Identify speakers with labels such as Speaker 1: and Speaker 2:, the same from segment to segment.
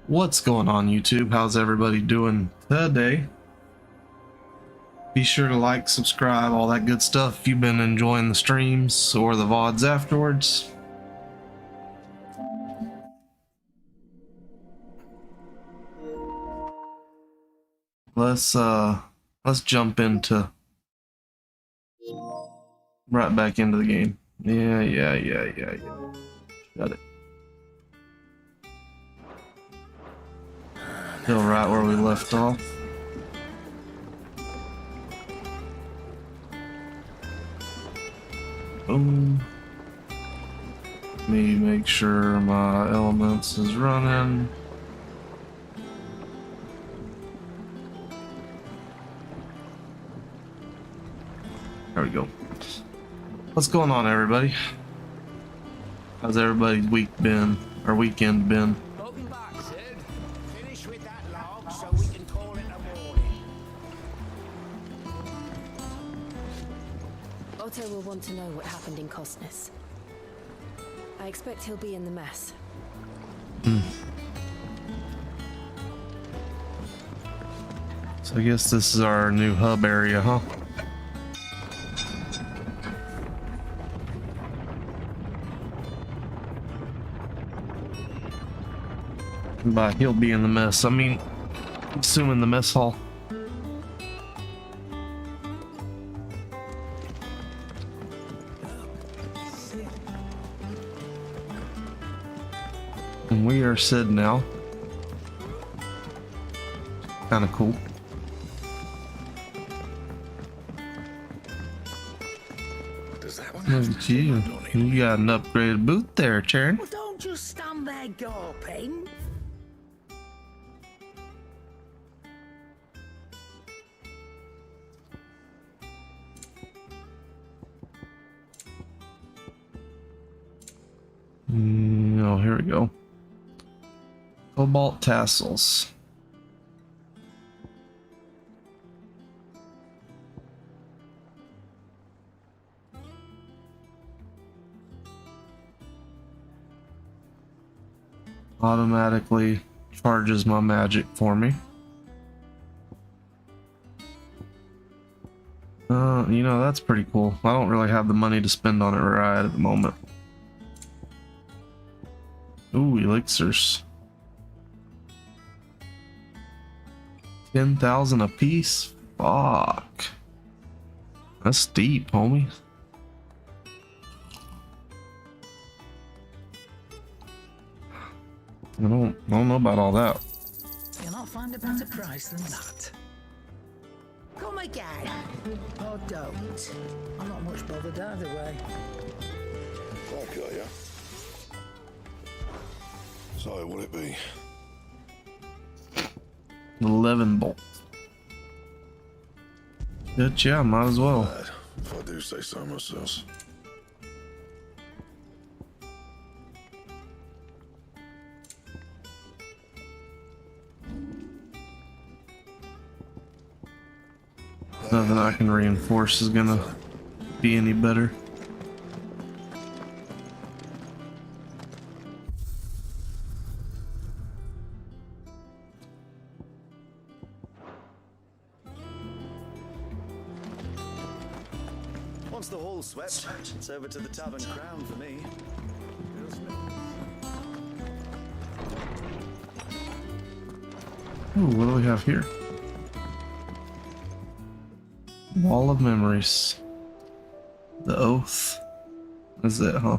Speaker 1: What's going on, YouTube? How's everybody doing today? Be sure to like, subscribe, all that good stuff if you've been enjoying the streams or the VODs afterwards. Let's jump into right back into the game. Yeah. Got it. Still right where we left off. Boom. Let me make sure my elements is running. There we go. What's going on, everybody? How's everybody's week been, or weekend been?
Speaker 2: Welcome back, Sid. Finish with that log so we can call it a morning.
Speaker 3: Otto will want to know what happened in Cosness. I expect he'll be in the mess.
Speaker 1: So I guess this is our new hub area, huh? But he'll be in the mess. I mean, assuming the mess hall. And we are Sid now. Kind of cool.
Speaker 2: Does that one
Speaker 1: Look at you. You got an upgraded boot there, Charon.
Speaker 2: Well, don't just stand there gawping.
Speaker 1: Oh, here we go. Cobalt tassels. Automatically charges my magic for me. You know, that's pretty cool. I don't really have the money to spend on it right at the moment. Ooh, elixirs. 10,000 a piece? Fuck. That's steep, homie. I don't know about all that.
Speaker 2: You'll not find a better price than that. Come again. Or don't. I'm not much bothered either way.
Speaker 4: I got ya. So, will it be?
Speaker 1: 11 bolt. Good, yeah, might as well.
Speaker 4: Bad, if I do say so myself.
Speaker 1: Nothing I can reinforce is gonna be any better.
Speaker 5: Once the hall's swept, it's over to the Tavern Crown for me.
Speaker 1: Ooh, what do we have here? Wall of Memories. The Oath. Is it, huh?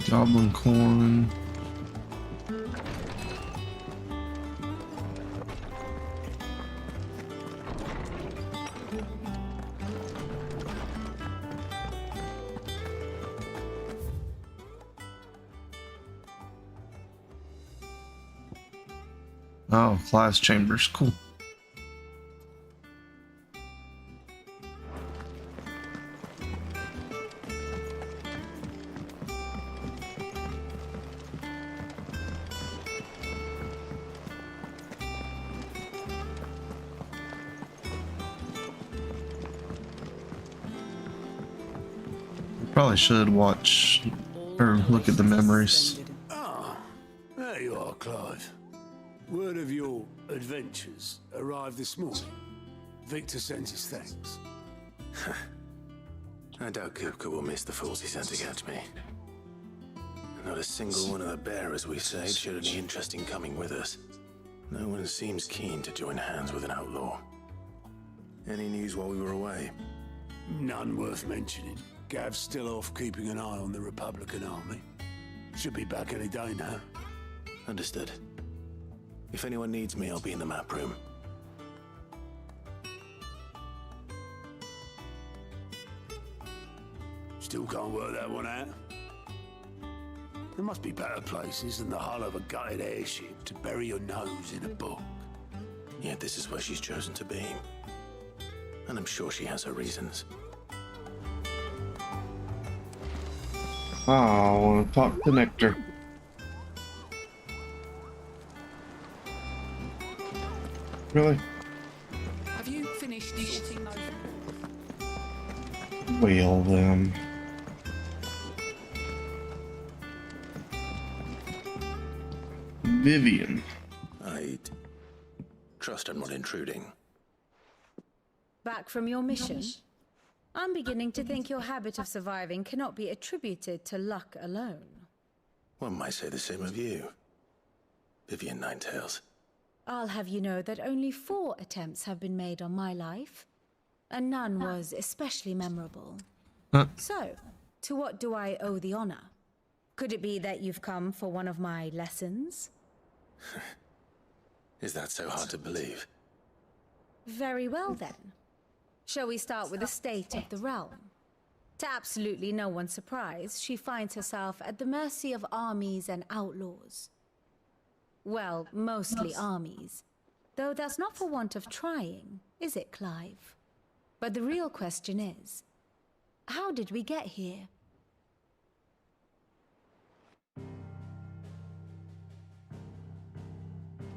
Speaker 1: Goblin corn. Oh, class chambers, cool. Probably should watch or look at the memories.
Speaker 6: Ah, there you are, Clive. Word of your adventures arrived this morning. Victor sends his thanks.
Speaker 5: I doubt Kupka will miss the fools he sent to catch me. Not a single one of the bearers we saved showed any interest in coming with us. No one seems keen to join hands with an outlaw. Any news while we were away?
Speaker 6: None worth mentioning. Gav's still off keeping an eye on the Republican army. Should be back any day now.
Speaker 5: Understood. If anyone needs me, I'll be in the map room.
Speaker 6: Still can't work that one out. There must be better places than the hull of a gutted airship to bury your nose in a book.
Speaker 5: Yet this is where she's chosen to be. And I'm sure she has her reasons.
Speaker 1: Oh, I want to talk to Nectar. Really?
Speaker 2: Have you finished sorting those?
Speaker 1: Well then. Vivian.
Speaker 5: I'd trust I'm not intruding.
Speaker 7: Back from your mission? I'm beginning to think your habit of surviving cannot be attributed to luck alone.
Speaker 5: One might say the same of you, Vivian Ninetails.
Speaker 7: I'll have you know that only 4 attempts have been made on my life, and none was especially memorable. So, to what do I owe the honor? Could it be that you've come for one of my lessons?
Speaker 5: Is that so hard to believe?
Speaker 7: Very well then. Shall we start with the state of the realm? To absolutely no one's surprise, she finds herself at the mercy of armies and outlaws. Well, mostly armies. Though that's not for want of trying, is it, Clive? But the real question is, how did we get here?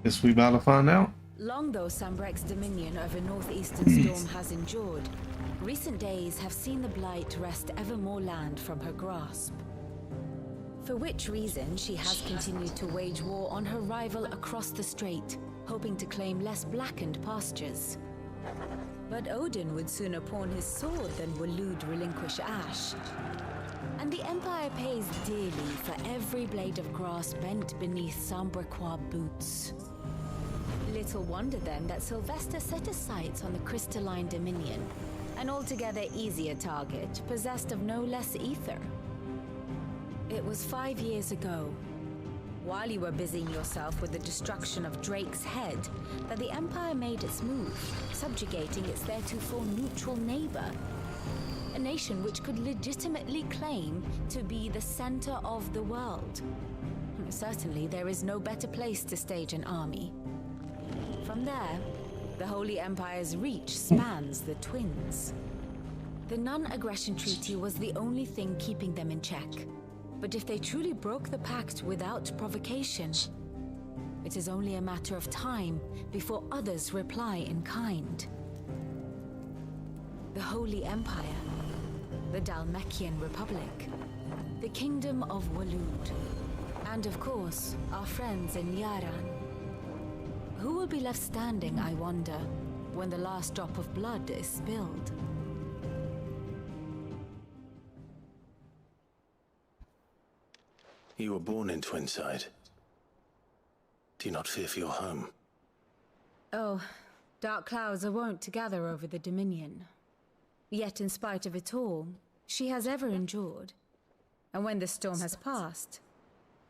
Speaker 1: Guess we about to find out.
Speaker 7: Long though Sambrek's dominion over northeastern Storm has endured, recent days have seen the Blight wrest ever more land from her grasp. For which reason she has continued to wage war on her rival across the strait, hoping to claim less blackened pastures. But Odin would sooner pawn his sword than Waloed relinquish Ash. And the Empire pays dearly for every blade of grass bent beneath Sambrequois boots. Little wonder then that Sylvester set his sights on the crystalline dominion, an altogether easier target, possessed of no less ether. It was 5 years ago, while you were busying yourself with the destruction of Drake's head, that the Empire made its move, subjugating its theretofore neutral neighbor. A nation which could legitimately claim to be the center of the world. Certainly, there is no better place to stage an army. From there, the Holy Empire's reach spans the Twins. The non-aggression treaty was the only thing keeping them in check. But if they truly broke the pact without provocation, it is only a matter of time before others reply in kind. The Holy Empire, the Dalmekian Republic, the Kingdom of Waloed, and of course, our friends in Yaran. Who will be left standing, I wonder, when the last drop of blood is spilled?
Speaker 5: You were born in Twinside. Do you not fear for your home?
Speaker 7: Oh, dark clouds are wont to gather over the Dominion. Yet in spite of it all, she has ever endured. And when the storm has passed,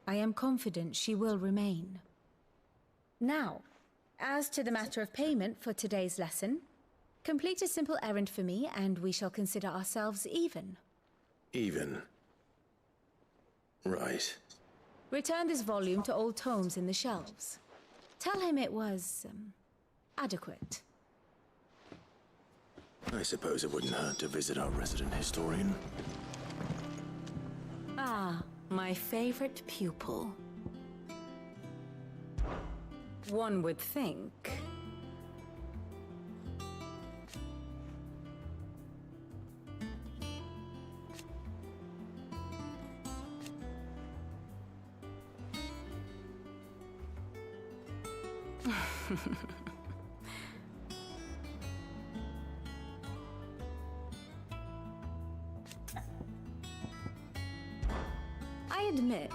Speaker 7: I am confident she will remain. Now, as to the matter of payment for today's lesson, complete a simple errand for me and we shall consider ourselves even.
Speaker 5: Even? Right.
Speaker 7: Return this volume to old tomes in the shelves. Tell him it was, adequate.
Speaker 5: I suppose it wouldn't hurt to visit our resident historian.
Speaker 7: Ah, my favorite pupil. One would think. I admit,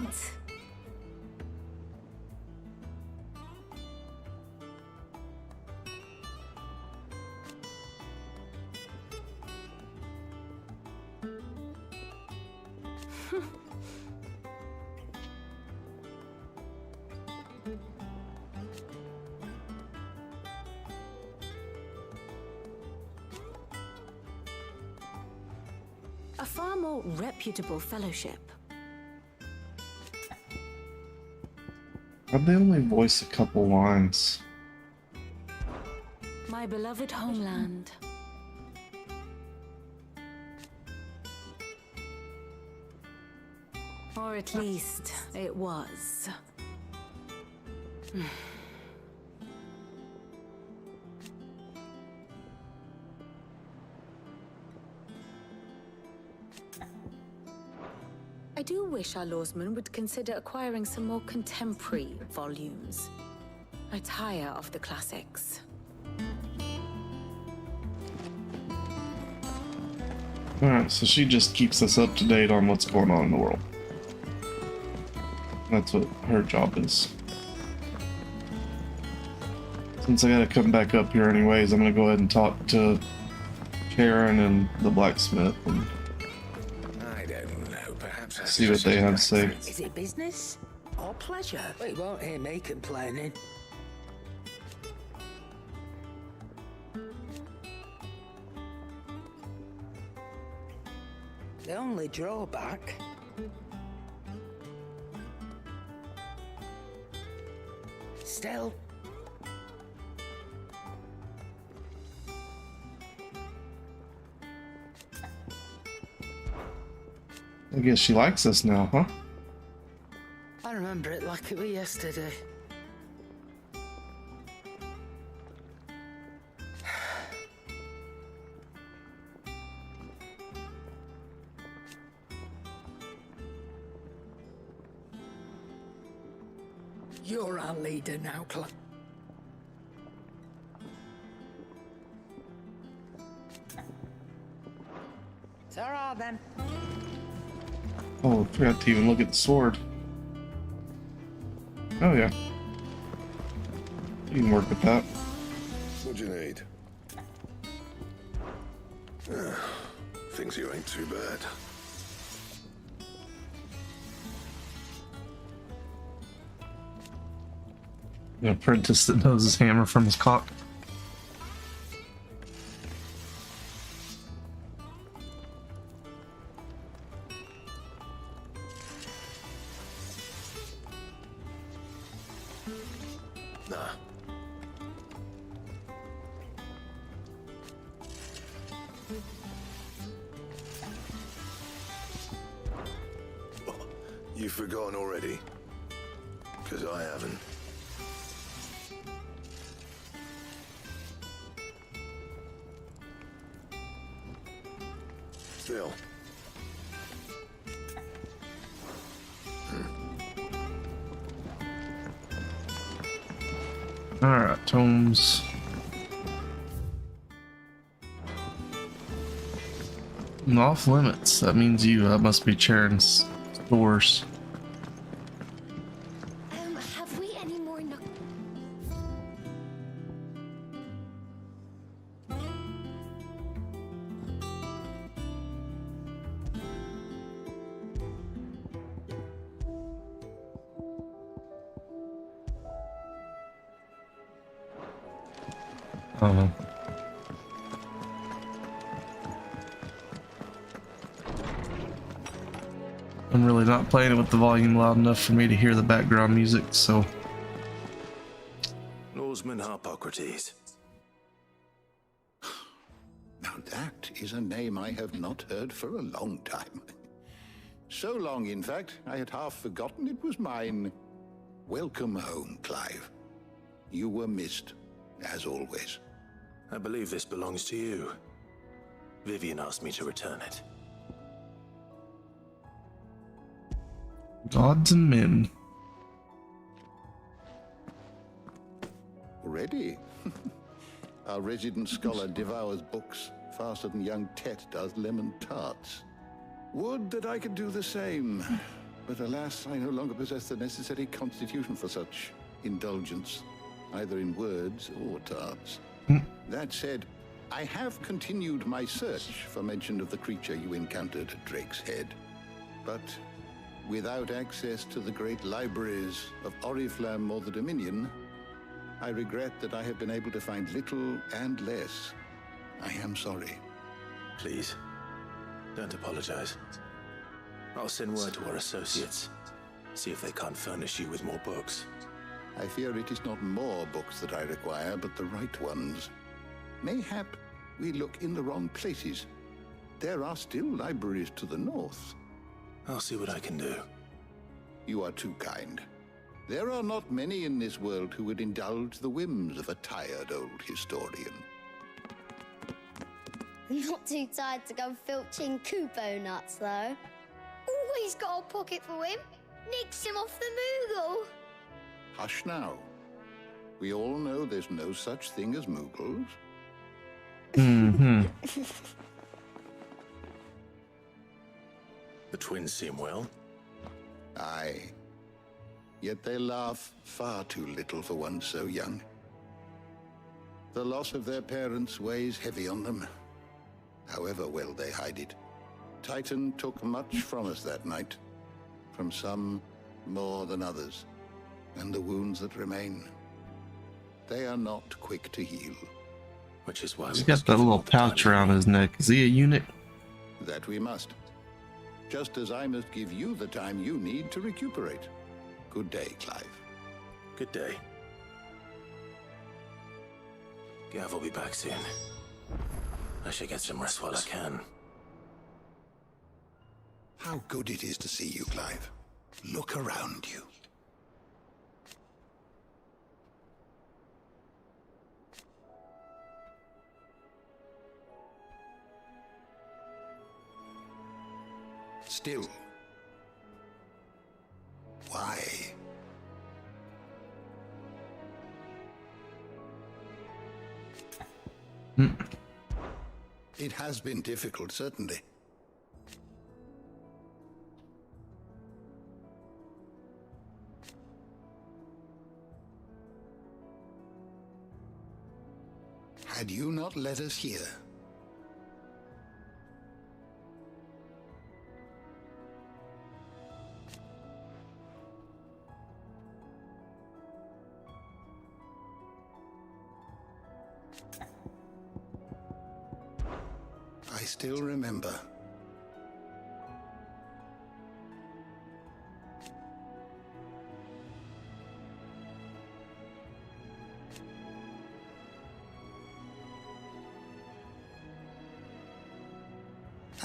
Speaker 7: a far more reputable fellowship.
Speaker 1: Why'd they only voice a couple lines?
Speaker 7: My beloved homeland. Or at least it was. I do wish our lawsmen would consider acquiring some more contemporary volumes. I tire of the classics.
Speaker 1: Alright, so she just keeps us up to date on what's going on in the world. That's what her job is. Since I gotta come back up here anyways, I'm gonna go ahead and talk to Karen and the blacksmith and
Speaker 2: I don't know, perhaps I
Speaker 1: see what they have to say.
Speaker 2: Is it business or pleasure? Well, you won't hear me complaining. The only drawback... Still...
Speaker 1: I guess she likes us now, huh?
Speaker 2: I remember it like it was yesterday. You're our leader now, Clive. Ta-ra, then.
Speaker 1: Oh, I forgot to even look at the sword. Oh yeah. You can work with that.
Speaker 4: What do you need? Things you ain't too bad.
Speaker 1: An apprentice that knows his hammer from his cock.
Speaker 4: Nah. You've forgotten already? Because I haven't. Still.
Speaker 1: Alright, tomes. Off limits. That means you must be Charon's stores.
Speaker 3: Have we any more
Speaker 1: Uh-huh. I'm really not playing it with the volume loud enough for me to hear the background music, so...
Speaker 5: Lawsman Harpocrates.
Speaker 8: Now that is a name I have not heard for a long time. So long, in fact, I had half forgotten it was mine. Welcome home, Clive. You were missed, as always.
Speaker 5: I believe this belongs to you. Vivian asked me to return it.
Speaker 1: Gods and men.
Speaker 8: already? Our resident scholar devours books faster than young Tet does lemon tarts. Would that I could do the same. But alas, I no longer possess the necessary constitution for such indulgence, either in words or tarts. That said, I have continued my search for mention of the creature you encountered at Drake's Head. But without access to the great libraries of Oriflamme or the Dominion, I regret that I have been able to find little and less. I am sorry.
Speaker 5: Please, don't apologize. I'll send word to our associates. See if they can't furnish you with more books.
Speaker 8: I fear it is not more books that I require, but the right ones. Mayhap we look in the wrong places. There are still libraries to the north.
Speaker 5: I'll see what I can do.
Speaker 8: You are too kind. There are not many in this world who would indulge the whims of a tired old historian.
Speaker 9: Not too tired to go filching Kupo nuts, though. Always got a pocket for him. Nicks him off the Moogle.
Speaker 8: Hush now. We all know there's no such thing as Moogles.
Speaker 1: Mm-hmm.
Speaker 5: The twins seem well.
Speaker 8: Aye. Yet they laugh far too little for one so young. The loss of their parents weighs heavy on them, however well they hide it. Titan took much from us that night, from some more than others, and the wounds that remain, they are not quick to heal.
Speaker 5: Which is why
Speaker 1: He's got that little pouch around his neck. Is he a eunuch?
Speaker 8: That we must. Just as I must give you the time you need to recuperate. Good day, Clive.
Speaker 5: Good day. Gav will be back soon. I should get some rest while I can.
Speaker 8: How good it is to see you, Clive. Look around you. Still. Why? It has been difficult, certainly. Had you not let us hear, I still remember.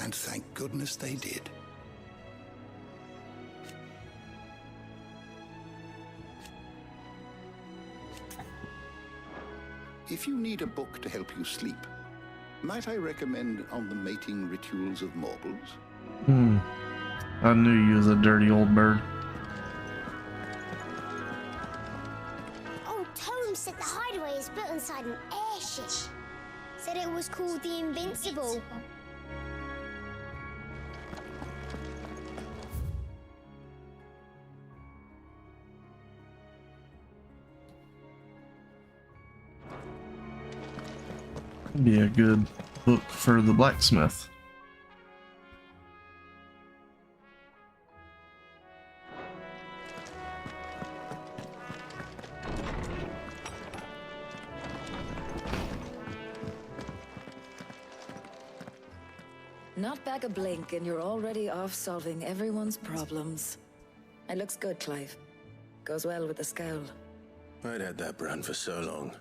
Speaker 8: And thank goodness they did. If you need a book to help you sleep, might I recommend On the Mating Rituals of Mortals?
Speaker 1: I knew you was a dirty old bird.
Speaker 9: Old Tome said the hideaway is built inside an airship. Said it was called the Invincible.
Speaker 1: Be a good book for the blacksmith.
Speaker 7: Not back a blink and you're already off solving everyone's problems. It looks good, Clive. Goes well with the scowl.
Speaker 5: I'd had that brand for so long.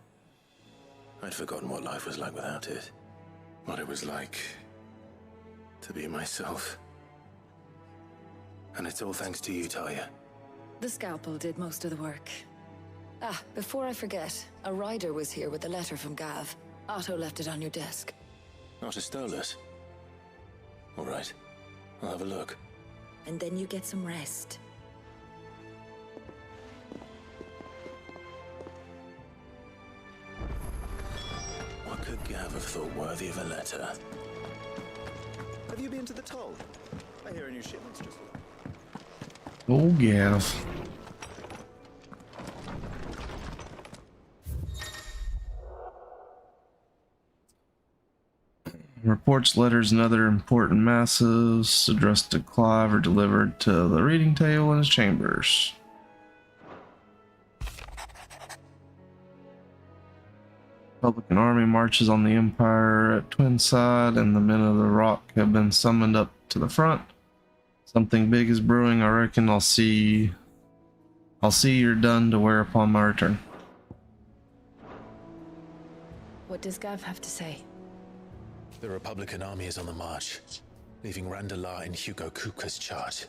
Speaker 5: I'd forgotten what life was like without it. What it was like to be myself. And it's all thanks to you, Talia.
Speaker 7: The scalpel did most of the work. Ah, before I forget, a rider was here with a letter from Gav. Otto left it on your desk.
Speaker 5: Not a Stolas. All right, I'll have a look.
Speaker 7: And then you get some rest.
Speaker 5: Gav have thought worthy of a letter.
Speaker 10: Have you been to the toll? I hear a new shipment's just arrived.
Speaker 1: Oh, Gav. Reports, letters, and other important missives addressed to Clive are delivered to the reading table in his chambers. Republican army marches on the Empire at Twinside, and the men of the Rock have been summoned up to the front. Something big is brewing. I reckon I'll see you're done to wear upon my return.
Speaker 7: What does Gav have to say?
Speaker 5: The Republican army is on the march, leaving Randalar in Hugo Kuka's charge.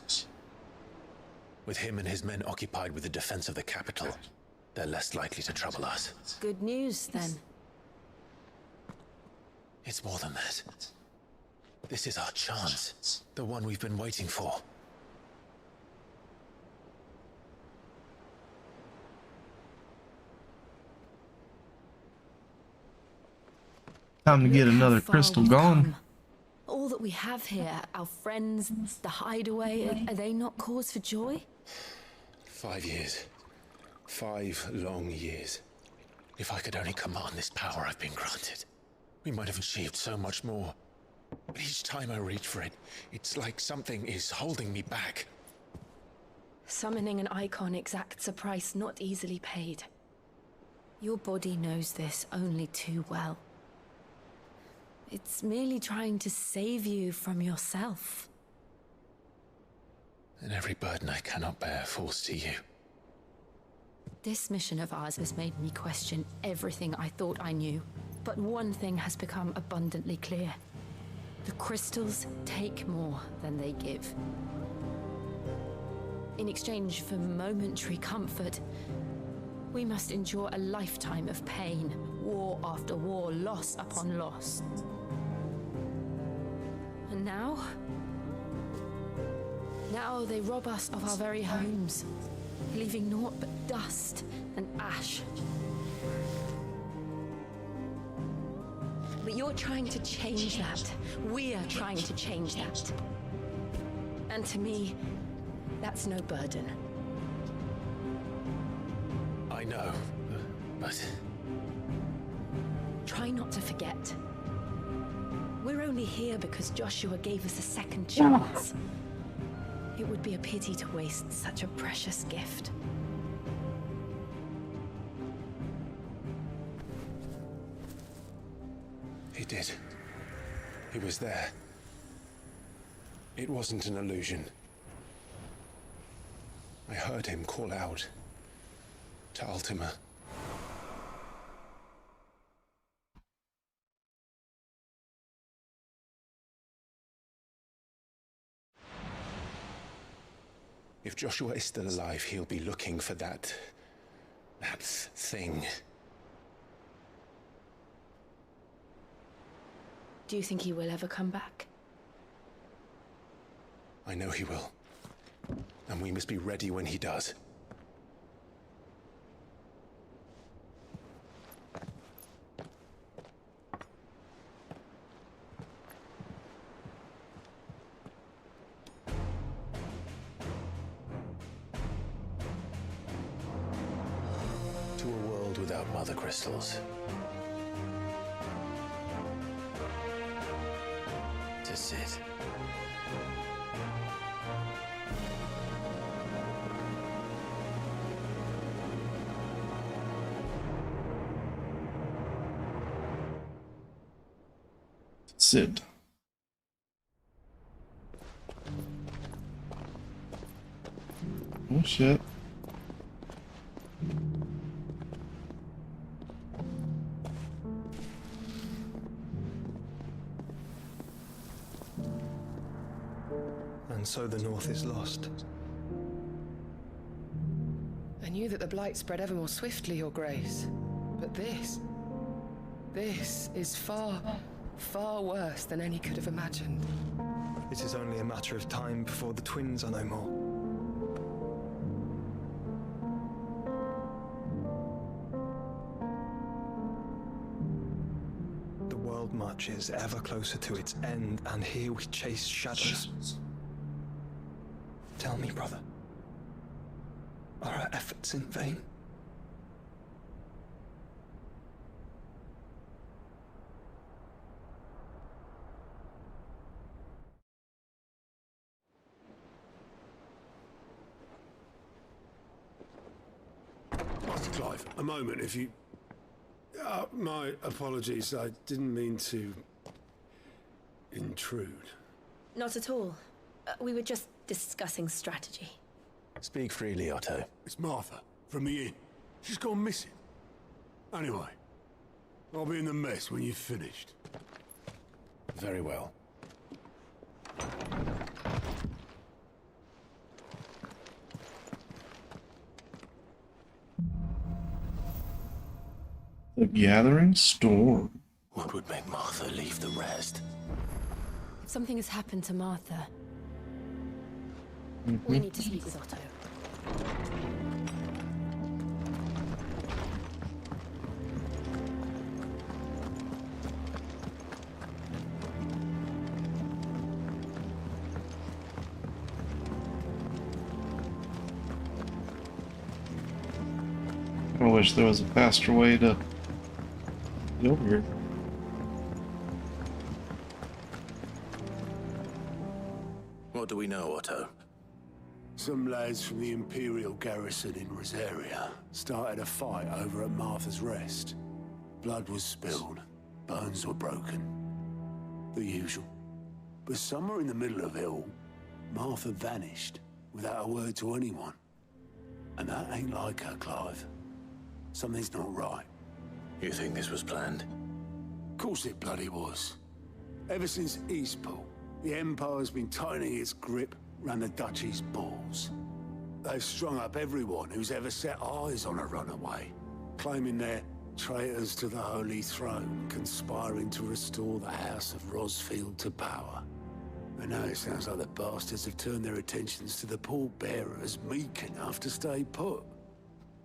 Speaker 5: With him and his men occupied with the defense of the capital, they're less likely to trouble us.
Speaker 7: Good news, then.
Speaker 5: It's more than that. This is our chance, the one we've been waiting for.
Speaker 1: Time to get another crystal going.
Speaker 7: All that we have here, our friends, the hideaway, are they not cause for joy?
Speaker 5: 5 years. 5 long years. If I could only command this power I've been granted, we might have achieved so much more. But each time I reach for it, it's like something is holding me back.
Speaker 7: Summoning an icon exacts a price not easily paid. Your body knows this only too well. It's merely trying to save you from yourself.
Speaker 5: And every burden I cannot bear falls to you.
Speaker 7: This mission of ours has made me question everything I thought I knew. But one thing has become abundantly clear. The crystals take more than they give. In exchange for momentary comfort, we must endure a lifetime of pain, war after war, loss upon loss. And now they rob us of our very homes, leaving naught but dust and ash. But you're trying to change that. We're trying to change that. And to me, that's no burden.
Speaker 5: I know, but...
Speaker 7: Try not to forget. We're only here because Joshua gave us a second chance. It would be a pity to waste such a precious gift.
Speaker 5: He did. He was there. It wasn't an illusion. I heard him call out to Ultima. If Joshua is still alive, he'll be looking for that thing.
Speaker 7: Do you think he will ever come back?
Speaker 5: I know he will. And we must be ready when he does. To a world without mother crystals. To sit.
Speaker 1: Sid. Oh shit.
Speaker 10: And so the North is lost.
Speaker 11: I knew that the Blight spread ever more swiftly, Your Grace. But this is far, far worse than any could have imagined.
Speaker 10: It is only a matter of time before the twins are no more. The marches ever closer to its end, and here we chase shadows. Tell me, brother, are our efforts in vain?
Speaker 6: Master Clive, a moment, if you... my apologies, I didn't mean to... intrude.
Speaker 3: Not at all. We were just discussing strategy.
Speaker 5: Speak freely, Otto.
Speaker 6: It's Martha, from the inn. She's gone missing. Anyway, I'll be in the mess when you've finished.
Speaker 5: Very well.
Speaker 1: The Gathering Storm.
Speaker 5: What would make Martha leave the rest?
Speaker 3: If something has happened to Martha, we need to speak with Otto.
Speaker 1: I wish there was a faster way to get over here.
Speaker 5: What do we know, Otto?
Speaker 6: Some lads from the Imperial garrison in Rosaria started a fight over at Martha's Rest. Blood was spilled, bones were broken. The usual. But somewhere in the middle of it all, Martha vanished without a word to anyone. And that ain't like her, Clive. Something's not right.
Speaker 5: You think this was planned?
Speaker 6: Of course it bloody was. Ever since Eastpool, the Empire's been tightening its grip round the Duchy's balls. They've strung up everyone who's ever set eyes on a runaway, claiming they're traitors to the Holy Throne, conspiring to restore the House of Rosfield to power. And now it sounds like the bastards have turned their attentions to the pallbearers meek enough to stay put.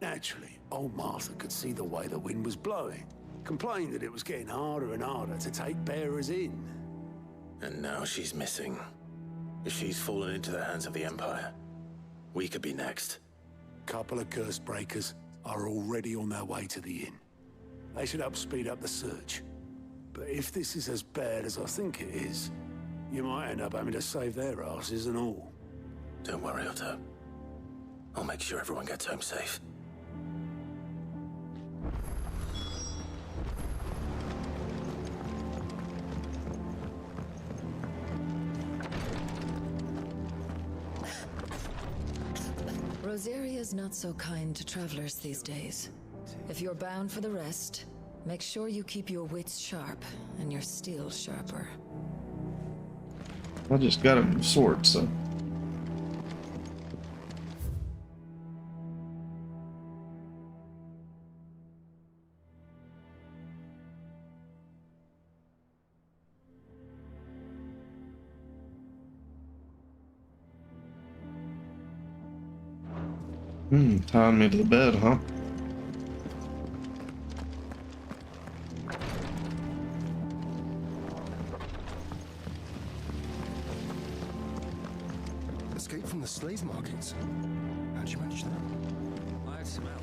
Speaker 6: Naturally, old Martha could see the way the wind was blowing, complained that it was getting harder and harder to take bearers in.
Speaker 5: And now she's missing. If she's fallen into the hands of the Empire, we could be next.
Speaker 6: Couple of curse breakers are already on their way to the inn. They should help speed up the search. But if this is as bad as I think it is, you might end up having to save their asses and all.
Speaker 5: Don't worry, Otto. I'll make sure everyone gets home safe.
Speaker 2: Rosaria's not so kind to travelers these days. If you're bound for the rest, make sure you keep your wits sharp and your steel sharper.
Speaker 1: I just got a new sword, so. Tying me to the bed, huh?
Speaker 10: Escape from the slaves markets. How'd you manage that?
Speaker 12: I had some help.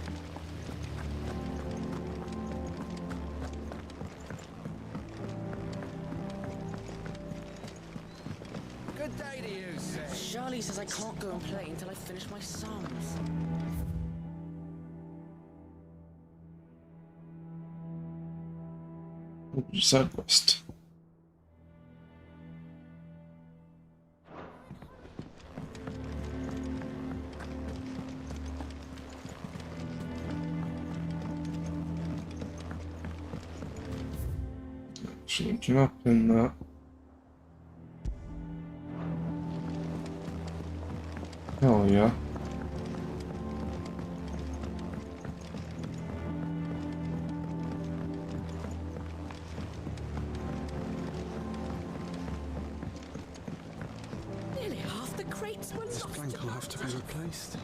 Speaker 2: Good day to you, sir.
Speaker 12: Charlie says I can't go and play until I finish my sums.
Speaker 1: Side quest. Actually, jump in that. Hell yeah.
Speaker 12: Nearly half the crates were
Speaker 10: This
Speaker 12: lost.
Speaker 10: plank will have to be replaced.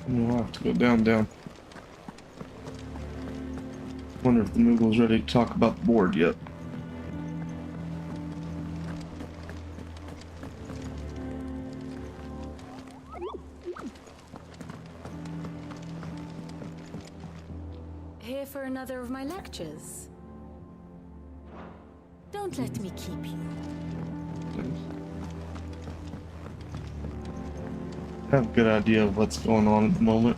Speaker 1: We'll have to go down. Wonder if the Moogle's ready to talk about the board yet.
Speaker 7: Here for another of my lectures? Don't let me keep you.
Speaker 1: I have a good idea of what's going on at the moment.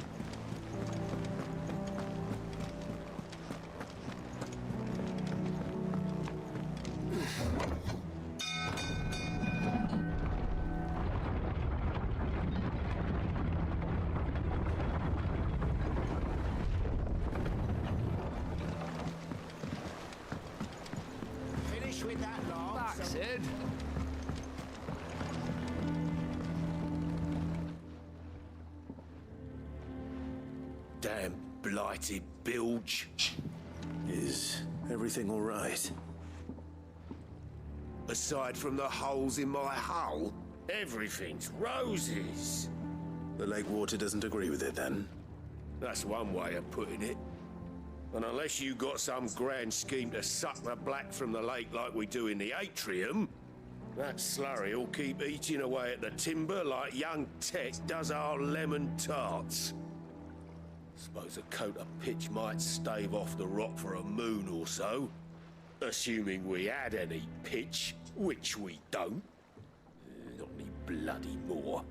Speaker 6: Finish with that lot.
Speaker 12: That's it.
Speaker 5: Damn blighted bilge. Is everything all right?
Speaker 6: Aside from the holes in my hull, everything's roses.
Speaker 5: The lake water doesn't agree with it then?
Speaker 6: That's one way of putting it. And unless you got some grand scheme to suck the black from the lake like we do in the atrium, that slurry will keep eating away at the timber like young Tech does our lemon tarts. Suppose a coat of pitch might stave off the rock for a moon or so, assuming we had any pitch, which we don't. Not any bloody more.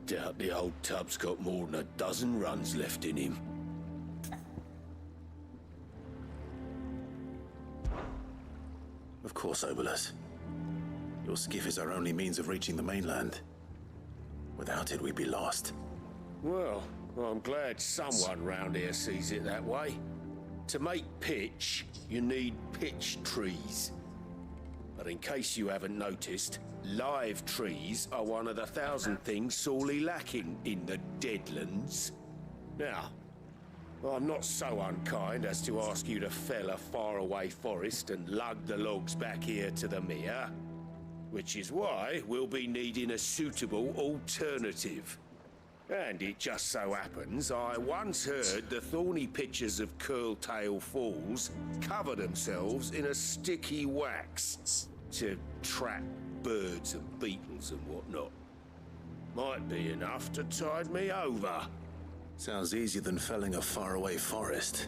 Speaker 6: Doubt the old tub's got more than a dozen runs left in him.
Speaker 5: Of course, Obolus. Your skiff is our only means of reaching the mainland. Without it, we'd be lost.
Speaker 6: Well, I'm glad someone round here sees it that way. To make pitch, you need pitch trees. But in case you haven't noticed, live trees are one of the 1,000 things sorely lacking in the Deadlands. Now, I'm not so unkind as to ask you to fell a faraway forest and lug the logs back here to the mere, which is why we'll be needing a suitable alternative. And it just so happens I once heard the thorny pitchers of Curltail Falls cover themselves in a sticky wax to trap birds and beetles and whatnot. Might be enough to tide me over.
Speaker 5: Sounds easier than felling a faraway forest.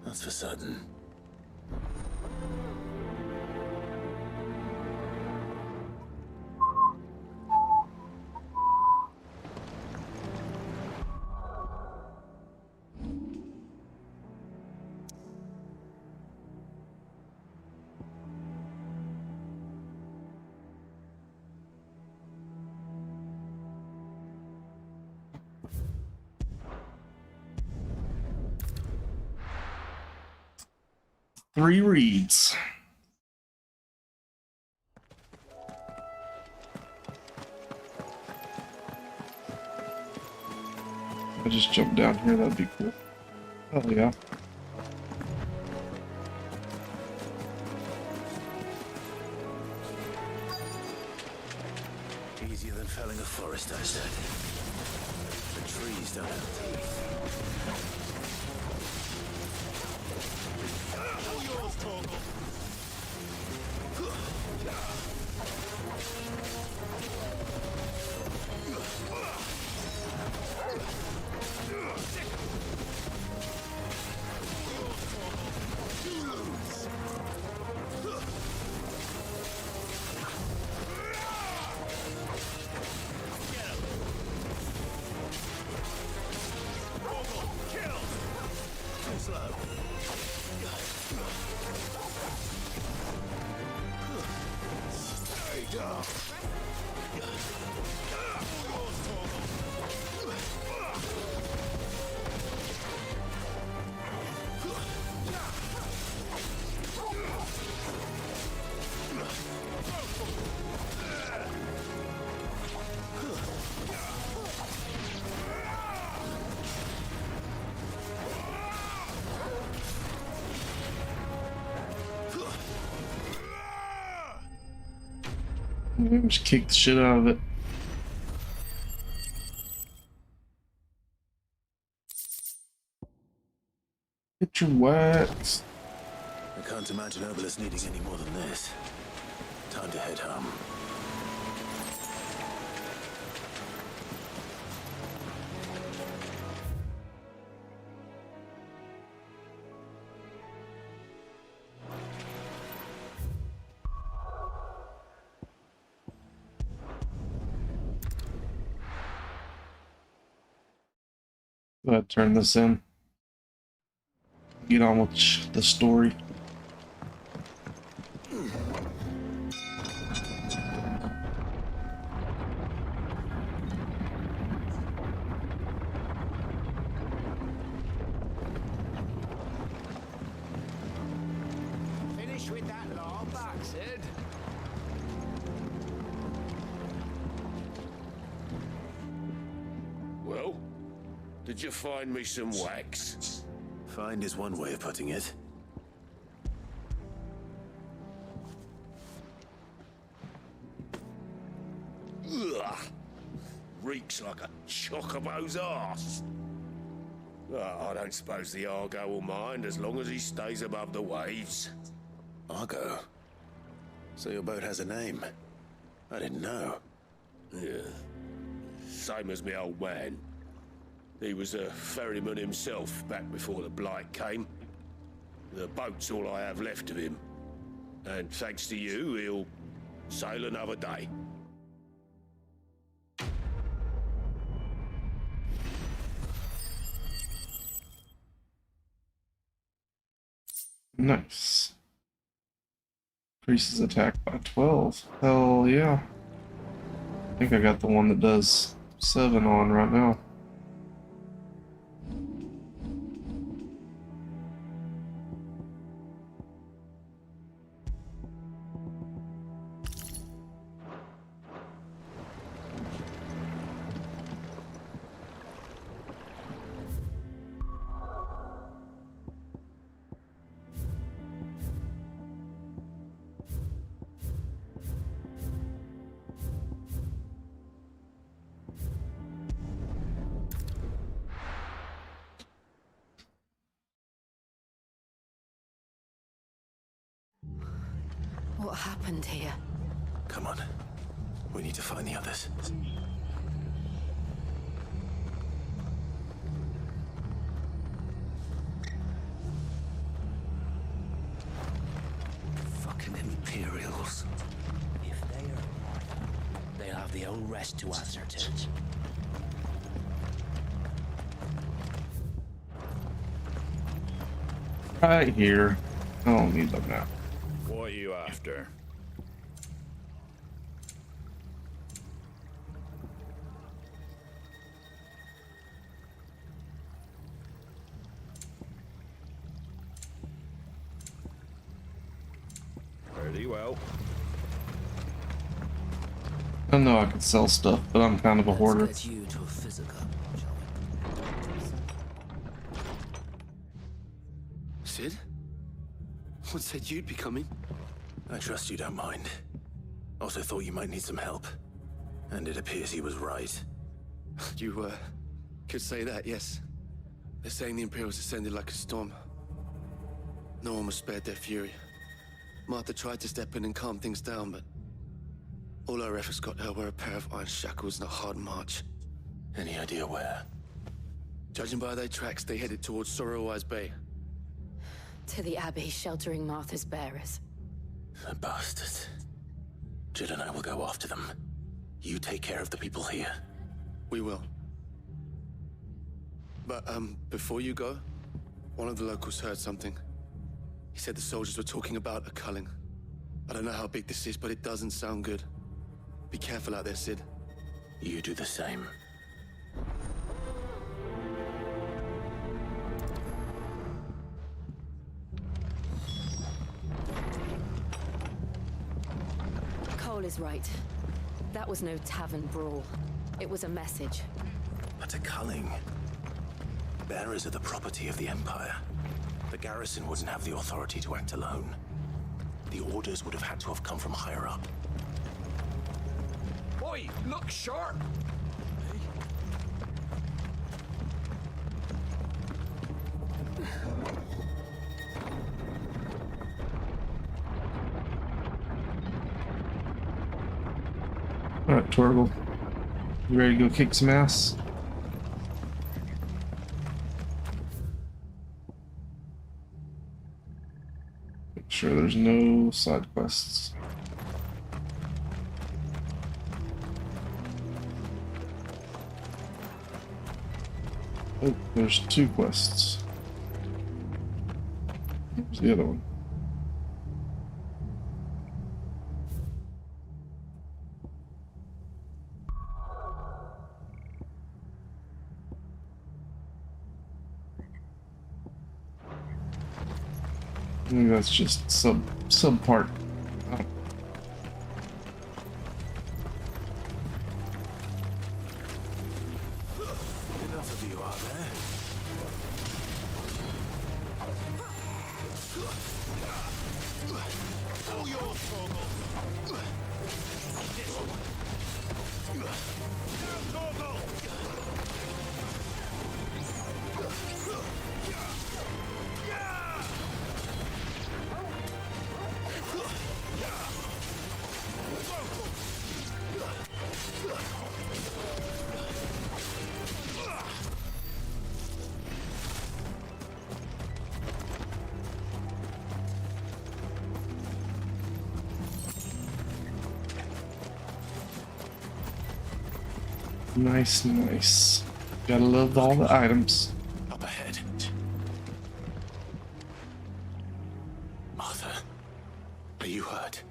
Speaker 5: That's for certain.
Speaker 1: Three reads. I just jump down here, that'd be cool. Oh yeah.
Speaker 5: Easier than felling a forest, I said. The trees don't have teeth.
Speaker 1: Just kick the shit out of it. your wax.
Speaker 5: I can't imagine Obelisk needing any more than this. Time to head home.
Speaker 1: Go ahead, turn this in. Get on with the story.
Speaker 6: Finish with that long back, Sid.
Speaker 13: Well, did you find me some wax?
Speaker 5: Find is one way of putting it.
Speaker 13: Ugh. Reeks like a chocobo's arse. I don't suppose the Argo will mind as long as he stays above the waves.
Speaker 5: Argo? So your boat has a name? I didn't know.
Speaker 13: Yeah. Same as me old man. He was a ferryman himself back before the Blight came. The boat's all I have left of him. And thanks to you, he'll sail another day.
Speaker 1: Nice. Increases attack by 12. Hell yeah. I think I got the one that does 7 on right now.
Speaker 3: What happened here?
Speaker 5: Come on. We need to find the others.
Speaker 2: Fucking Imperials. If they are immortal, they'll have the old rest to answer to.
Speaker 1: Right here. I don't need them now.
Speaker 13: What are you after? Pretty well.
Speaker 1: I know I could sell stuff, but I'm kind of a hoarder.
Speaker 2: Let's get you to a physical, shall we?
Speaker 10: Sid? What said you'd be coming?
Speaker 5: I trust you don't mind. Also thought you might need some help. And it appears he was right.
Speaker 10: You, could say that, yes. They're saying the Imperials ascended like a storm. No one was spared their fury. Martha tried to step in and calm things down, but all our efforts got her were a pair of iron shackles and a hard march.
Speaker 5: Any idea where?
Speaker 10: Judging by their tracks, they headed towards Sorrowwise Bay.
Speaker 3: To the Abbey sheltering Martha's bearers.
Speaker 5: The bastards. Jid and I will go after them. You take care of the people here.
Speaker 10: We will. But, before you go, one of the locals heard something. He said the soldiers were talking about a culling. I don't know how big this is, but it doesn't sound good. Be careful out there, Sid.
Speaker 5: You do the same.
Speaker 3: Cole is right. That was no tavern brawl. It was a message.
Speaker 5: But a culling. Bearers are the property of the Empire. The garrison wouldn't have the authority to act alone. The orders would have had to have come from higher up.
Speaker 12: Boy, look sharp!
Speaker 1: Alright, Torgal. You ready to go kick some ass? Make sure there's no side quests. Oh, there's 2 quests. Where's the other one? I think that's just sub part.
Speaker 5: Enough of you out there. All yours, Torgal. Torgal!
Speaker 1: Nice, nice. Gotta love all the items.
Speaker 5: Up ahead. Martha, are you hurt?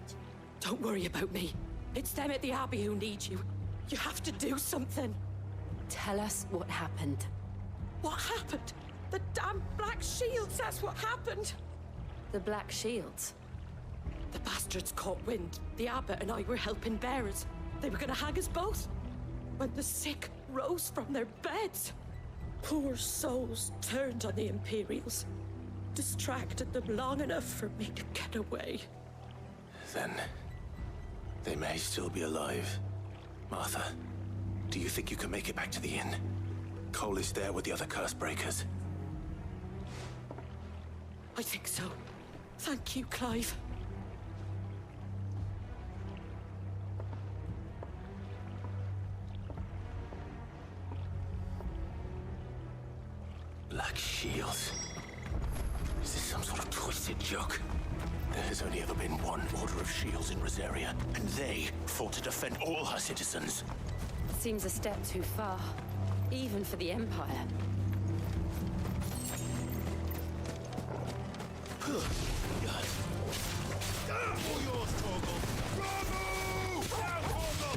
Speaker 12: Don't worry about me. It's them at the Abbey who need you. You have to do something.
Speaker 3: Tell us what happened.
Speaker 12: What happened? The damn Black Shields, that's what happened.
Speaker 3: The Black Shields?
Speaker 12: The bastards caught wind. The abbot and I were helping bearers. They were gonna hang us both. When the sick rose from their beds, poor souls turned on the Imperials. Distracted them long enough for me to get away.
Speaker 5: Then they may still be alive. Martha, do you think you can make it back to the inn? Cole is there with the other curse breakers.
Speaker 12: I think so. Thank you, Clive.
Speaker 5: Black Shields. Is this some sort of twisted joke? There has only ever been one Order of Shields in Rosaria, and they fought to defend all her citizens.
Speaker 3: Seems a step too far, even for the Empire.
Speaker 5: All yours, Torgal. Bravo! Down, Torgal!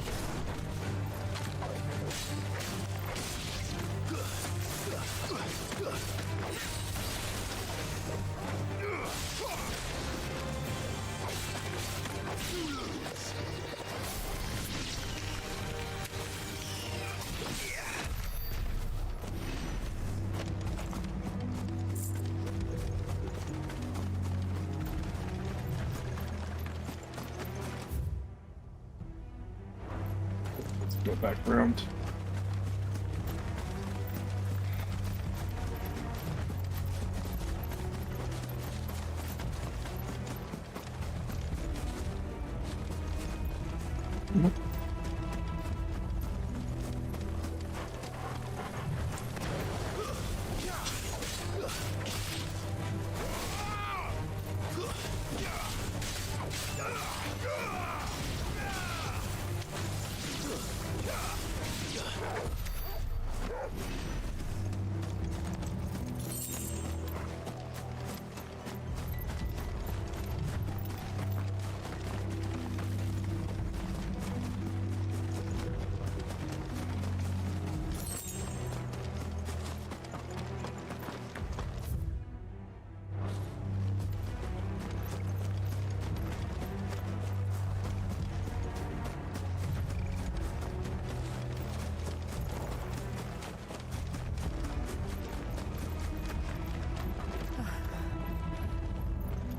Speaker 1: Let's go back around.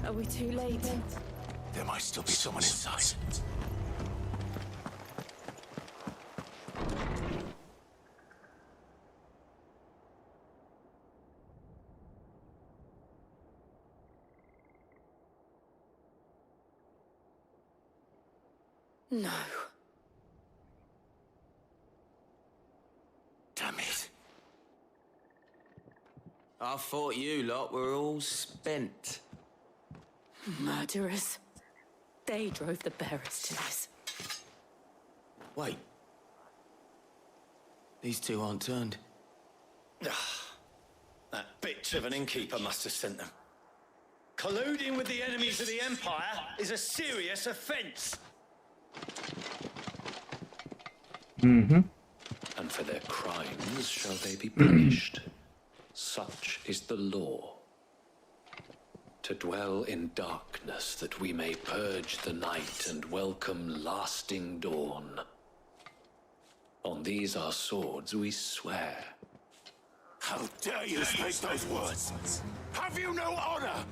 Speaker 3: Are we too late?
Speaker 5: There might still be someone inside.
Speaker 3: No.
Speaker 14: I thought you lot were all spent.
Speaker 12: Murderers. They drove the bearers to this.
Speaker 14: Wait. These two aren't turned.
Speaker 15: That bitch of an innkeeper must have sent them. Colluding with the enemies of the Empire is a serious offense.
Speaker 1: Mm-hmm.
Speaker 16: And for their crimes shall they be punished. Such is the law. To dwell in darkness that we may purge the night and welcome lasting dawn. On these our swords we swear.
Speaker 13: How dare you speak those words? Have you no honor?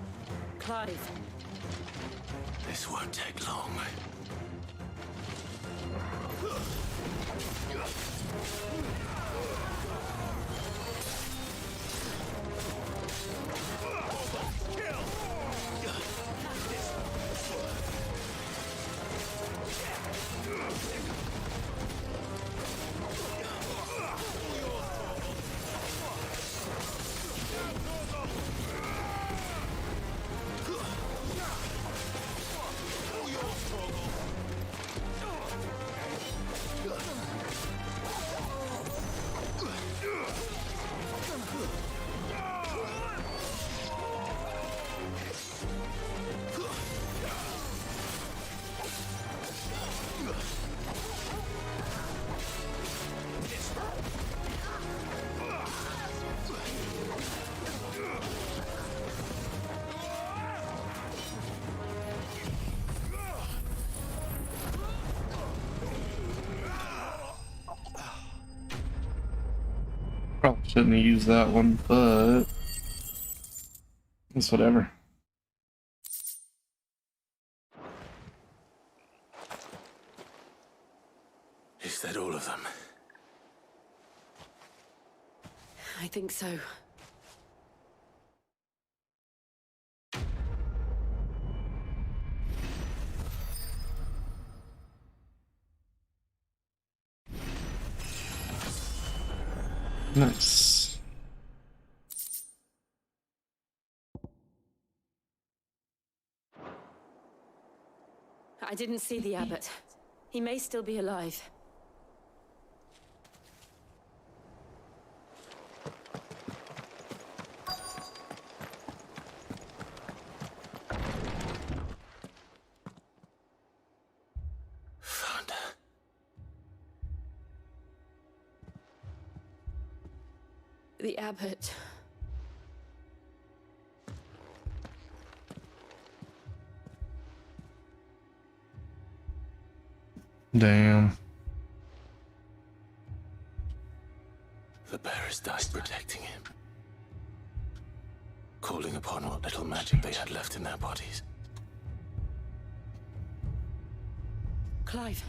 Speaker 12: Clive.
Speaker 5: This won't take long.
Speaker 1: Probably shouldn't have used that one, but it's whatever.
Speaker 5: Is that all of them?
Speaker 12: I think so.
Speaker 1: Nice.
Speaker 12: I didn't see the abbot. He may still be alive.
Speaker 5: Found her.
Speaker 12: The abbot.
Speaker 1: Damn.
Speaker 5: The bearers died protecting him. Calling upon what little magic they had left in their bodies.
Speaker 12: Clive.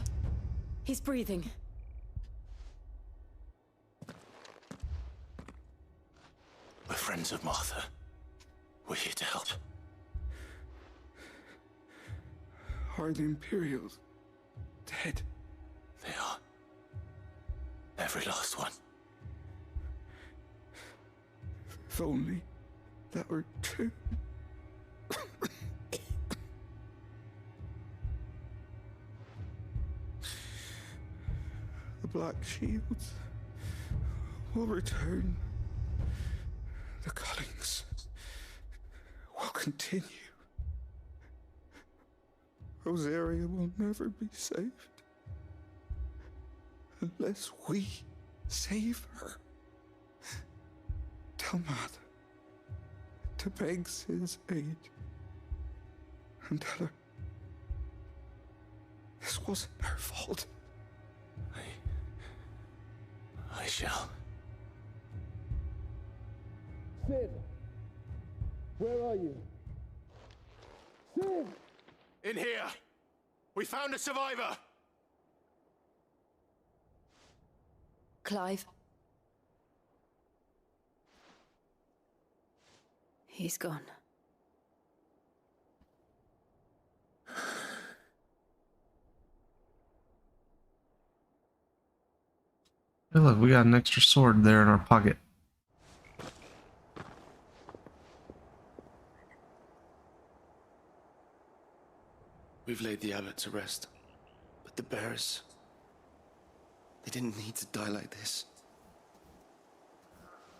Speaker 12: He's breathing.
Speaker 5: We're friends of Martha. We're here to help.
Speaker 6: Are the Imperials dead?
Speaker 5: They are. Every last one.
Speaker 6: If only that were true. The Black Shields will return. The cuttings will continue. Rosaria will never be saved unless we save her. Tell Matt to beg Sid's aid and tell her this wasn't her fault.
Speaker 5: I shall.
Speaker 6: Sid! Where are you? Sid!
Speaker 13: In here! We found a survivor!
Speaker 12: Clive. He's gone.
Speaker 1: Hey, look, we got an extra sword there in our pocket.
Speaker 10: we've laid the abbot to rest. But the bearers... they didn't need to die like this.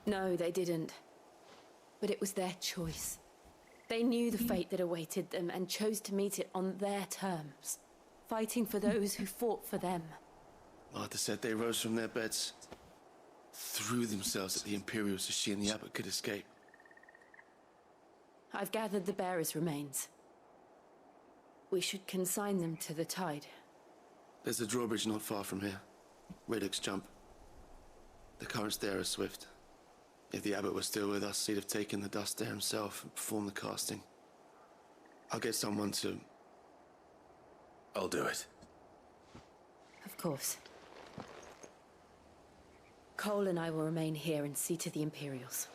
Speaker 3: No, they didn't. But it was their choice. They knew the fate that awaited them and chose to meet it on their terms, fighting for those who fought for them.
Speaker 10: Martha said they rose from their beds, threw themselves at the Imperials so she and the abbot could escape.
Speaker 3: I've gathered the bearers' remains. We should consign them to the tide.
Speaker 10: There's a drawbridge not far from here. Radix jump. The currents there are swift. If the abbot was still with us, he'd have taken the dust there himself and performed the casting. I'll get someone to...
Speaker 5: I'll do it.
Speaker 3: Of course. Cole and I will remain here and see to the Imperials.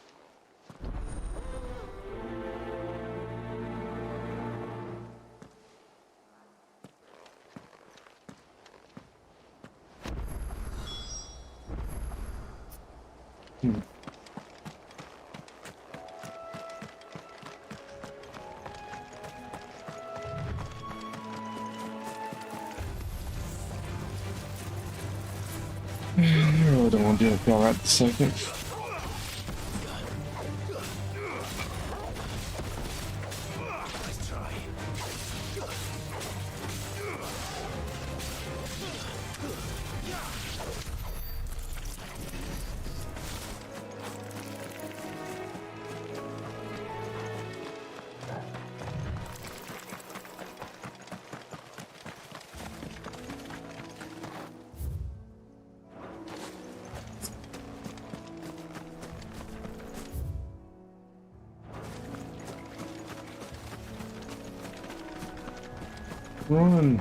Speaker 1: I really don't want to deal with y'all right this second. Run!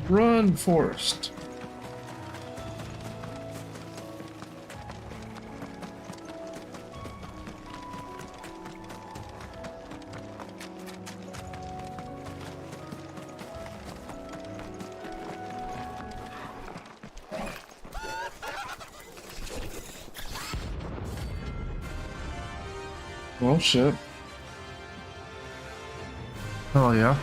Speaker 1: Run, Forrest! Oh shit. Oh yeah.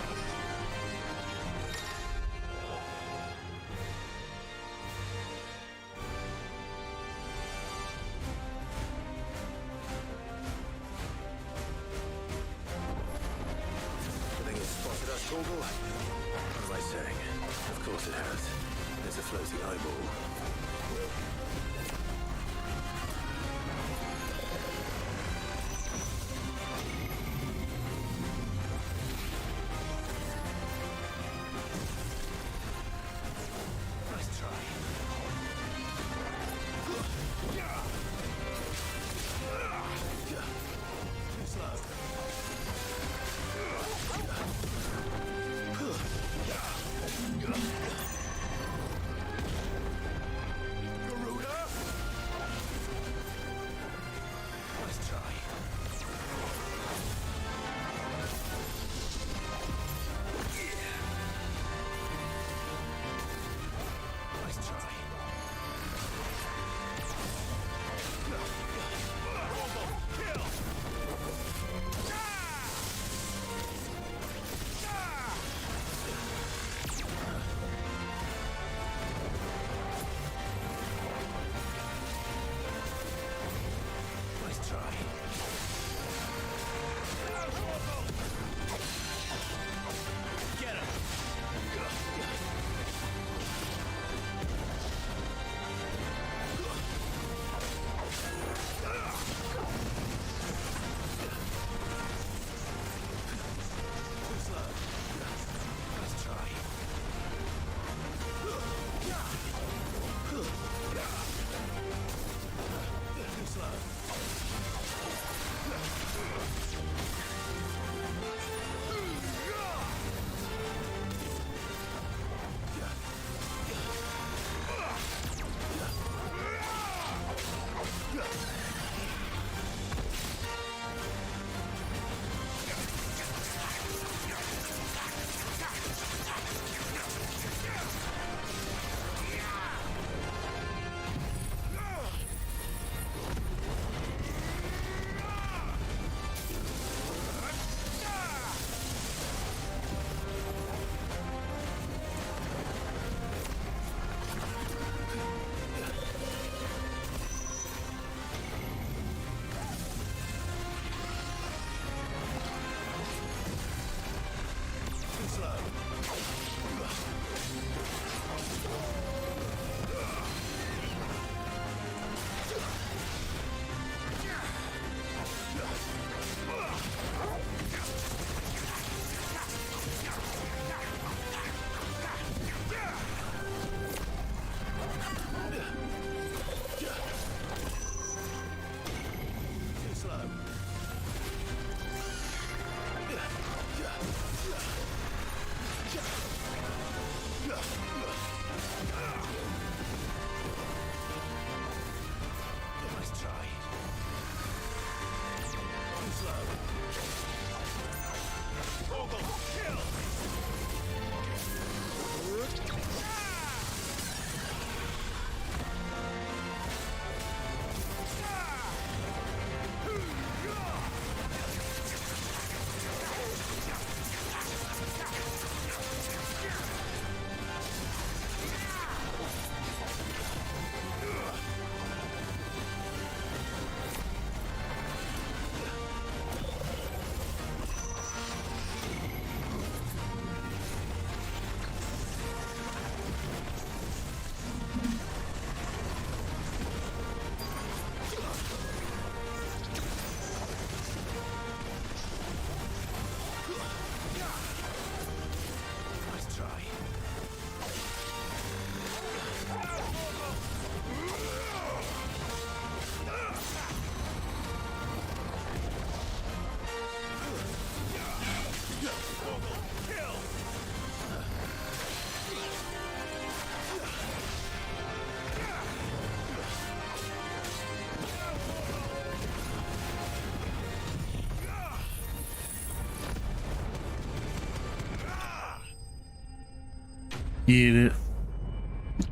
Speaker 1: Get it.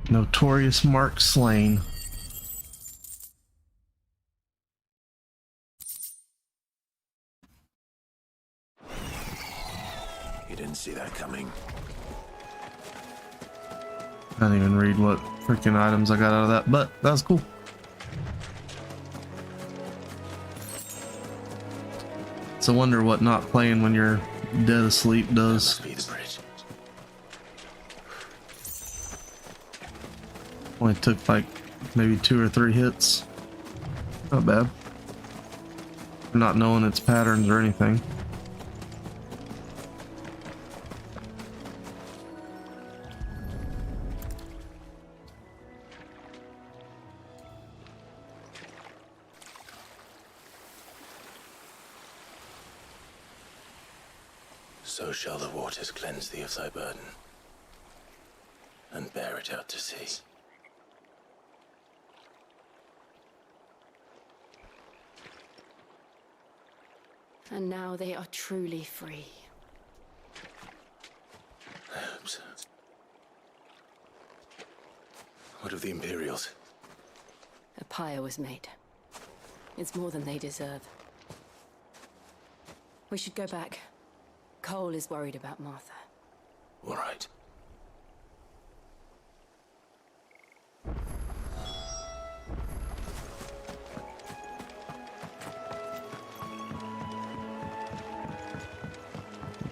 Speaker 1: Notorious Mark slain.
Speaker 5: You didn't see that coming.
Speaker 1: I didn't even read what freaking items I got out of that, but that was cool. It's a wonder what not playing when you're dead asleep does.
Speaker 5: That must be the bridge.
Speaker 1: Only took like maybe 2 or 3 hits. Not bad. Not knowing its patterns or anything.
Speaker 5: So shall the waters cleanse thee of thy burden, and bear it out to sea.
Speaker 3: And now they are truly free.
Speaker 5: I hope so. What of the Imperials?
Speaker 3: A pyre was made. It's more than they deserve. We should go back. Cole is worried about Martha.
Speaker 5: All right.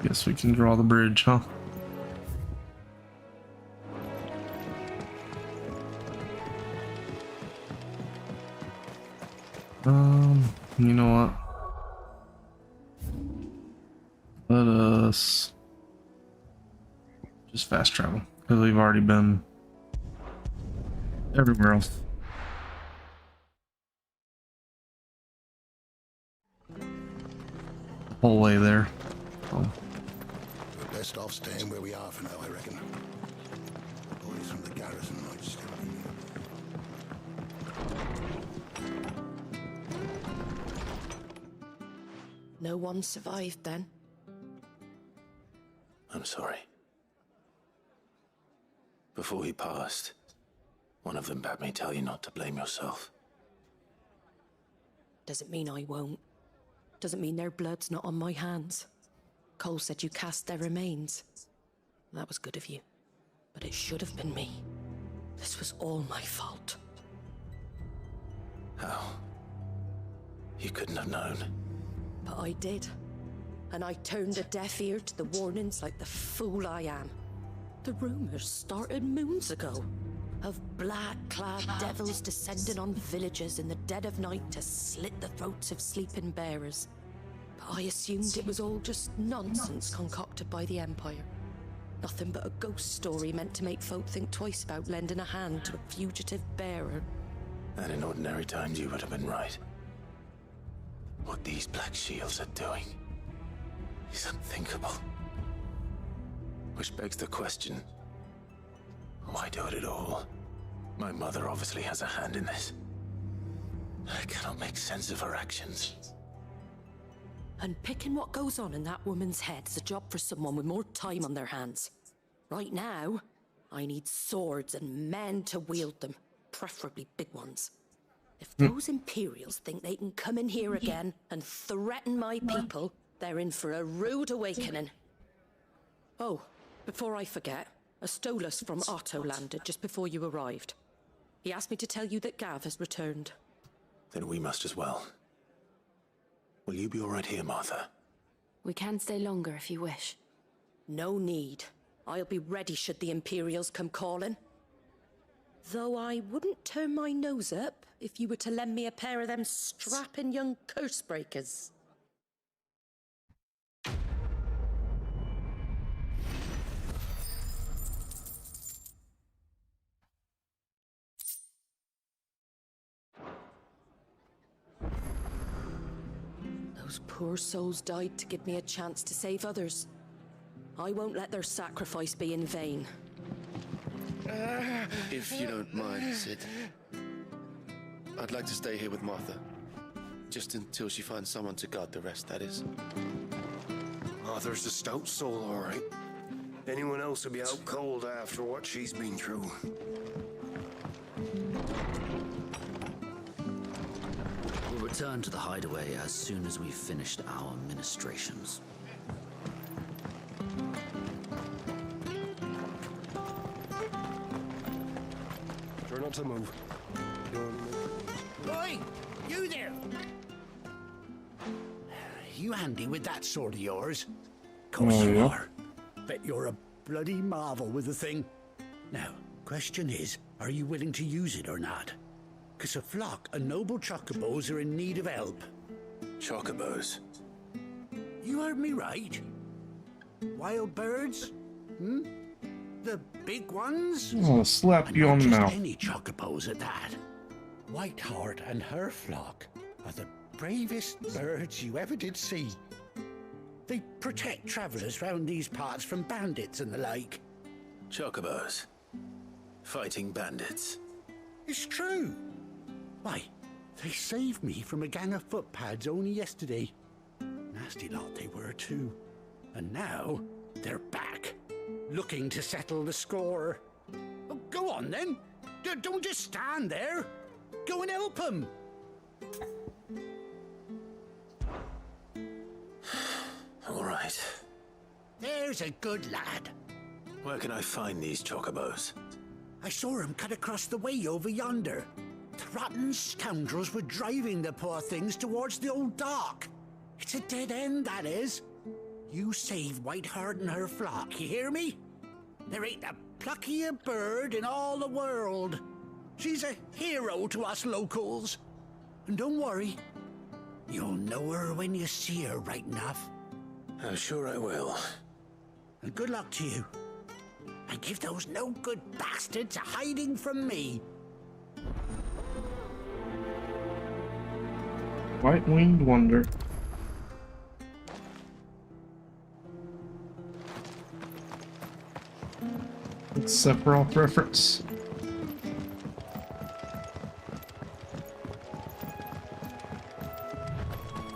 Speaker 1: Guess we can draw the bridge, huh? You know what? Let us just fast travel, because we've already been everywhere else. The whole way there. Oh.
Speaker 8: We're best off staying where we are for now, I reckon. The boys from the garrison might still be here.
Speaker 12: No one survived then?
Speaker 5: I'm sorry. Before he passed, one of them bade me tell you not to blame yourself.
Speaker 12: Doesn't mean I won't. Doesn't mean their blood's not on my hands. Cole said you cast their remains. That was good of you. But it should have been me. This was all my fault.
Speaker 5: How? You couldn't have known.
Speaker 12: But I did. And I turned a deaf ear to the warnings like the fool I am. The rumors started moons ago. Of black-clad devils descending on villages in the dead of night to slit the throats of sleeping bearers. But I assumed it was all just nonsense concocted by the Empire. Nothing but a ghost story meant to make folk think twice about lending a hand to a fugitive bearer.
Speaker 5: And in ordinary times you would have been right. What these Black Shields are doing is unthinkable. Which begs the question, why do it at all? My mother obviously has a hand in this. I cannot make sense of her actions.
Speaker 12: And picking what goes on in that woman's head is a job for someone with more time on their hands. Right now, I need swords and men to wield them, preferably big ones. If those Imperials think they can come in here again and threaten my people, they're in for a rude awakening. Oh, before I forget, a Stolas from Otto landed just before you arrived. He asked me to tell you that Gav has returned.
Speaker 5: Then we must as well. Will you be all right here, Martha?
Speaker 3: We can stay longer if you wish.
Speaker 12: No need. I'll be ready should the Imperials come calling. Though I wouldn't turn my nose up if you were to lend me a pair of them strapping young curse breakers. Those poor souls died to give me a chance to save others. I won't let their sacrifice be in vain.
Speaker 10: If you don't mind, Sid. I'd like to stay here with Martha. Just until she finds someone to guard the rest, that is.
Speaker 13: Arthur's a stout soul, all right.
Speaker 4: Anyone else will be out cold after what she's been through.
Speaker 2: We'll return to the hideaway as soon as we've finished our ministrations.
Speaker 4: Try not to move.
Speaker 17: Oi! You there! You handy with that sword of yours? Course you are. Bet you're a bloody marvel with the thing. Now, question is, are you willing to use it or not? 'Cause a flock of noble chocobos are in need of help.
Speaker 5: Chocobos?
Speaker 17: You heard me right. Wild birds? Hmm? The big ones?
Speaker 1: I'll slap you on the
Speaker 17: Not
Speaker 1: mouth.
Speaker 17: just any chocobos at that. Whiteheart and her flock are the bravest birds you ever did see. They protect travelers round these parts from bandits and the like.
Speaker 5: Chocobos? Fighting bandits?
Speaker 17: It's true. Why, they saved me from a gang of footpads only yesterday. Nasty lot they were too. And now they're back, looking to settle the score. Well, go on then. Don't just stand there. Go and help them.
Speaker 5: All right.
Speaker 17: There's a good lad.
Speaker 5: Where can I find these chocobos?
Speaker 17: I saw him cut across the way over yonder. The rotten scoundrels were driving the poor things towards the old dock. It's a dead end, that is. You save Whiteheart and her flock, you hear me? There ain't a pluckier bird in all the world. She's a hero to us locals. And don't worry, you'll know her when you see her right enough.
Speaker 5: I'm sure I will.
Speaker 17: And good luck to you. And give those no-good bastards a hiding from me.
Speaker 1: White-winged wonder. It's Sephiroth reference.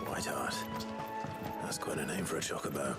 Speaker 5: Whiteheart. That's quite a name for a chocobo.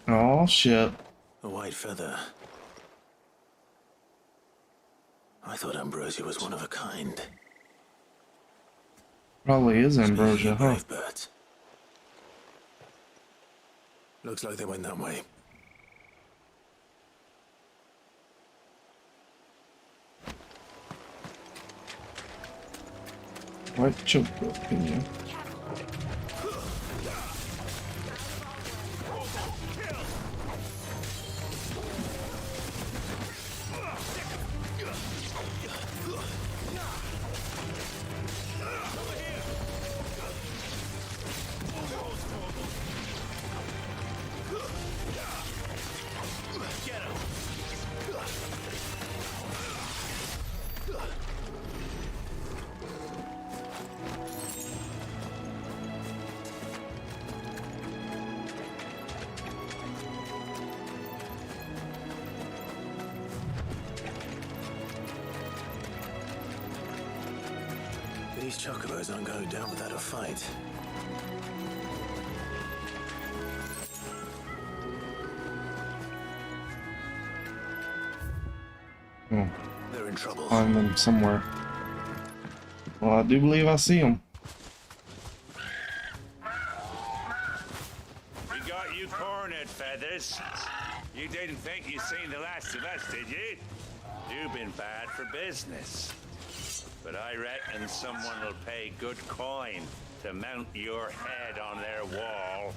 Speaker 1: Oh shit.
Speaker 5: A white feather. I thought Ambrosia was one of a kind.
Speaker 1: Probably is Ambrosia, huh?
Speaker 5: Brave birds. Looks like they went that way.
Speaker 1: White choco opinion.
Speaker 5: These chocobos aren't going down without a fight.
Speaker 1: Oh.
Speaker 5: They're in trouble.
Speaker 1: Find them somewhere. Well, I do believe I see them.
Speaker 18: We got you cornered, Feathers. You didn't think you'd seen the last of us, did you? You've been bad for business. But I reckon someone will pay good coin to mount your head on their wall.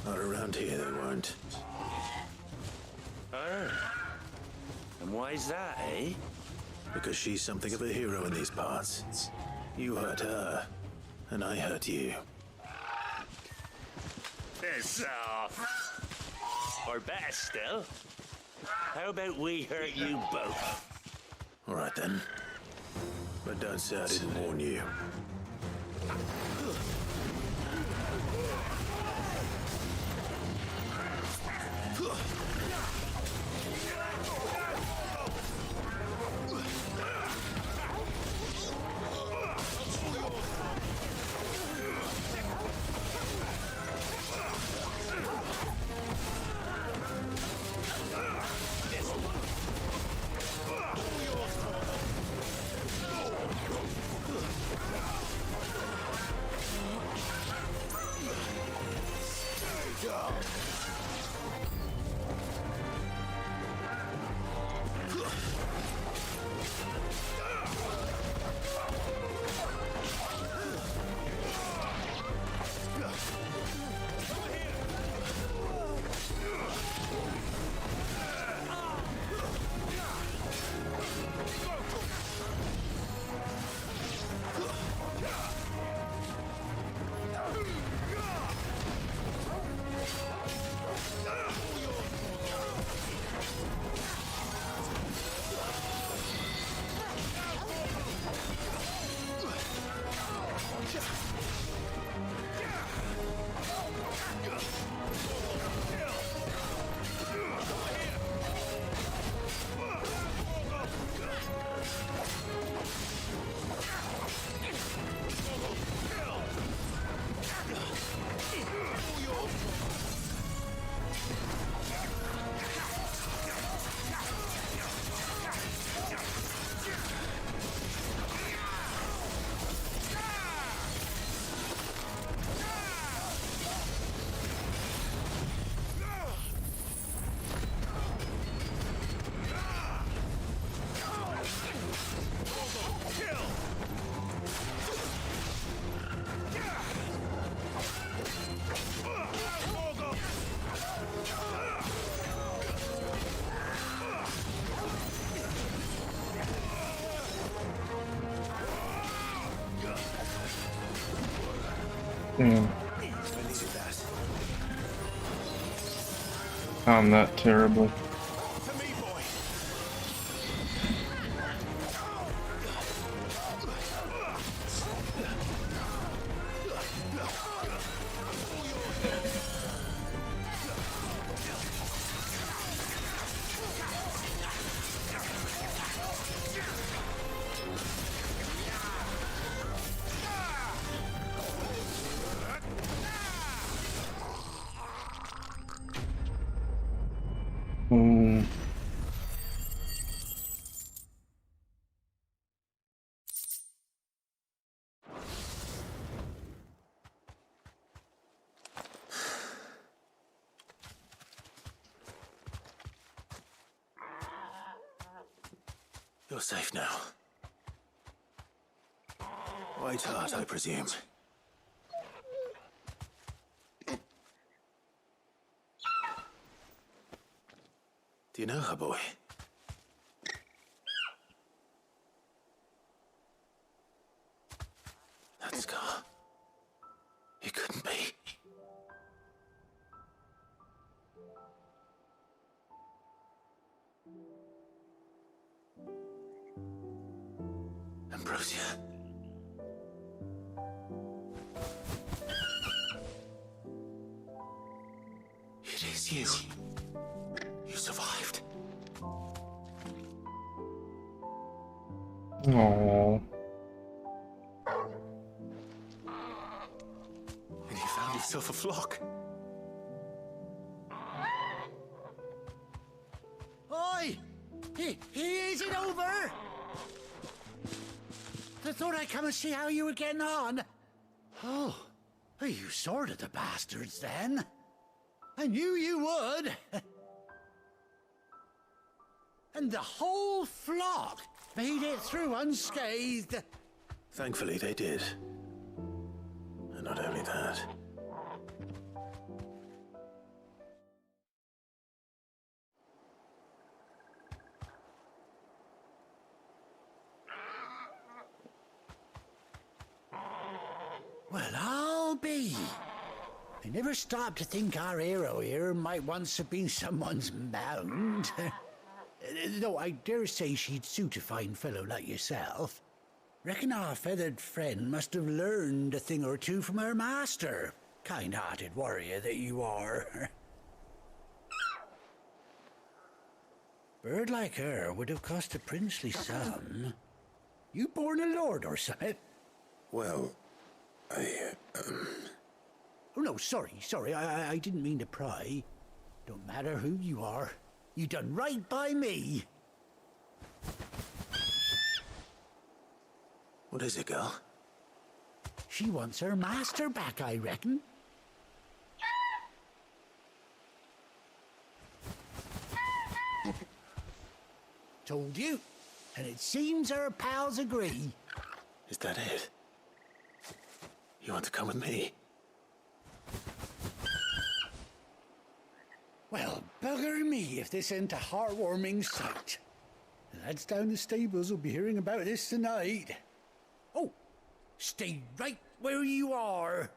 Speaker 5: Not around here, they won't.
Speaker 18: Oh. And why's that, eh?
Speaker 5: Because she's something of a hero in these parts. You hurt her, and I hurt you.
Speaker 18: Piss off. Or better still, how about we hurt you both?
Speaker 5: All right then. But don't say I didn't warn you.
Speaker 1: Damn. Found that terribly.
Speaker 5: You're safe now. White Hart, I presume. Do you know her, boy? That scar. It couldn't be. Ambrosia. It is you. You survived.
Speaker 1: Aww.
Speaker 5: And you found yourself a flock.
Speaker 17: Oi! Is it over? I thought I'd come and see how you were getting on. Oh, you sorted the bastards then. I knew you would. And the whole flock made it through unscathed.
Speaker 5: Thankfully, they did. And not only that.
Speaker 17: Well, I'll be. I never stopped to think our hero here might once have been someone's mount. Though I dare say she'd suit a fine fellow like yourself. Reckon our feathered friend must have learned a thing or two from her master. Kind-hearted warrior that you are. Bird like her would have cost a princely sum. You born a lord or something?
Speaker 4: Well,
Speaker 17: Oh no, sorry. I didn't mean to pry. Don't matter who you are. You done right by me.
Speaker 5: What is it, girl?
Speaker 17: She wants her master back, I reckon. Told you. And it seems her pals agree.
Speaker 5: Is that it? You want to come with me?
Speaker 17: Well, bugger me if this ain't a heartwarming sight. The lads down the stables will be hearing about this tonight. Oh, stay right where you are.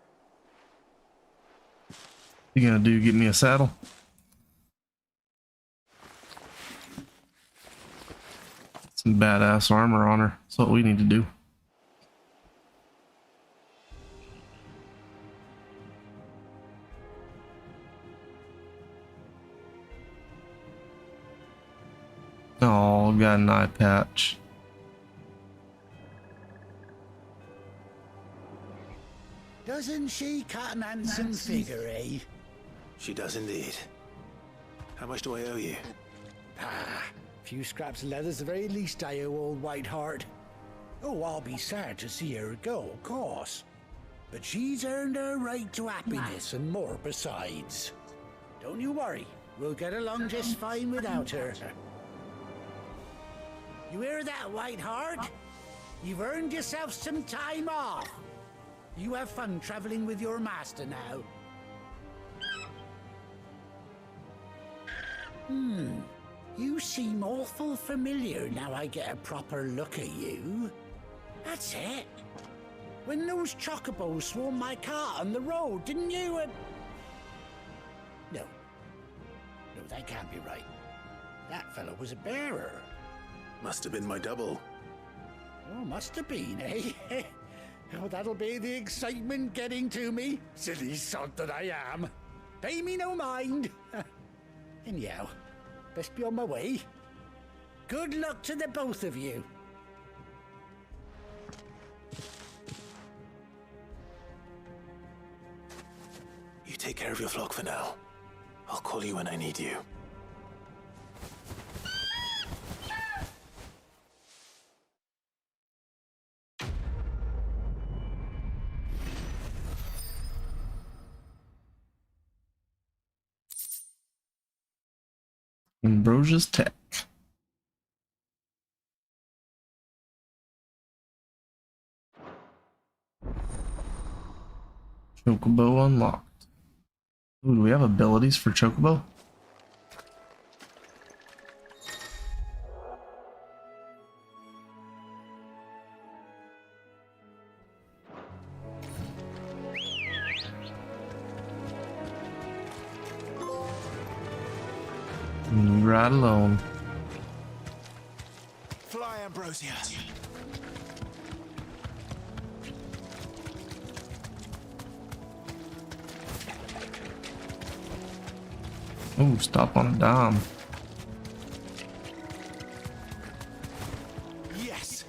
Speaker 1: You gonna do get me a saddle? Some badass armor on her. That's what we need to do. Oh, got an eye patch.
Speaker 17: Doesn't she cut an handsome figure, eh?
Speaker 5: She does indeed. How much do I owe you?
Speaker 17: Ah, a few scraps of leather's the very least I owe old Whiteheart. Oh, I'll be sad to see her go, of course. But she's earned her right to happiness and more besides. Don't you worry, we'll get along just fine without her. You hear that, Whiteheart? You've earned yourself some time off. You have fun traveling with your master now. You seem awful familiar now I get a proper look at you. That's it. When those chocobos swarmed my cart on the road, didn't you? No, that can't be right. That fellow was a bearer.
Speaker 5: Must have been my double.
Speaker 17: Oh, must have been, eh? Oh, that'll be the excitement getting to me. Silly sod that I am. Pay me no mind. Anyhow, best be on my way. Good luck to the both of you.
Speaker 5: You take care of your flock for now. I'll call you when I need you.
Speaker 1: Ambrosia's Tech. Chocobo unlocked. Ooh, do we have abilities for Chocobo? You ride alone.
Speaker 15: Fly, Ambrosia.
Speaker 1: Oh, stop on a dime.
Speaker 15: Yes.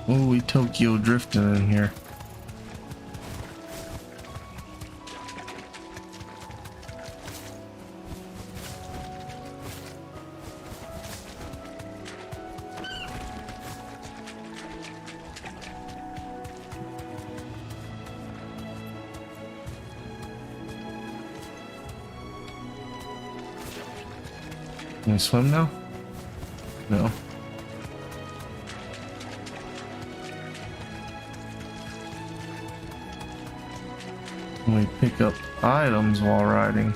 Speaker 1: Oh, we Tokyo drifting in here. Can we swim now? No. Can we pick up items while riding?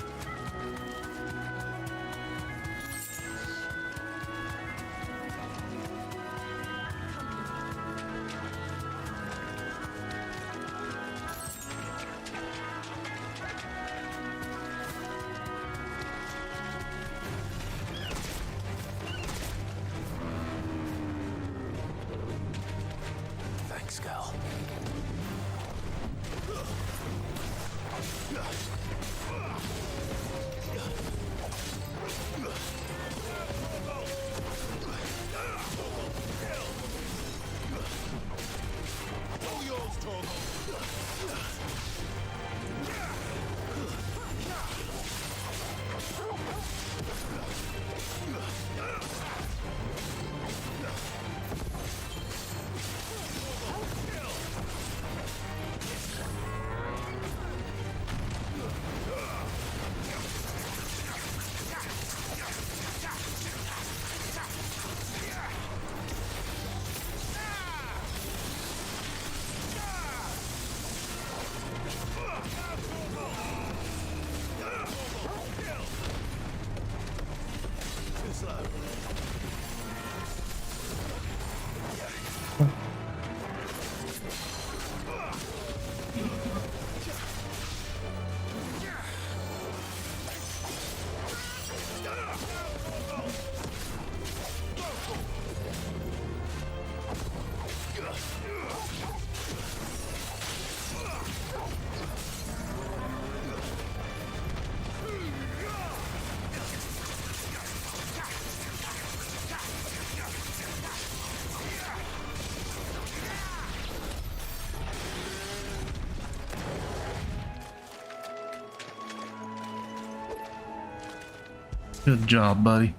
Speaker 1: Good job, buddy.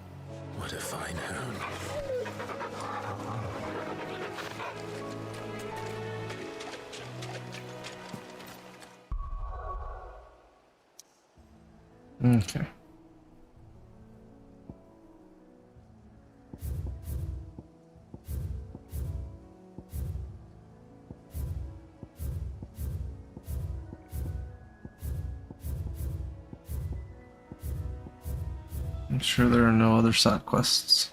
Speaker 5: What a fine hound.
Speaker 1: Okay. I'm sure there are no other side quests.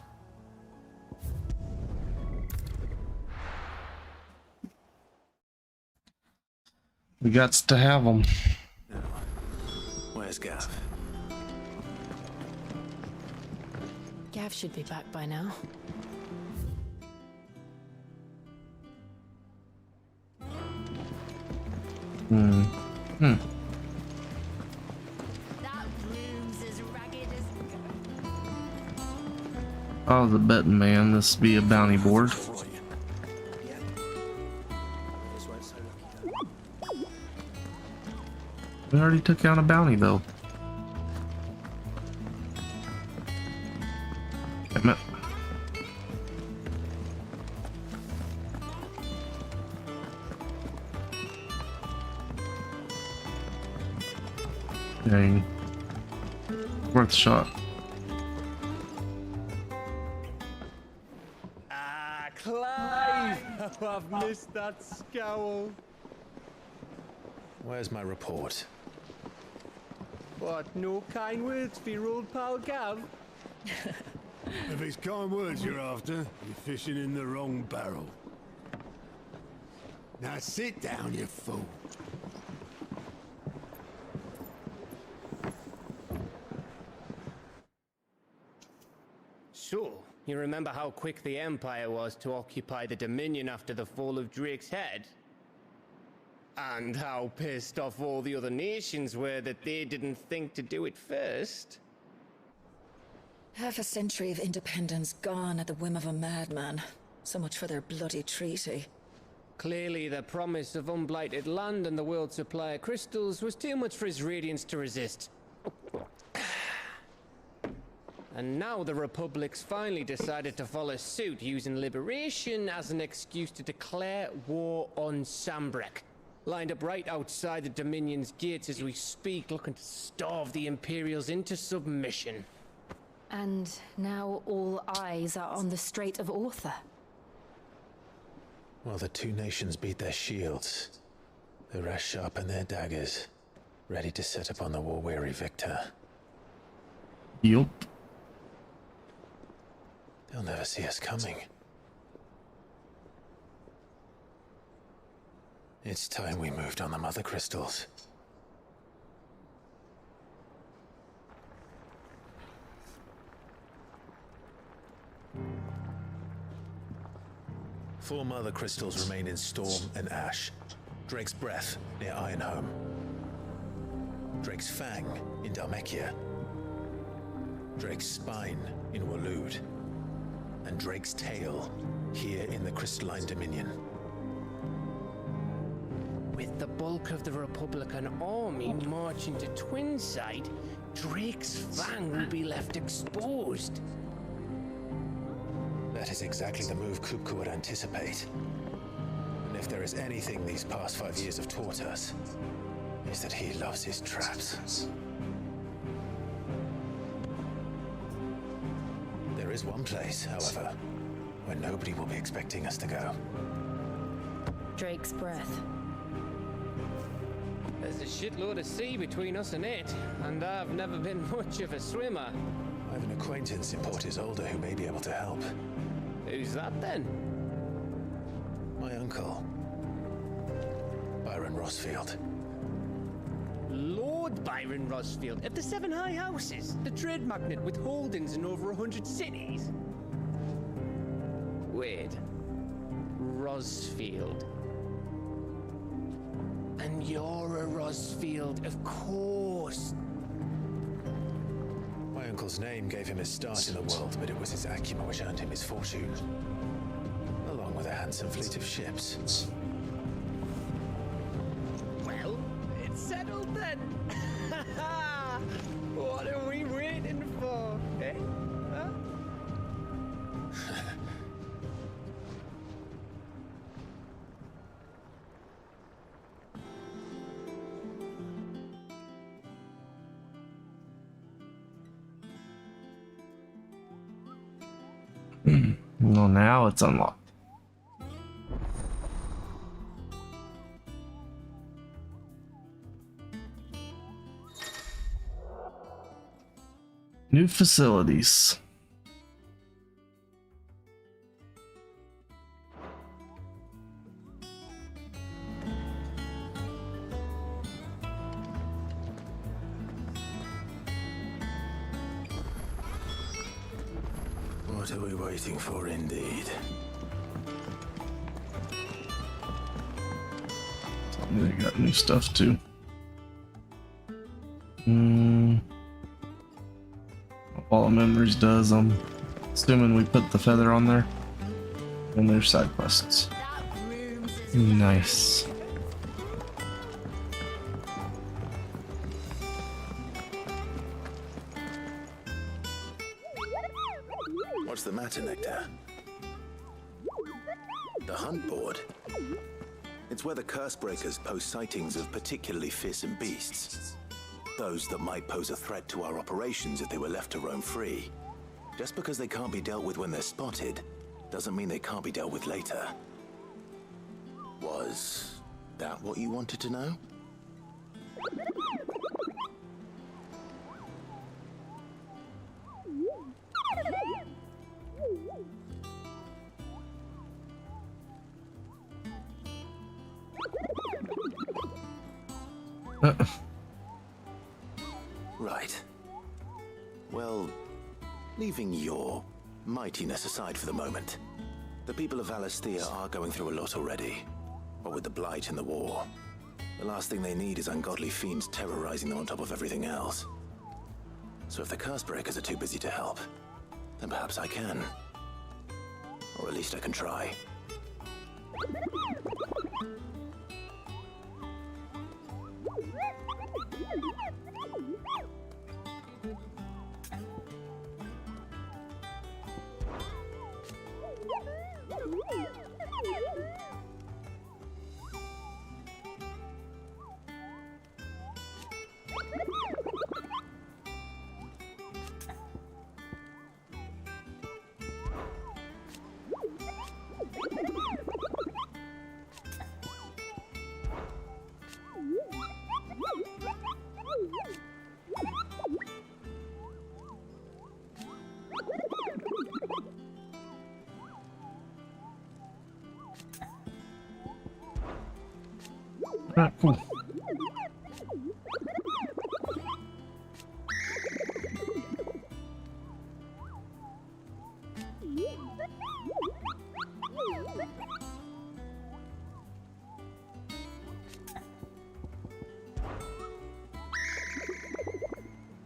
Speaker 1: We got to have them.
Speaker 5: Where's Gav?
Speaker 3: Gav should be back by now.
Speaker 1: Hmm.
Speaker 9: That room's as ragged as...
Speaker 1: I was a betting man. This be a bounty board. We already took out a bounty though. Damn it. Dang. Worth a shot.
Speaker 19: Ah, Clive! Oh, I've missed that scowl.
Speaker 5: Where's my report?
Speaker 19: What, no kind words for your old pal Gav?
Speaker 6: If it's kind words you're after, you're fishing in the wrong barrel. Now sit down, you fool.
Speaker 19: So, you remember how quick the Empire was to occupy the Dominion after the fall of Drake's head? And how pissed off all the other nations were that they didn't think to do it first?
Speaker 2: Half a century of independence gone at the whim of a madman. So much for their bloody treaty.
Speaker 19: Clearly, the promise of unblighted land and the world's supply of crystals was too much for his radiance to resist. And now the Republic's finally decided to follow suit, using liberation as an excuse to declare war on Sambrek. Lined up right outside the Dominion's gates as we speak, looking to starve the Imperials into submission.
Speaker 3: And now all eyes are on the Strait of Author.
Speaker 5: While the two nations beat their shields, the rest sharpen their daggers, ready to set upon the war-weary victor.
Speaker 1: Yup.
Speaker 5: They'll never see us coming. It's time we moved on the mother crystals. Four mother crystals remain in Storm and Ash. Drake's Breath near Ironhome. Drake's Fang in Dhalmekia. Drake's Spine in Waloed. And Drake's Tail here in the Crystalline Dominion.
Speaker 19: With the bulk of the Republican army marching to Twinside, Drake's Fang will be left exposed.
Speaker 5: That is exactly the move Kupka would anticipate. And if there is anything these past 5 years have taught us, is that he loves his traps. There is one place, however, where nobody will be expecting us to go.
Speaker 3: Drake's Breath.
Speaker 19: There's a shitload of sea between us and it, and I've never been much of a swimmer.
Speaker 5: I have an acquaintance in Port Isolde who may be able to help.
Speaker 19: Who's that then?
Speaker 5: My uncle, Byron Rossfield.
Speaker 19: Lord Byron Rossfield of the Seven High Houses, the trade magnate with holdings in over 100 cities. Wait, Rossfield. And you're a Rossfield, of course.
Speaker 5: My uncle's name gave him his start in the world, but it was his acumen which earned him his fortune, along with a handsome fleet of ships.
Speaker 19: Well, it's settled then. What are we waiting for?
Speaker 1: Well, now it's unlocked. New facilities.
Speaker 5: What are we waiting for, indeed?
Speaker 1: They got new stuff too. All the memories does. I'm assuming we put the feather on there. And there's side quests. Nice.
Speaker 5: What's the matter, Nectar? The hunt board? It's where the curse breakers post sightings of particularly fearsome beasts. Those that might pose a threat to our operations if they were left to roam free. Just because they can't be dealt with when they're spotted, doesn't mean they can't be dealt with later. Was that what you wanted to know? Right. Well, leaving your mightiness aside for the moment, the people of Valisthea are going through a lot already. What with the Blight and the war, the last thing they need is ungodly fiends terrorizing them on top of everything else. So if the curse breakers are too busy to help, then perhaps I can. Or at least I can try.
Speaker 1: Alright, cool.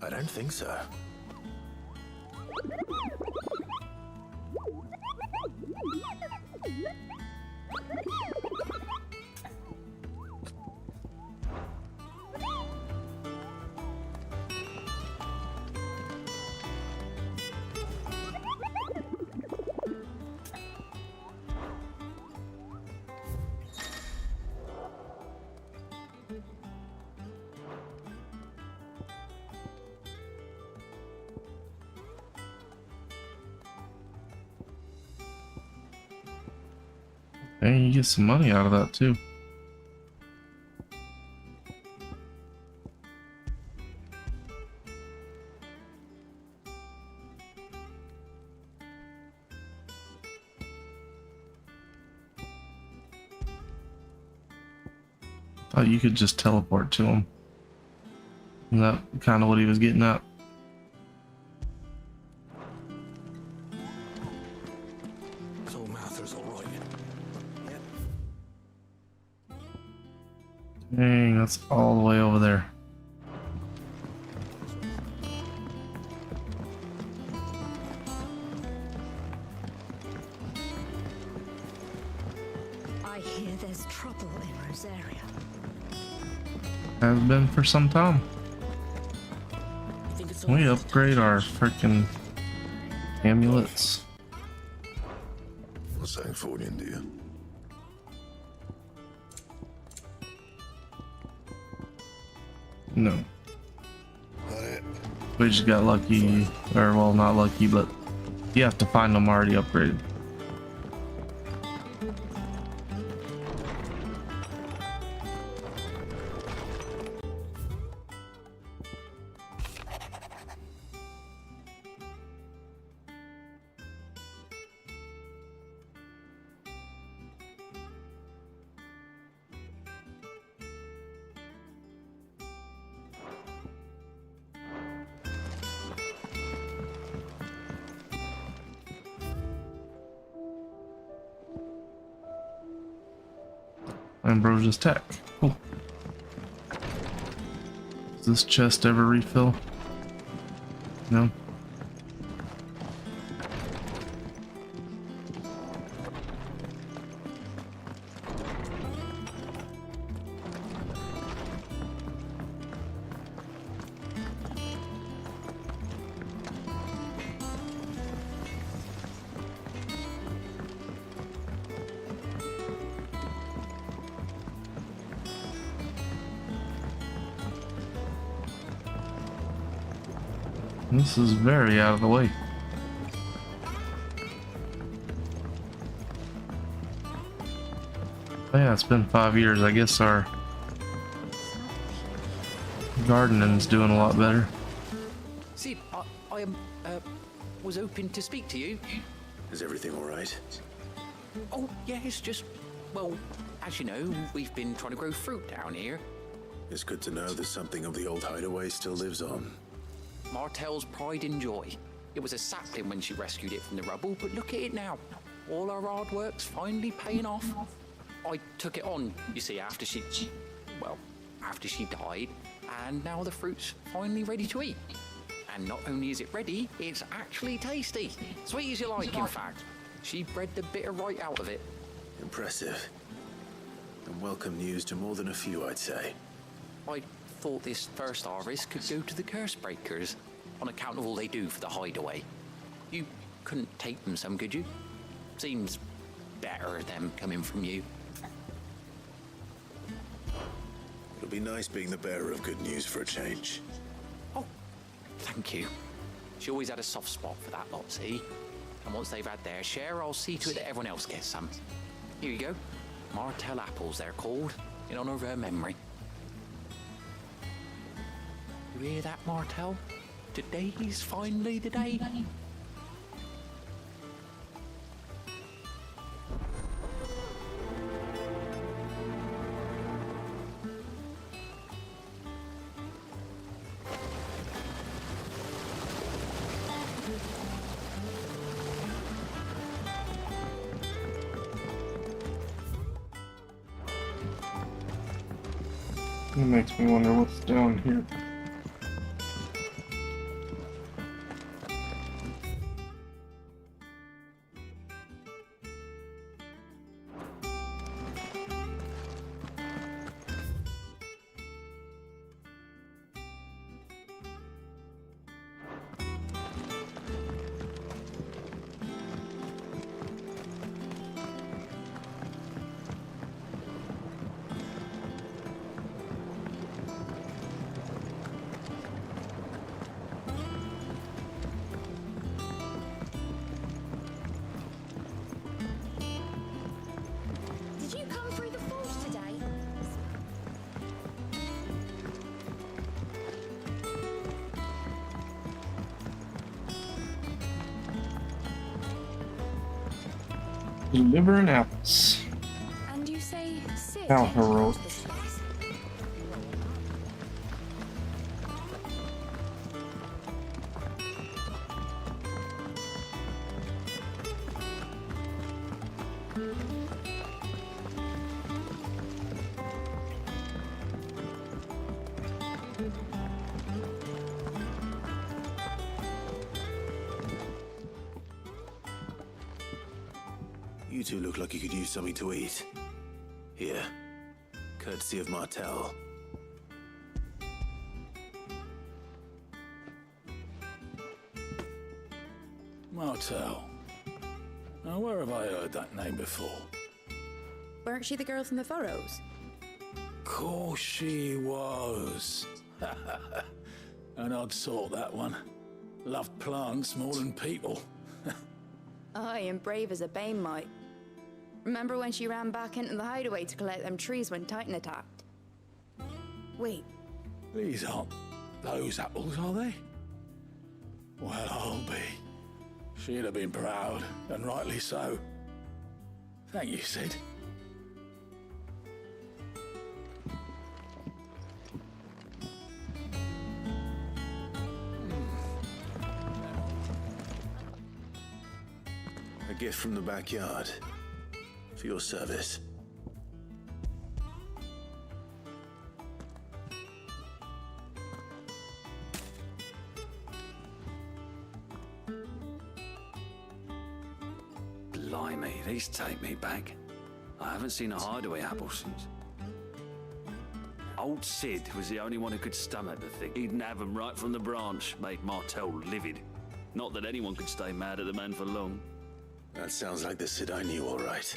Speaker 5: I don't think so.
Speaker 1: And you get some money out of that too. Thought you could just teleport to him. Isn't that kind of what he was getting at?
Speaker 4: So Mather's all right.
Speaker 1: Dang, that's all the way over there.
Speaker 7: I hear there's trouble in Rosaria.
Speaker 1: Has been for some time. We upgrade our freaking amulets.
Speaker 4: What's that for India?
Speaker 1: No. We just got lucky, or well, not lucky, but You have to find them already upgraded. Ambrosia tech. Cool. Does this chest ever refill? No. This is very out of the way. Oh yeah, it's been 5 years. I guess our gardening's doing a lot better.
Speaker 20: Sid, I was hoping to speak to you.
Speaker 5: Is everything all right?
Speaker 20: Oh, yes, just, well, as you know, we've been trying to grow fruit down here.
Speaker 5: It's good to know that something of the old hideaway still lives on.
Speaker 20: Martel's pride and joy. It was a sapling when she rescued it from the rubble, but look at it now. All our hard work's finally paying off. I took it on, you see, after she died, and now the fruit's finally ready to eat. And not only is it ready, it's actually tasty. Sweet as you like, in fact. She bred the bitter right out of it.
Speaker 5: Impressive. And welcome news to more than a few, I'd say.
Speaker 20: I thought this first harvest could go to the curse breakers, on account of all they do for the hideaway. You couldn't take them some, could you? Seems better them coming from you.
Speaker 5: It'll be nice being the bearer of good news for a change.
Speaker 20: Oh, thank you. She always had a soft spot for that lot, see? And once they've had their share, I'll see to it that everyone else gets some. Here you go. Martel apples, they're called, in honor of her memory. You hear that, Martel? Today's finally the day.
Speaker 1: It makes me wonder what's down here. Delivering apples.
Speaker 3: And you say Sid?
Speaker 1: How heroic.
Speaker 5: You two look like you could use something to eat. Here, courtesy of Martel.
Speaker 6: Martel. Now, where have I heard that name before?
Speaker 21: Weren't she the girl from the Furrows?
Speaker 6: Course she was. An odd sort, that one. Loved plants more than people.
Speaker 21: Aye, and brave as a bane might. Remember when she ran back into the hideaway to collect them trees when Titan attacked? Wait.
Speaker 6: These aren't those apples, are they? Well, I'll be. She'd have been proud, and rightly so. Thank you, Sid.
Speaker 5: A gift from the backyard. For your service.
Speaker 11: Blimey, these take me back. I haven't seen a hideaway apple since. Old Sid was the only one who could stomach the thing. He'd nab 'em right from the branch, made Martel livid. Not that anyone could stay mad at the man for long.
Speaker 5: That sounds like the Sid I knew, all right.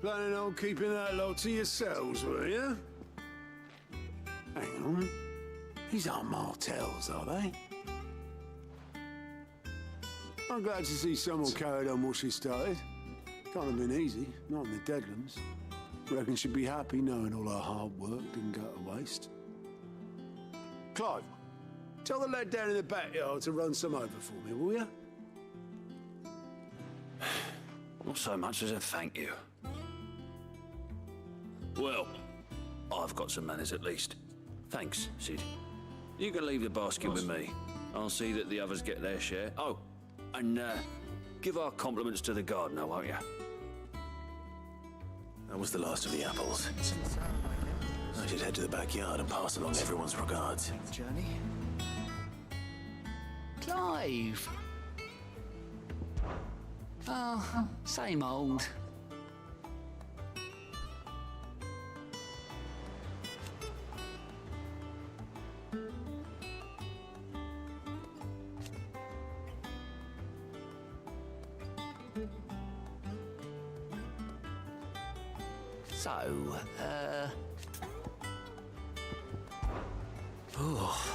Speaker 6: Planning on keeping that lot to yourselves, were you? Hang on. These aren't Martels, are they? I'm glad to see someone carried on what she started. Can't have been easy, not in the Deadlands. Reckon she'd be happy knowing all her hard work didn't go to waste. Clive, tell the lad down in the backyard to run some over for me, will you?
Speaker 11: Not so much as a thank you. Well, I've got some manners at least. Thanks, Sid. You can leave the basket with me. I'll see that the others get their share. Oh, and give our compliments to the gardener, won't you?
Speaker 5: That was the last of the apples. I should head to the backyard and pass along everyone's regards.
Speaker 15: Journey. Clive. Oh, same old. So, oh.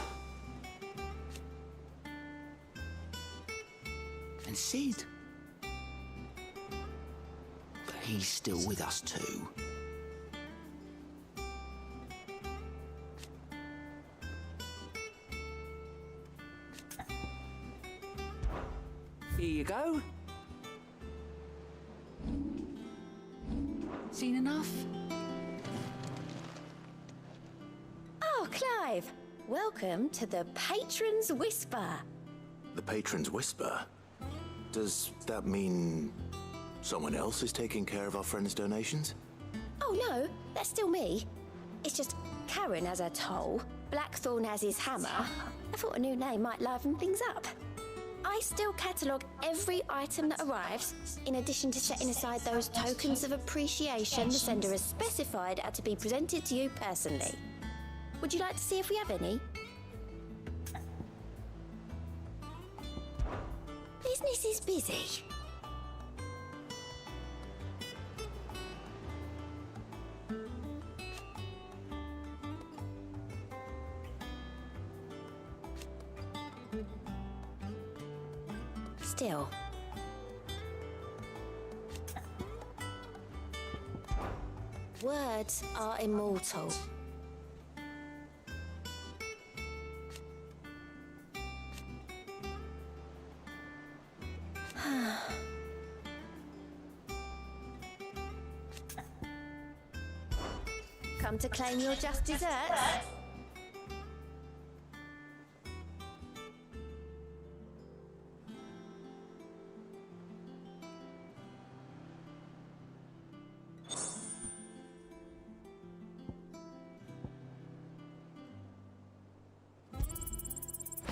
Speaker 15: And Sid. He's still with us too. Here you go. Seen enough?
Speaker 7: Oh, Clive! Welcome to the Patron's Whisper.
Speaker 5: The Patron's Whisper? Does that mean someone else is taking care of our friends' donations?
Speaker 7: Oh no, that's still me. It's just Karen has her toll, Blackthorn has his hammer. I thought a new name might liven things up. I still catalogue every item that arrives, in addition to setting aside those tokens of appreciation the sender has specified are to be presented to you personally. Would you like to see if we have any? Business is busy. Still. Words are immortal. Come to claim your just desserts?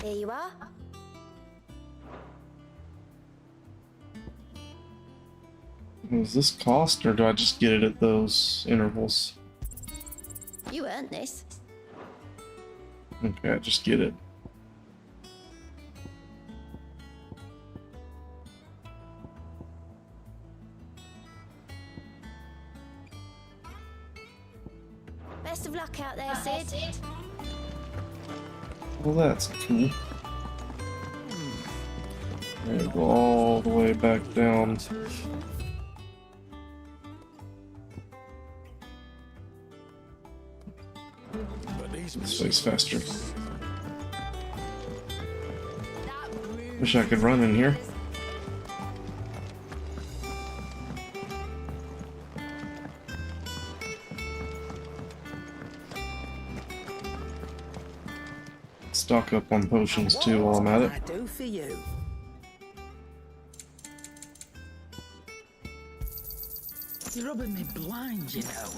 Speaker 7: Here you are.
Speaker 1: Does this cost, or do I just get it at those intervals?
Speaker 7: You earned this.
Speaker 1: Okay, I just get it.
Speaker 7: Best of luck out there, Sid.
Speaker 1: Well, that's cool. And go all the way back down. This way's faster. Wish I could run in here. Stock up on potions too while I'm at it.
Speaker 2: I do for you. You're rubbing me blind, you know.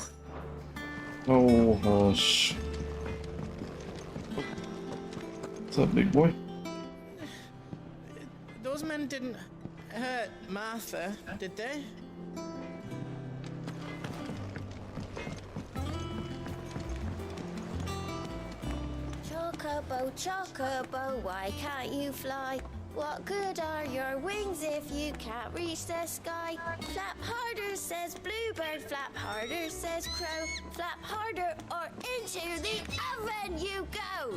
Speaker 1: Oh, hush. What's up, big boy?
Speaker 14: Those men didn't hurt Martha, did they?
Speaker 9: Chocobo, chocobo, why can't you fly? What good are your wings if you can't reach the sky? Flap harder, says bluebird, flap harder, says crow. Flap harder or into the oven you go!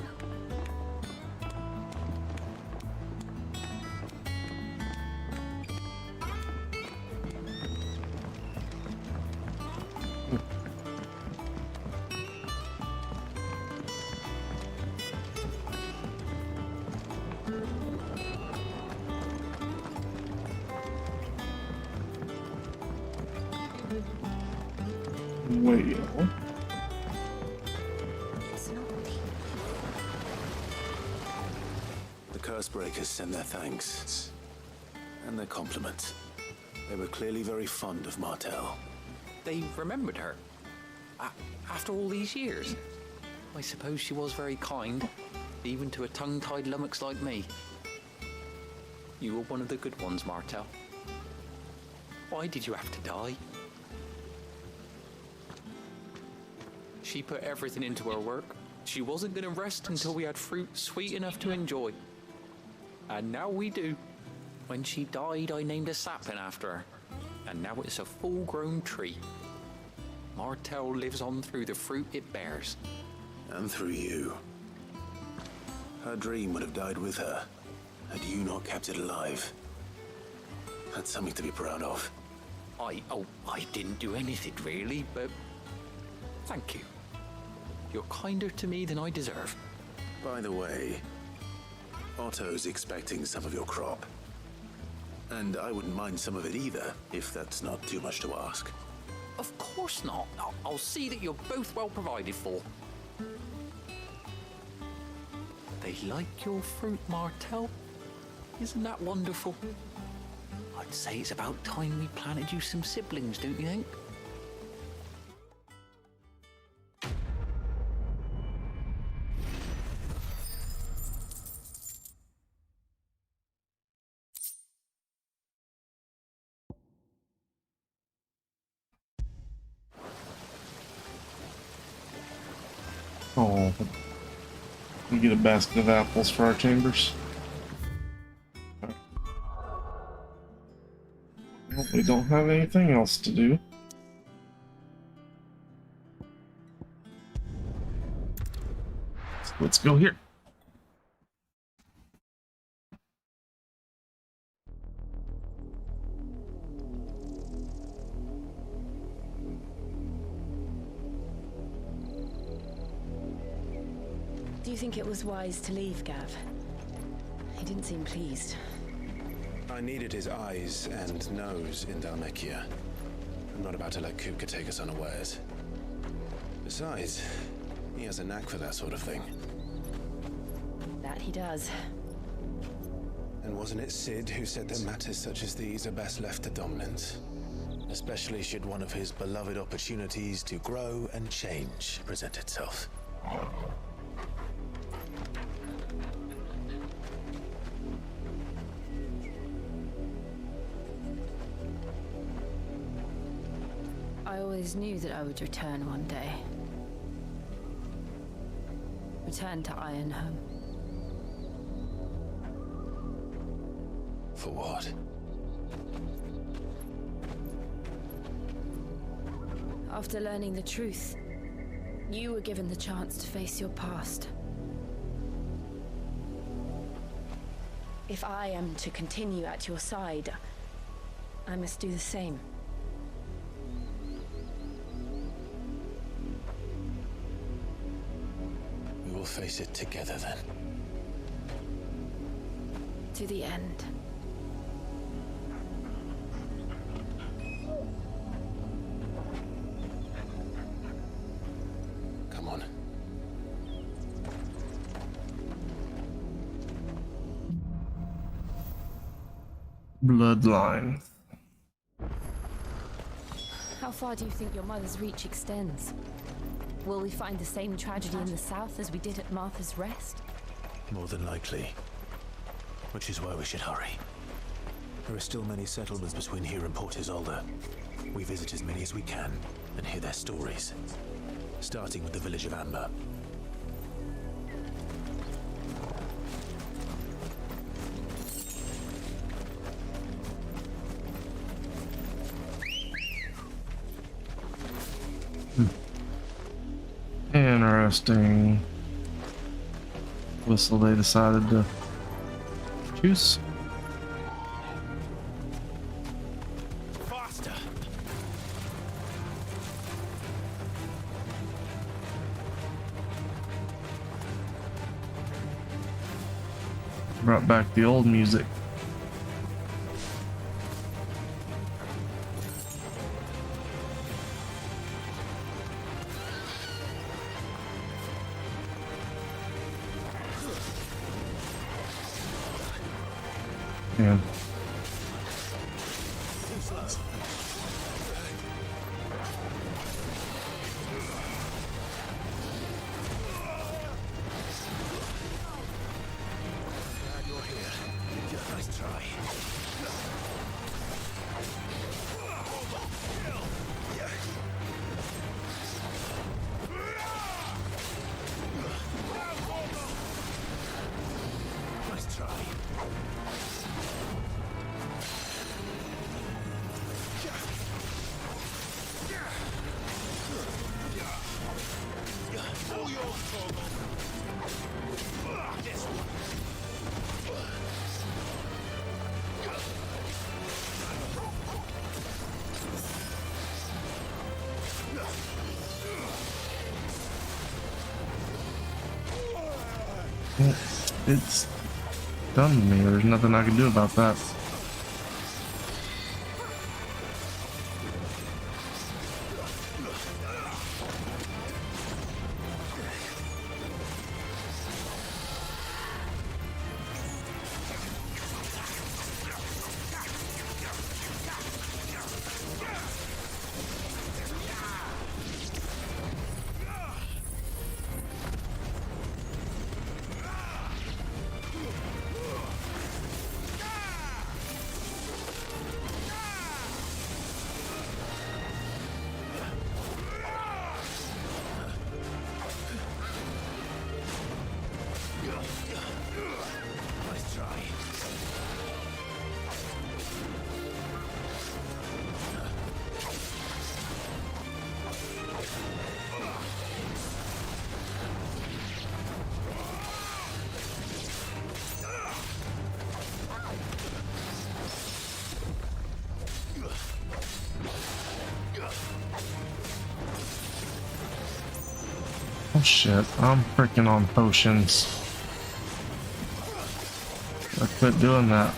Speaker 1: Well.
Speaker 5: The Cursebreakers send their thanks. And their compliments. They were clearly very fond of Martell.
Speaker 20: They remembered her. After all these years. I suppose she was very kind, even to a tongue-tied lummox like me. You were one of the good ones, Martell. Why did you have to die? She put everything into her work. She wasn't going to rest until we had fruit sweet enough to enjoy. And now we do. When she died, I named a sapling after her. And now it's a full-grown tree. Martell lives on through the fruit it bears.
Speaker 5: And through you. Her dream would have died with her, had you not kept it alive. That's something to be proud of.
Speaker 20: I didn't do anything really, but thank you. You're kinder to me than I deserve.
Speaker 5: By the way, Otto's expecting some of your crop. And I wouldn't mind some of it either, if that's not too much to ask.
Speaker 20: Of course not. I'll see that you're both well provided for. They like your fruit, Martell. Isn't that wonderful? I'd say it's about time we planted you some siblings, don't you think?
Speaker 1: Oh, we get a basket of apples for our chambers. Well, we don't have anything else to do. So let's go here.
Speaker 3: Do you think it was wise to leave, Gav? He didn't seem pleased.
Speaker 5: I needed his eyes and nose in Dhalmekia. I'm not about to let Kupka take us unawares. Besides, he has a knack for that sort of thing.
Speaker 3: That he does.
Speaker 5: And wasn't it Sid who said that matters such as these are best left to dominance? Especially should one of his beloved opportunities to grow and change present itself.
Speaker 3: I always knew that I would return one day. Return to Ironhome.
Speaker 5: For what?
Speaker 3: After learning the truth, you were given the chance to face your past. If I am to continue at your side, I must do the same.
Speaker 5: We will face it together then.
Speaker 3: To the end.
Speaker 5: Come on.
Speaker 1: Bloodline.
Speaker 3: How far do you think your mother's reach extends? Will we find the same tragedy in the south as we did at Martha's Rest?
Speaker 5: More than likely. Which is why we should hurry. There are still many settlements between here and Port Isolde. We visit as many as we can and hear their stories. Starting with the village of Amber.
Speaker 1: Interesting. Whistle they decided to choose.
Speaker 5: Faster.
Speaker 1: Brought back the old music. Yeah.
Speaker 5: Nice try. Nice try.
Speaker 1: It's done to me. There's nothing I can do about that. Nice try. Oh shit, I'm freaking on potions. I quit doing that.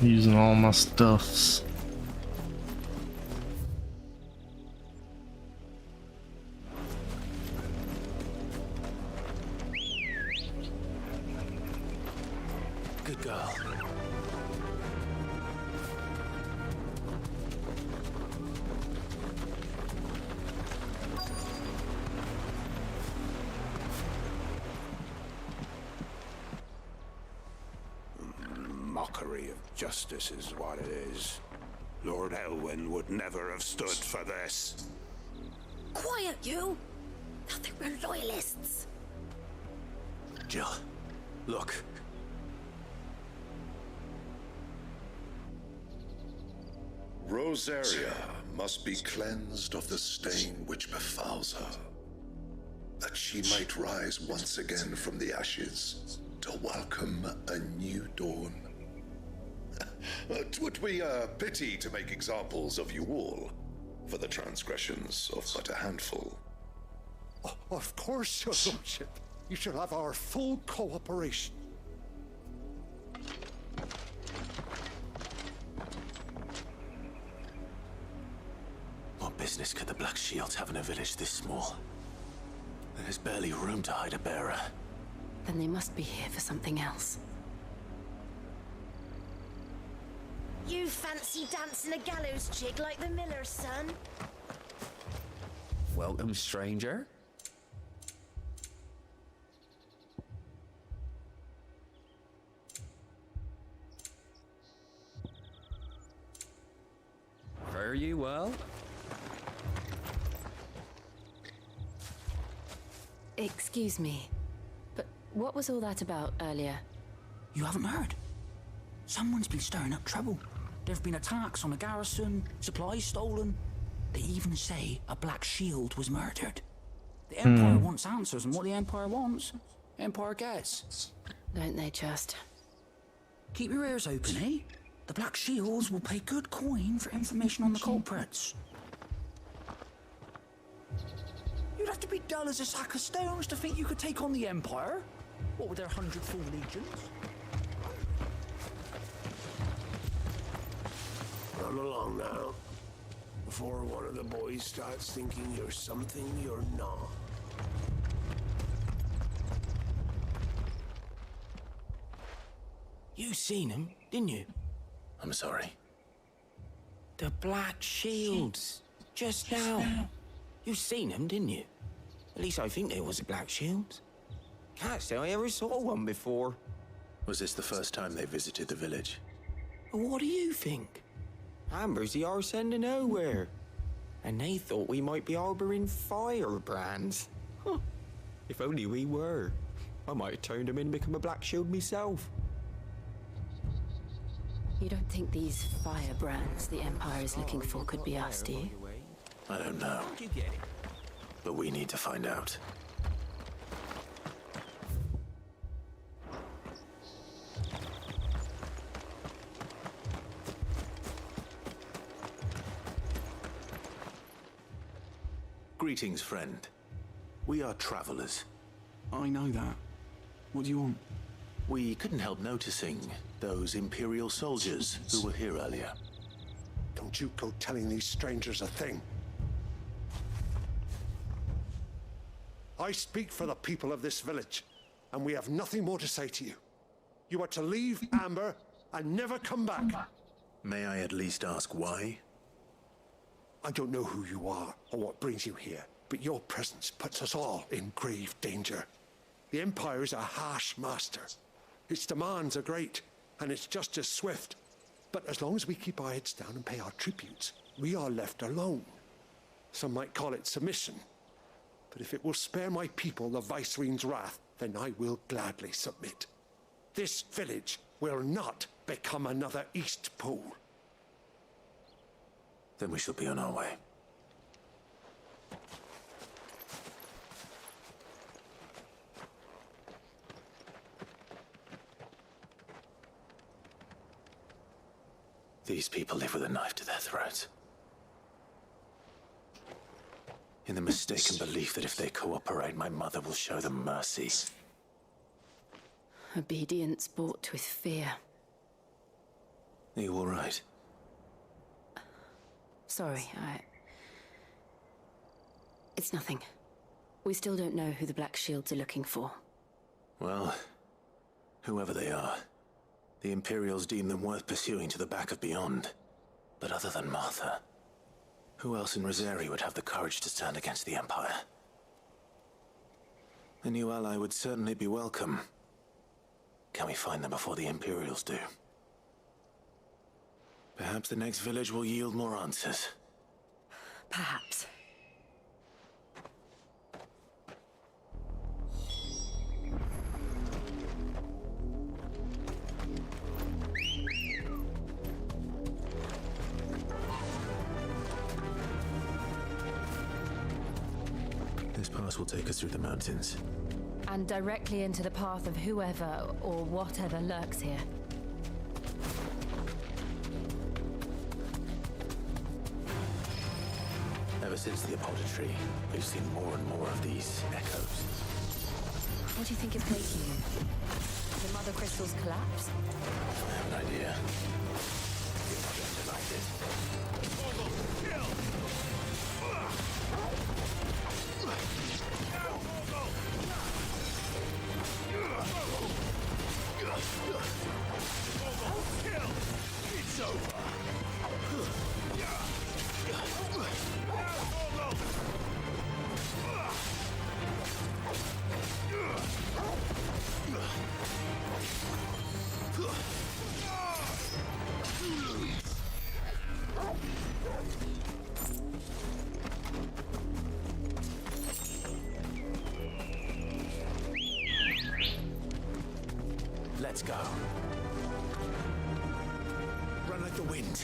Speaker 1: Using all my stuffs.
Speaker 5: Good girl.
Speaker 6: Mockery of justice is what it is. Lord Elwyn would never have stood for this.
Speaker 12: Quiet, you! Thought they were loyalists.
Speaker 5: Jill, look.
Speaker 4: Rosaria must be cleansed of the stain which befouls her, that she might rise once again from the ashes to welcome a new dawn. 'Twould be a pity to make examples of you all for the transgressions of but a handful.
Speaker 16: Of course, your lordship. You shall have our full cooperation.
Speaker 5: What business could the Black Shields have in a village this small? There's barely room to hide a bearer.
Speaker 3: Then they must be here for something else.
Speaker 9: You fancy dancing a gallows jig like the miller's son?
Speaker 20: Welcome, stranger. Fare you well?
Speaker 3: Excuse me, but what was all that about earlier?
Speaker 22: You haven't heard? Someone's been stirring up trouble. There've been attacks on the garrison, supplies stolen. They even say a Black Shield was murdered. The Empire wants answers, and what the Empire wants, Empire gets.
Speaker 3: Don't they just?
Speaker 22: Keep your ears open, eh? The Black Shields will pay good coin for information on the culprits. You'd have to be dull as a sack of stones to think you could take on the Empire. What with their 100 full legions?
Speaker 6: Run along now, before one of the boys starts thinking you're something you're not.
Speaker 22: You seen him, didn't you?
Speaker 5: I'm sorry.
Speaker 22: The Black Shields. Just now. You seen them, didn't you? At least I think there was a Black Shield. Can't say I ever saw one before.
Speaker 5: Was this the first time they visited the village?
Speaker 22: What do you think? Amber's the arse end of nowhere. And they thought we might be harboring firebrands. Huh. If only we were. I might have turned them in and become a Black Shield myself.
Speaker 3: You don't think these firebrands the Empire is looking for could be us, do you?
Speaker 5: I don't know. But we need to find out. Greetings, friend. We are travelers.
Speaker 22: I know that. What do you want?
Speaker 5: We couldn't help noticing those Imperial soldiers who were here earlier.
Speaker 16: Don't you go telling these strangers a thing. I speak for the people of this village, and we have nothing more to say to you. You are to leave Amber and never come back.
Speaker 5: May I at least ask why?
Speaker 16: I don't know who you are or what brings you here, but your presence puts us all in grave danger. The Empire is a harsh master. Its demands are great, and its justice swift. But as long as we keep our heads down and pay our tributes, we are left alone. Some might call it submission. But if it will spare my people the Viceroy's wrath, then I will gladly submit. This village will not become another East Pool.
Speaker 5: Then we shall be on our way. These people live with a knife to their throats. In the mistaken belief that if they cooperate, my mother will show them mercy.
Speaker 3: Obedience bought with fear.
Speaker 5: Are you all right?
Speaker 3: Sorry, It's nothing. We still don't know who the Black Shields are looking for.
Speaker 5: Well, whoever they are, the Imperials deem them worth pursuing to the back of beyond. But other than Martha, who else in Rosaria would have the courage to stand against the Empire? A new ally would certainly be welcome. Can we find them before the Imperials do? Perhaps the next village will yield more answers.
Speaker 3: Perhaps.
Speaker 5: This pass will take us through the mountains.
Speaker 3: And directly into the path of whoever or whatever lurks here.
Speaker 5: Ever since the apodatory, we've seen more and more of these echoes.
Speaker 3: What do you think is making them? The mother crystals collapse?
Speaker 5: I have an idea. You're not going to like it.
Speaker 6: It's over.
Speaker 5: Let's go.
Speaker 6: Run like the wind.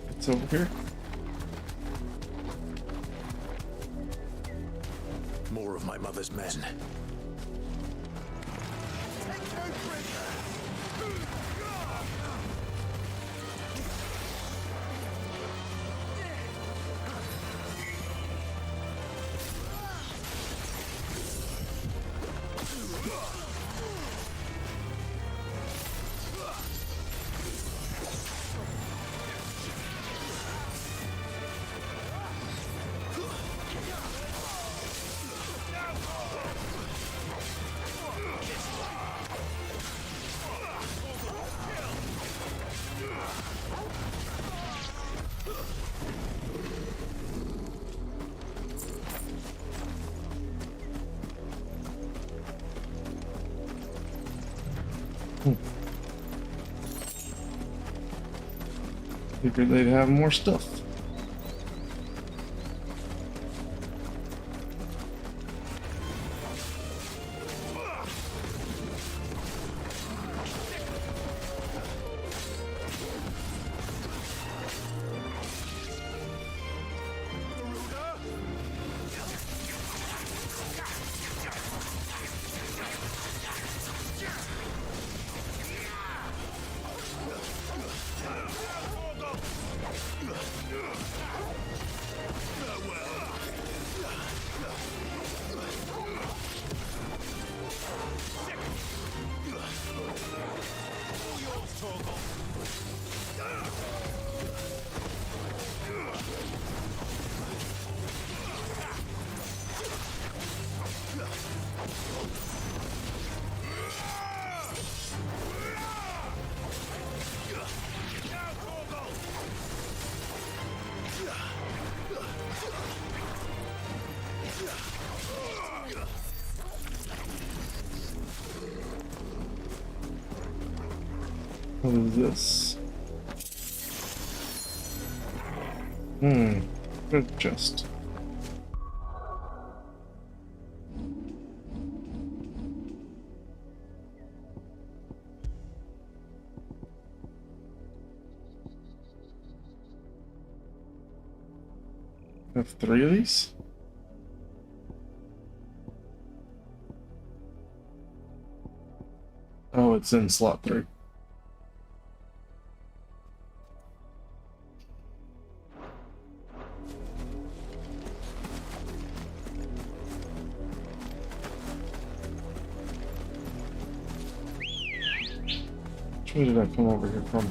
Speaker 1: It's over here.
Speaker 5: More of my mother's men.
Speaker 1: Figured they'd have more stuff. What is this? Good chest. I have 3 of these? Oh, it's in slot 3. Which way did I come over here from?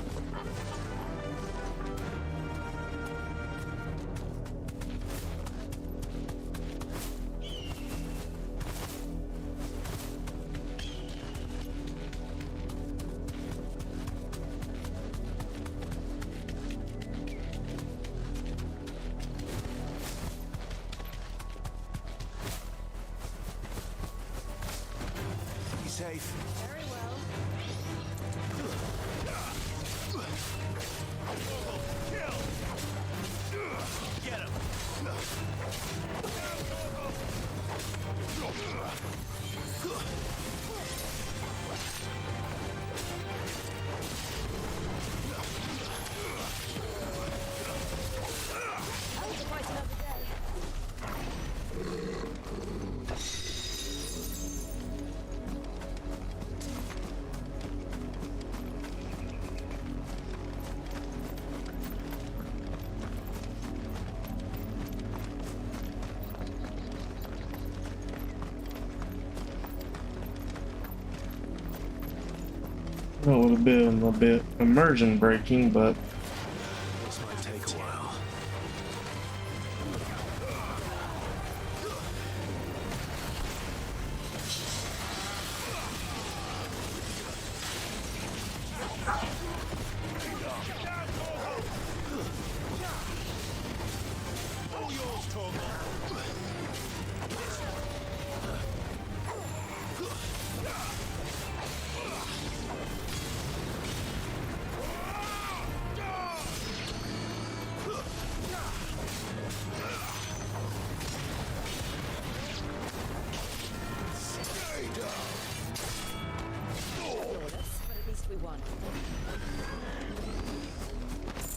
Speaker 6: safe.
Speaker 21: Very well.
Speaker 6: Get him.
Speaker 21: I'll fight another day.
Speaker 1: That would have been a bit immersion breaking, but
Speaker 5: This might take a while.
Speaker 6: All yours, Torgal.
Speaker 21: But at least we won.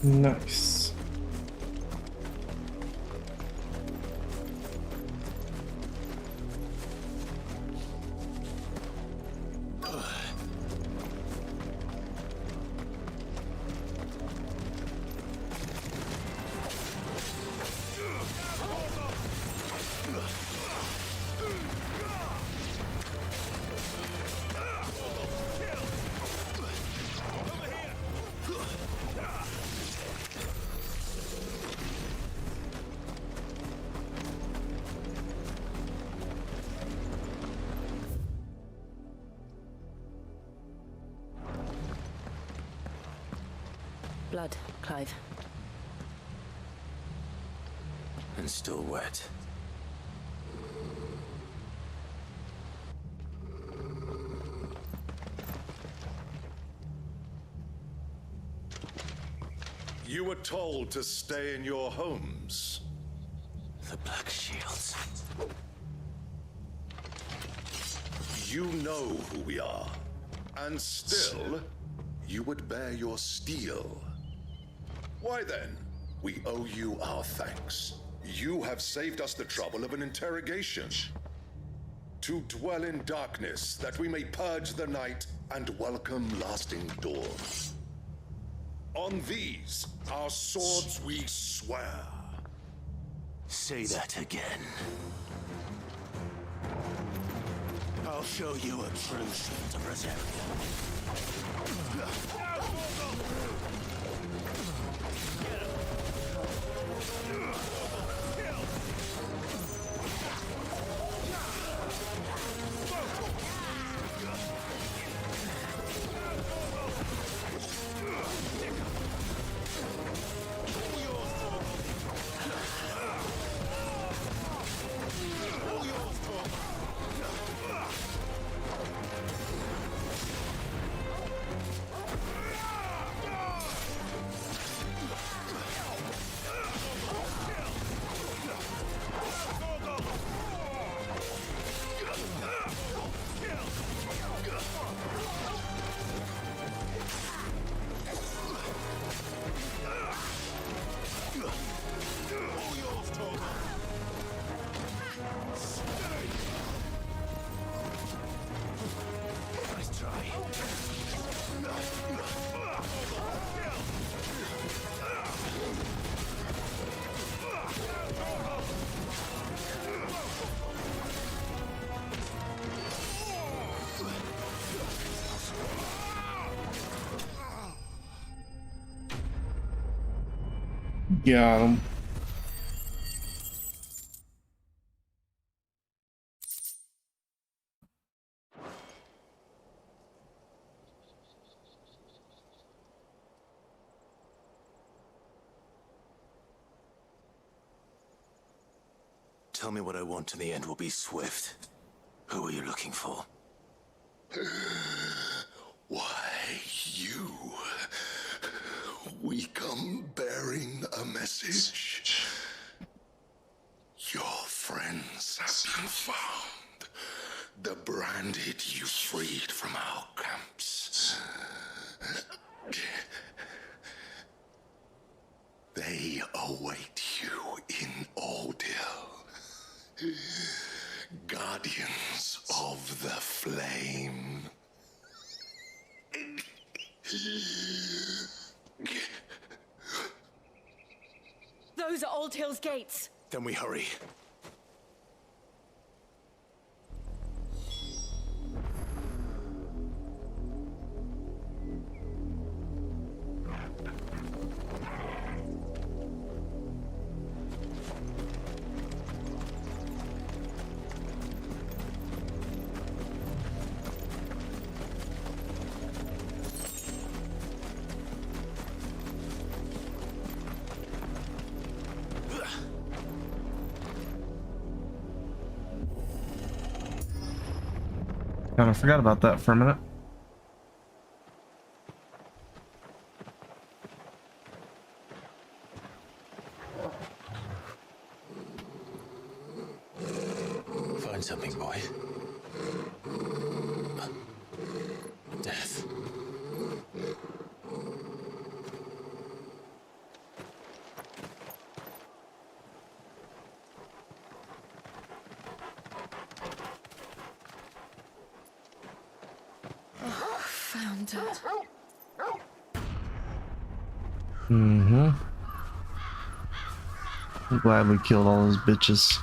Speaker 1: nice.
Speaker 21: Blood, Clive.
Speaker 5: And still wet.
Speaker 4: You were told to stay in your homes.
Speaker 5: The Black Shields.
Speaker 4: You know who we are. And still, you would bear your steel. Why then, we owe you our thanks. You have saved us the trouble of an interrogation. To dwell in darkness, that we may purge the night and welcome lasting dawn. On these, our swords we swear.
Speaker 5: Say that again.
Speaker 6: I'll show you a true sense of
Speaker 1: Got him.
Speaker 5: Tell me what I want and the end will be swift. Who are you looking for?
Speaker 4: Why, you. We come bearing a message. Your friends have been found. The branded you freed from our camps. They await you in Oldhill. Guardians of the Flame.
Speaker 3: Those are Old Hill's gates.
Speaker 5: Then we hurry.
Speaker 1: Kind of forgot about that for a minute.
Speaker 5: Find something, boy. Death.
Speaker 3: Found it.
Speaker 1: Mm-hmm. I'm glad we killed all those bitches.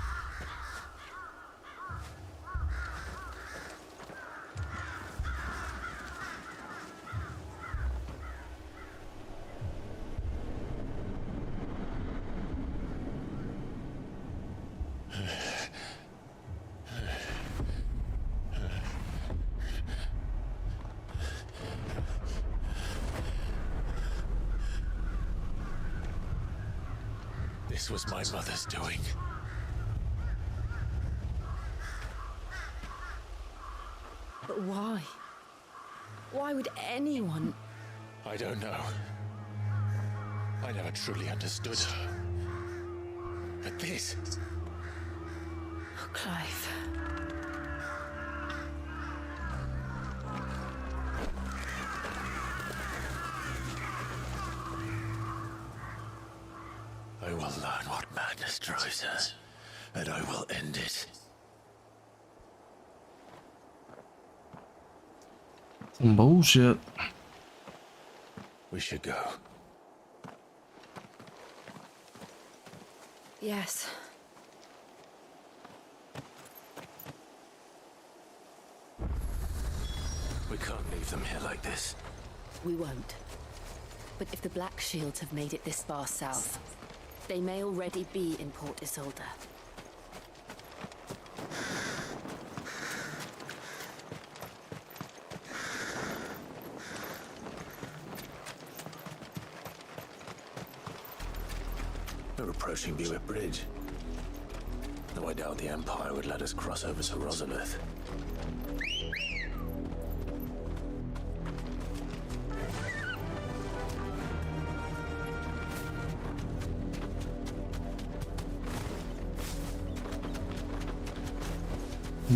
Speaker 5: This was my mother's doing.
Speaker 3: But why? Why would anyone?
Speaker 5: I don't know. I never truly understood her. But this...
Speaker 3: Oh, Clive.
Speaker 5: I will learn what madness drives her, and I will end it.
Speaker 1: Some bullshit.
Speaker 5: We should go.
Speaker 3: Yes.
Speaker 5: We can't leave them here like this.
Speaker 3: We won't. But if the Black Shields have made it this far south, they may already be in Port Isolde.
Speaker 5: We're approaching Buick Bridge. Though I doubt the Empire would let us cross over to Rosalith.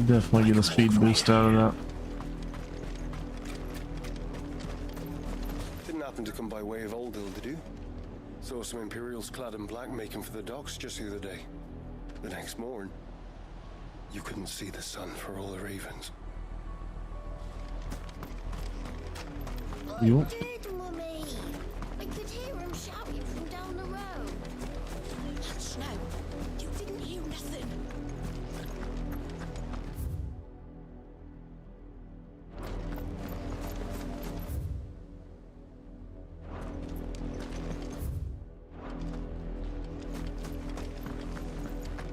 Speaker 1: Definitely get a speed boost out of that.
Speaker 8: Didn't happen to come by way of Oldhill, did you? Saw some Imperials clad in black making for the docks just the other day. The next morn, you couldn't see the sun for all the ravens.
Speaker 1: You?
Speaker 9: Did, Mummy? I could hear him shouting from down the road.
Speaker 12: Hush now. You didn't hear nothing.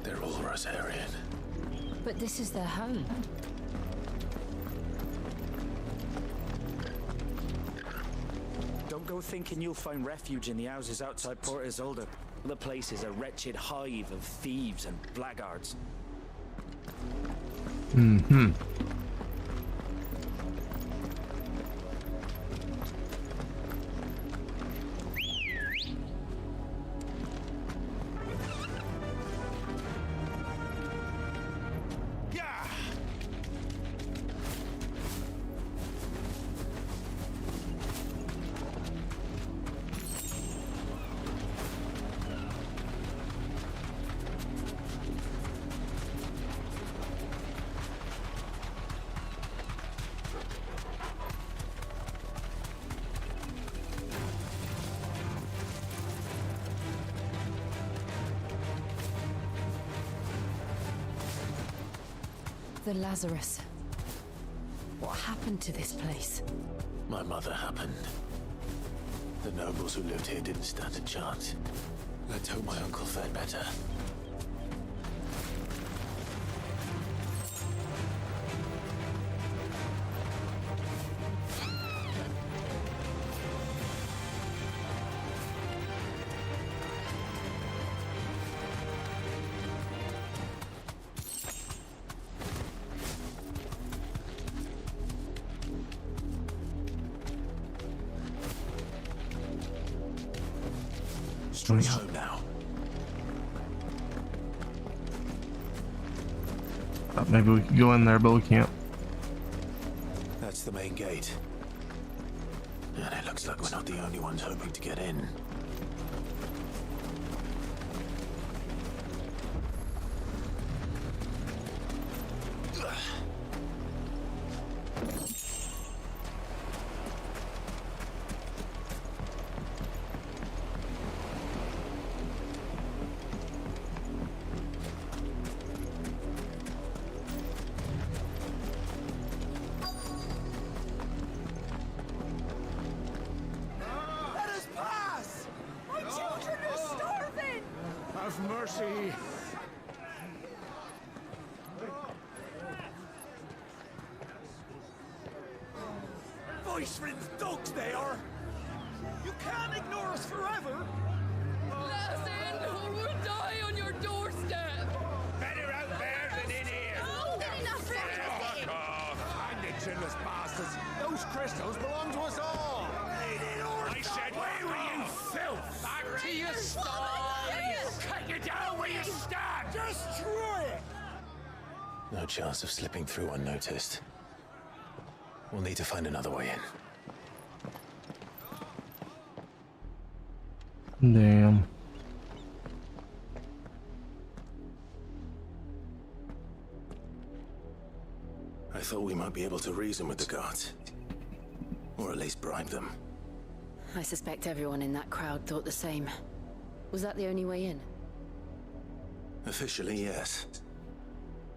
Speaker 5: They're all Rosarian.
Speaker 3: But this is their home.
Speaker 22: Don't go thinking you'll find refuge in the houses outside Port Isolde. The place is a wretched hive of thieves and blackguards.
Speaker 1: Mm-hmm.
Speaker 3: The Lazarus. What happened to this place?
Speaker 5: My mother happened. The nobles who lived here didn't stand a chance. Let's hope my uncle fared better. Straight home now.
Speaker 1: Thought maybe we could go in there, but we can't.
Speaker 5: That's the main gate. And it looks like we're not the only ones hoping to get in.
Speaker 6: Let us pass! My children are starving! Have mercy! Voice friends dogs they are! You can't ignore us forever!
Speaker 12: Let us in or we'll die on your doorstep!
Speaker 18: Better out there than in here.
Speaker 12: Oh,
Speaker 9: enough
Speaker 18: Fuck off.
Speaker 6: And the chinless bastards! Those crystals belong to us all!
Speaker 18: I said, where were you, filth? Back to your sties. Cut you down where you stand.
Speaker 6: Destroy it!
Speaker 5: No chance of slipping through unnoticed. We'll need to find another way in.
Speaker 1: Damn.
Speaker 5: I thought we might be able to reason with the guards. Or at least bribe them.
Speaker 3: I suspect everyone in that crowd thought the same. Was that the only way in?
Speaker 5: Officially, yes.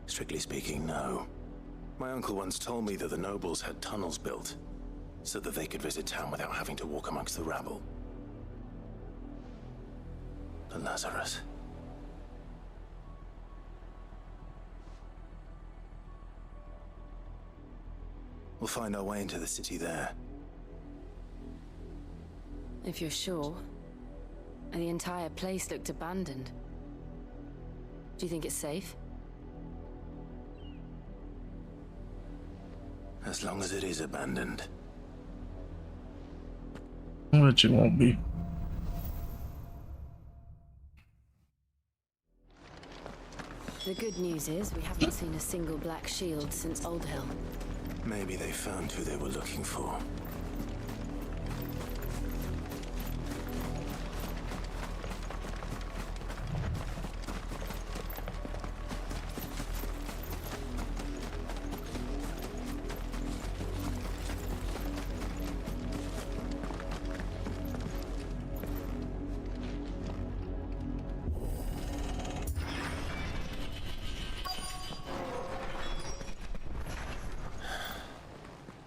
Speaker 5: Strictly speaking, no. My uncle once told me that the nobles had tunnels built, so that they could visit town without having to walk amongst the rabble. The Lazarus. We'll find our way into the city there.
Speaker 3: If you're sure. The entire place looked abandoned. Do you think it's safe?
Speaker 5: As long as it is abandoned.
Speaker 1: Which it won't be.
Speaker 3: The good news is we haven't seen a single black shield since Old Hill.
Speaker 5: Maybe they found who they were looking for.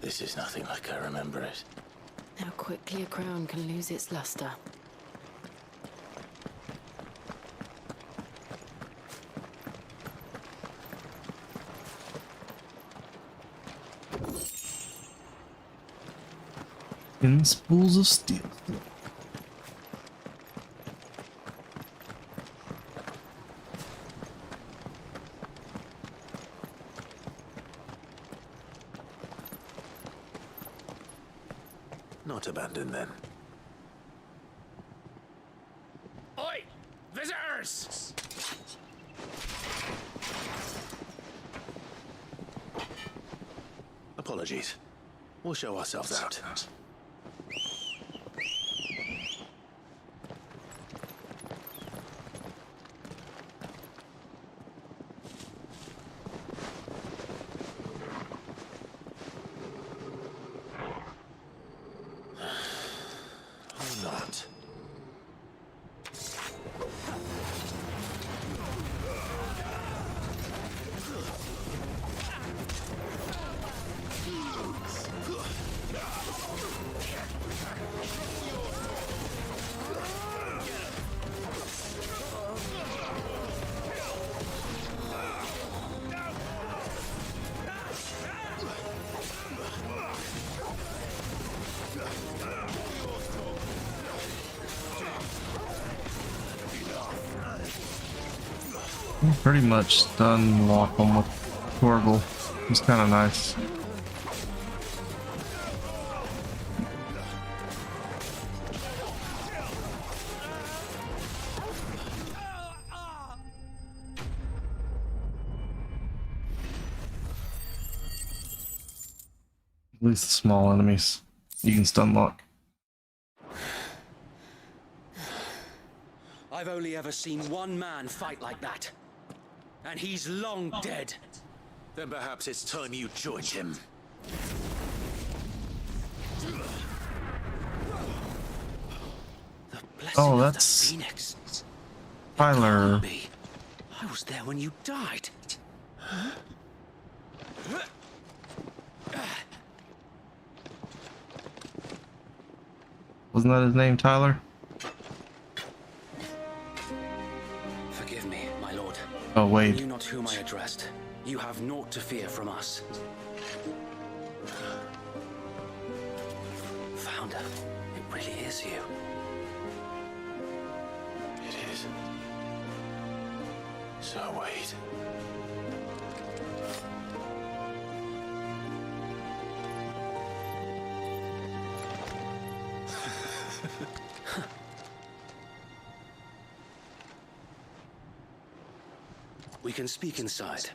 Speaker 5: This is nothing like I remember it.
Speaker 3: How quickly a crown can lose its luster.
Speaker 1: In spools of steel.
Speaker 5: Not abandoned then.
Speaker 18: Oi! Visitors!
Speaker 5: Apologies. We'll show ourselves out. Or not.
Speaker 1: Pretty much stun lock them with Torgal. It's kind of nice. At least the small enemies you can stun lock.
Speaker 10: I've only ever seen one man fight like that. And he's long dead.
Speaker 5: Then perhaps it's time you joined him.
Speaker 1: Oh, that's
Speaker 10: Phoenix.
Speaker 1: Tyler.
Speaker 10: I was there when you died.
Speaker 1: Wasn't that his name, Tyler?
Speaker 10: Forgive me, my lord.
Speaker 1: Oh, Wade.
Speaker 10: I knew not whom I addressed. You have naught to fear from us. Founder, it really is you.
Speaker 5: It is. So wait.
Speaker 10: We can speak inside.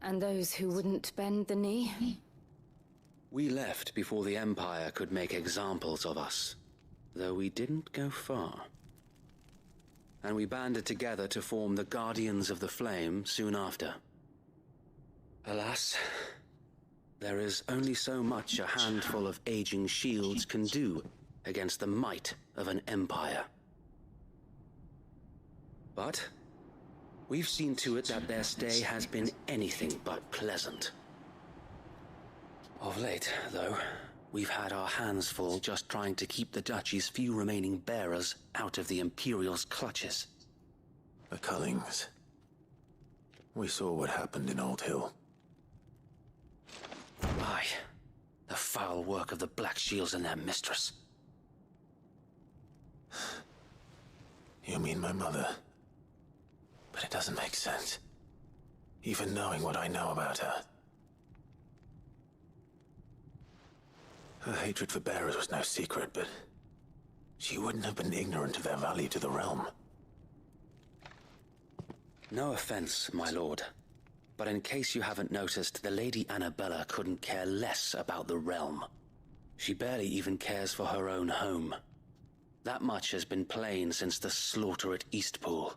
Speaker 3: And those who wouldn't bend the knee?
Speaker 10: We left before the Empire could make examples of us, though we didn't go far. And we banded together to form the Guardians of the Flame soon after. Alas, there is only so much a handful of aging shields can do against the might of an empire. But we've seen to it that their stay has been anything but pleasant. Of late, though, we've had our hands full just trying to keep the Duchy's few remaining bearers out of the Imperial's clutches.
Speaker 5: The Cullings. We saw what happened in Old Hill.
Speaker 10: Aye. The foul work of the Black Shields and their mistress.
Speaker 5: You mean my mother? But it doesn't make sense. Even knowing what I know about her. Her hatred for bearers was no secret, but she wouldn't have been ignorant of their value to the realm.
Speaker 10: No offense, my lord. But in case you haven't noticed, the Lady Annabella couldn't care less about the realm. She barely even cares for her own home. That much has been plain since the slaughter at Eastpool.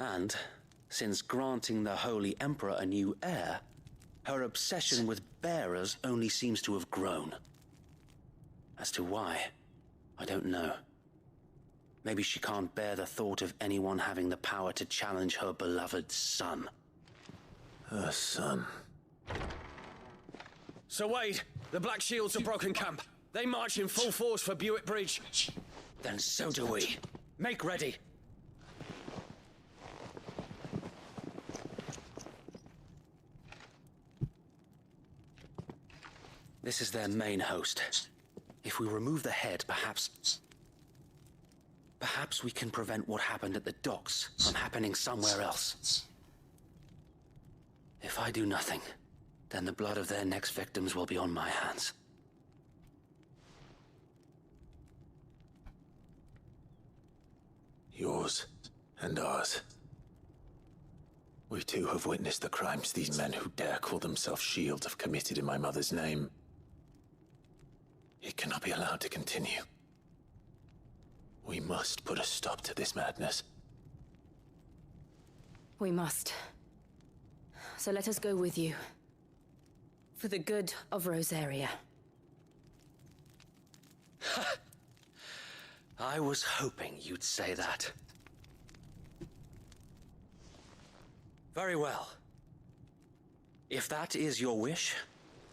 Speaker 10: And, since granting the Holy Emperor a new heir, her obsession with bearers only seems to have grown. As to why, I don't know. Maybe she can't bear the thought of anyone having the power to challenge her beloved son.
Speaker 5: Her son.
Speaker 10: Sir Wade, the Black Shields have broken camp. They march in full force for Buick Bridge. Then so do we. Make ready. This is their main host. If we remove the head, perhaps we can prevent what happened at the docks from happening somewhere else. If I do nothing, then the blood of their next victims will be on my hands.
Speaker 5: Yours and ours. We too have witnessed the crimes these men who dare call themselves shields have committed in my mother's name. It cannot be allowed to continue. We must put a stop to this madness.
Speaker 3: We must. So let us go with you. For the good of Rosaria.
Speaker 10: I was hoping you'd say that. Very well. If that is your wish,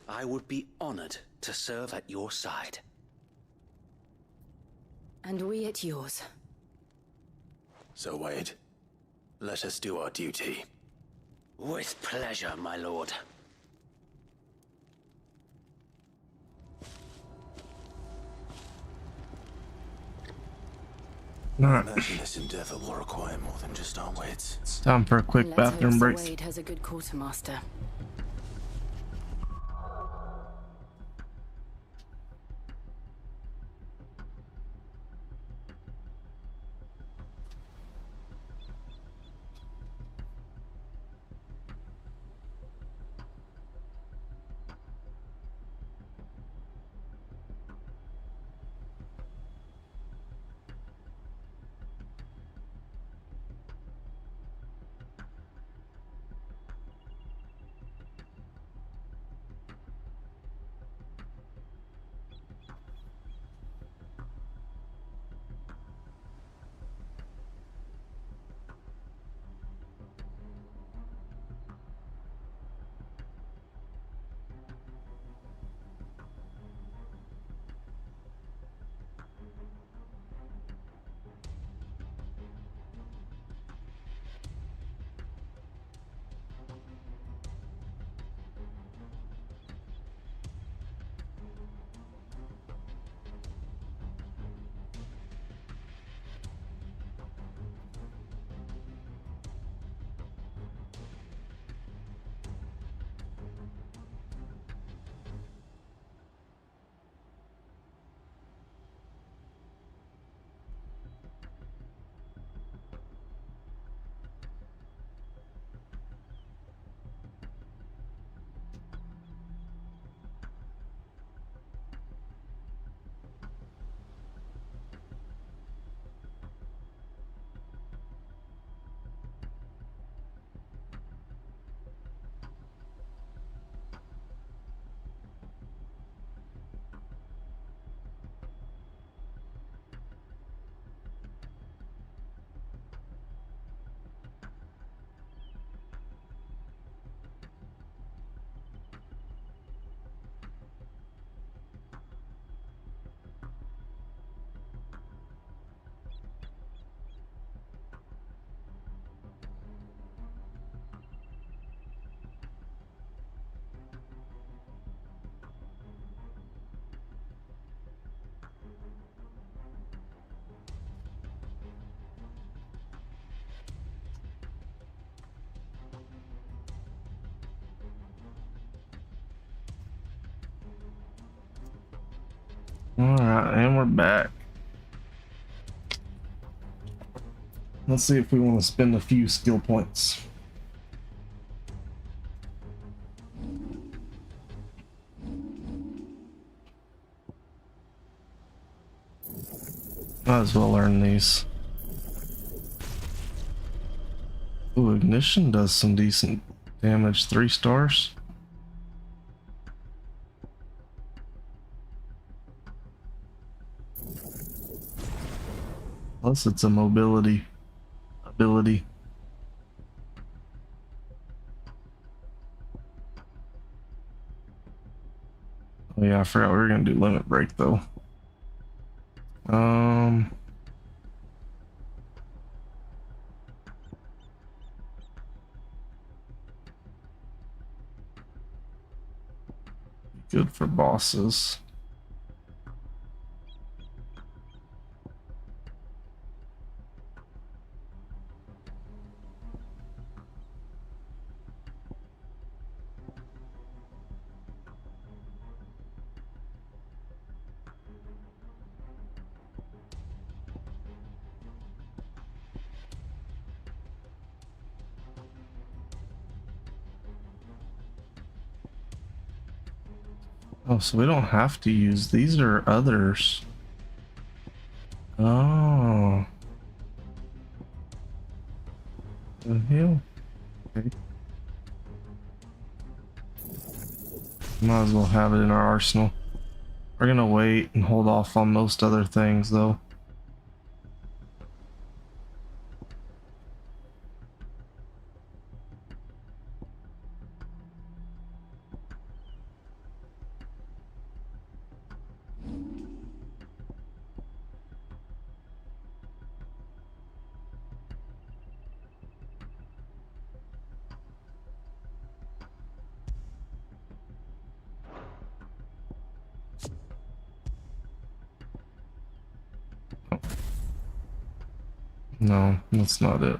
Speaker 10: I would be honored to serve at your side.
Speaker 3: And we at yours.
Speaker 5: So, Wade, let us do our duty.
Speaker 10: With pleasure, my lord.
Speaker 1: Alright.
Speaker 5: Imagine this endeavor will require more than just our wits.
Speaker 1: Time for a quick
Speaker 3: Let's hope
Speaker 1: bathroom
Speaker 3: Sir
Speaker 1: break.
Speaker 3: Wade has a good quartermaster.
Speaker 1: Alright, and we're back. Let's see if we want to spend a few skill points. Might as well learn these. Ooh, ignition does some decent damage, 3 stars. Plus it's a mobility ability. Oh yeah, I forgot we were gonna do limit break though. Good for bosses. Oh, so we don't have to use these or others. Oh. The hell? Okay. Might as well have it in our arsenal. We're gonna wait and hold off on most other things though. No, that's not it.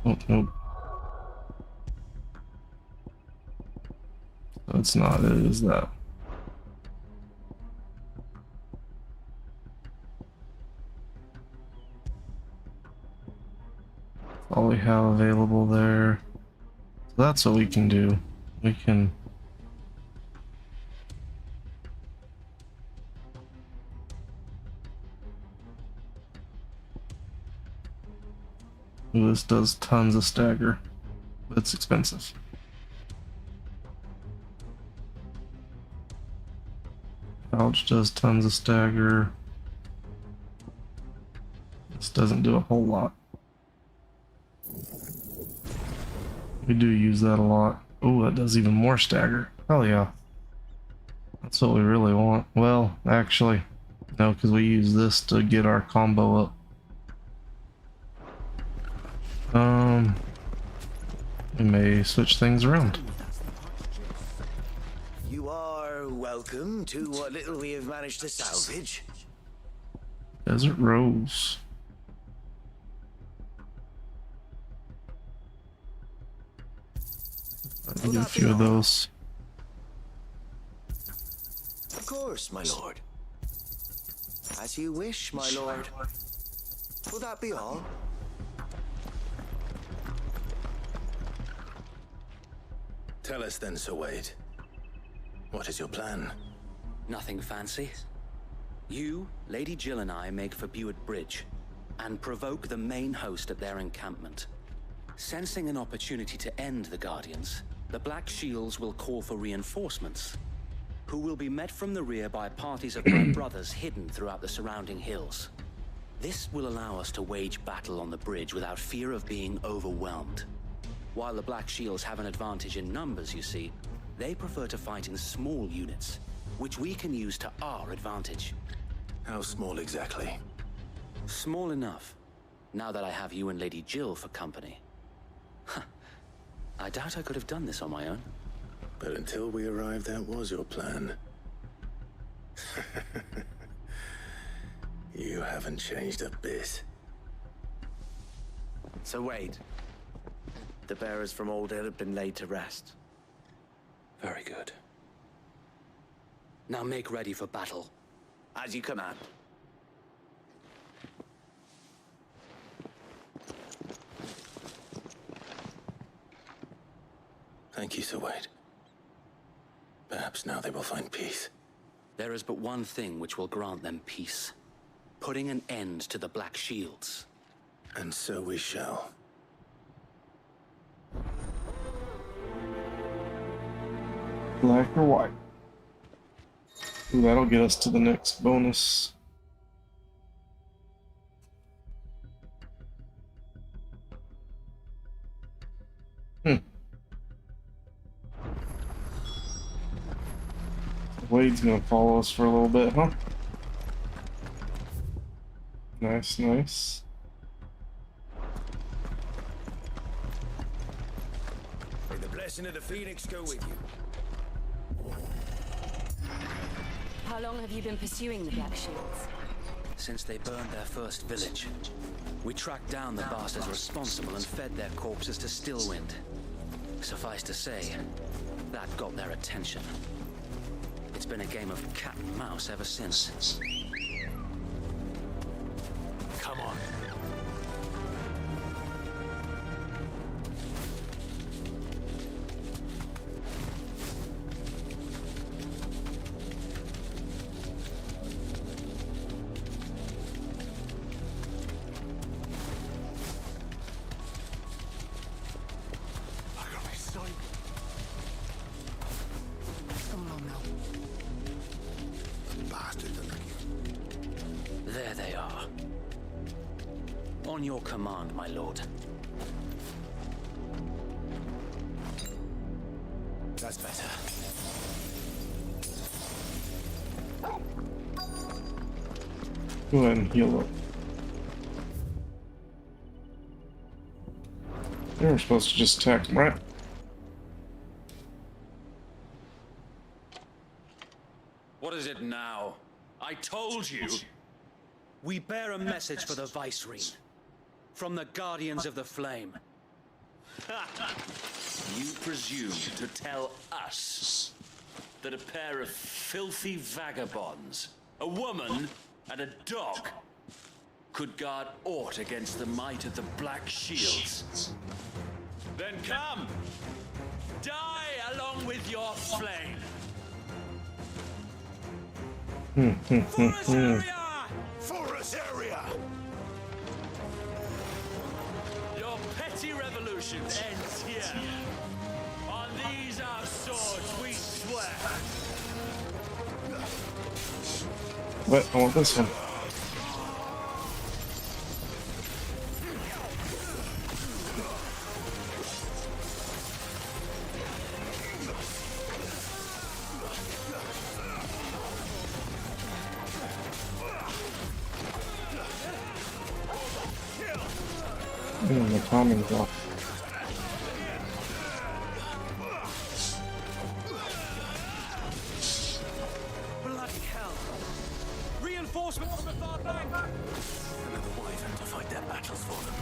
Speaker 1: Oh, nope. That's not it, is that? All we have available there. So that's what we can do. We can... Ooh, this does tons of stagger, but it's expensive. Pouch does tons of stagger. This doesn't do a whole lot. We do use that a lot. Oh, that does even more stagger. Hell yeah. That's what we really want. Well, actually, no, because we use this to get our combo up. We may switch things around.
Speaker 13: You are welcome to what little we have managed to salvage.
Speaker 1: Desert Rose. I can get a few of those.
Speaker 13: Of course, my lord. As you wish, my lord. Will that be all?
Speaker 5: Tell us then, Sir Wade. What is your plan?
Speaker 10: Nothing fancy. You, Lady Jill and I make for Buett Bridge and provoke the main host at their encampment. Sensing an opportunity to end the Guardians, the Black Shields will call for reinforcements, who will be met from the rear by parties of my brothers hidden throughout the surrounding hills. This will allow us to wage battle on the bridge without fear of being overwhelmed. While the Black Shields have an advantage in numbers, you see, they prefer to fight in small units, which we can use to our advantage.
Speaker 5: How small exactly?
Speaker 10: Small enough, now that I have you and Lady Jill for company. I doubt I could have done this on my own.
Speaker 5: But until we arrived, that was your plan. You haven't changed a bit.
Speaker 13: So Wade, the bearers from Old Hill have been laid to rest.
Speaker 10: Very good. Now make ready for battle.
Speaker 13: As you command.
Speaker 5: Thank you, Sir Wade. Perhaps now they will find peace.
Speaker 10: There is but one thing which will grant them peace. Putting an end to the Black Shields.
Speaker 5: And so we shall.
Speaker 1: Black or white? Ooh, that'll get us to the next bonus. Wade's gonna follow us for a little bit, huh? Nice, nice.
Speaker 13: May the blessing of the Phoenix go with you.
Speaker 3: How long have you been pursuing the Black Shields?
Speaker 10: Since they burned their first village. We tracked down the bastards responsible and fed their corpses to Stillwind. Suffice to say, that got their attention. It's been a game of cat and mouse ever since.
Speaker 13: Come on.
Speaker 10: There they are. On your command, my lord.
Speaker 13: That's better.
Speaker 1: Go ahead and heal up. They were supposed to just attack him, right?
Speaker 11: is it now? I told you.
Speaker 10: We bear a message for the Vicereine. From the Guardians of the Flame.
Speaker 11: You presume to tell us that a pair of filthy vagabonds, a woman and a dog, could guard aught against the might of the Black Shields? Then come! Die along with your flame!
Speaker 1: Forest
Speaker 11: area!
Speaker 6: Forest area!
Speaker 11: Your petty revolution ends here. On these our swords we swear.
Speaker 1: What? I want this one. The timing's off.
Speaker 10: Bloody hell! Reinforcements from the far bank! Another wyvern to fight their battles for them.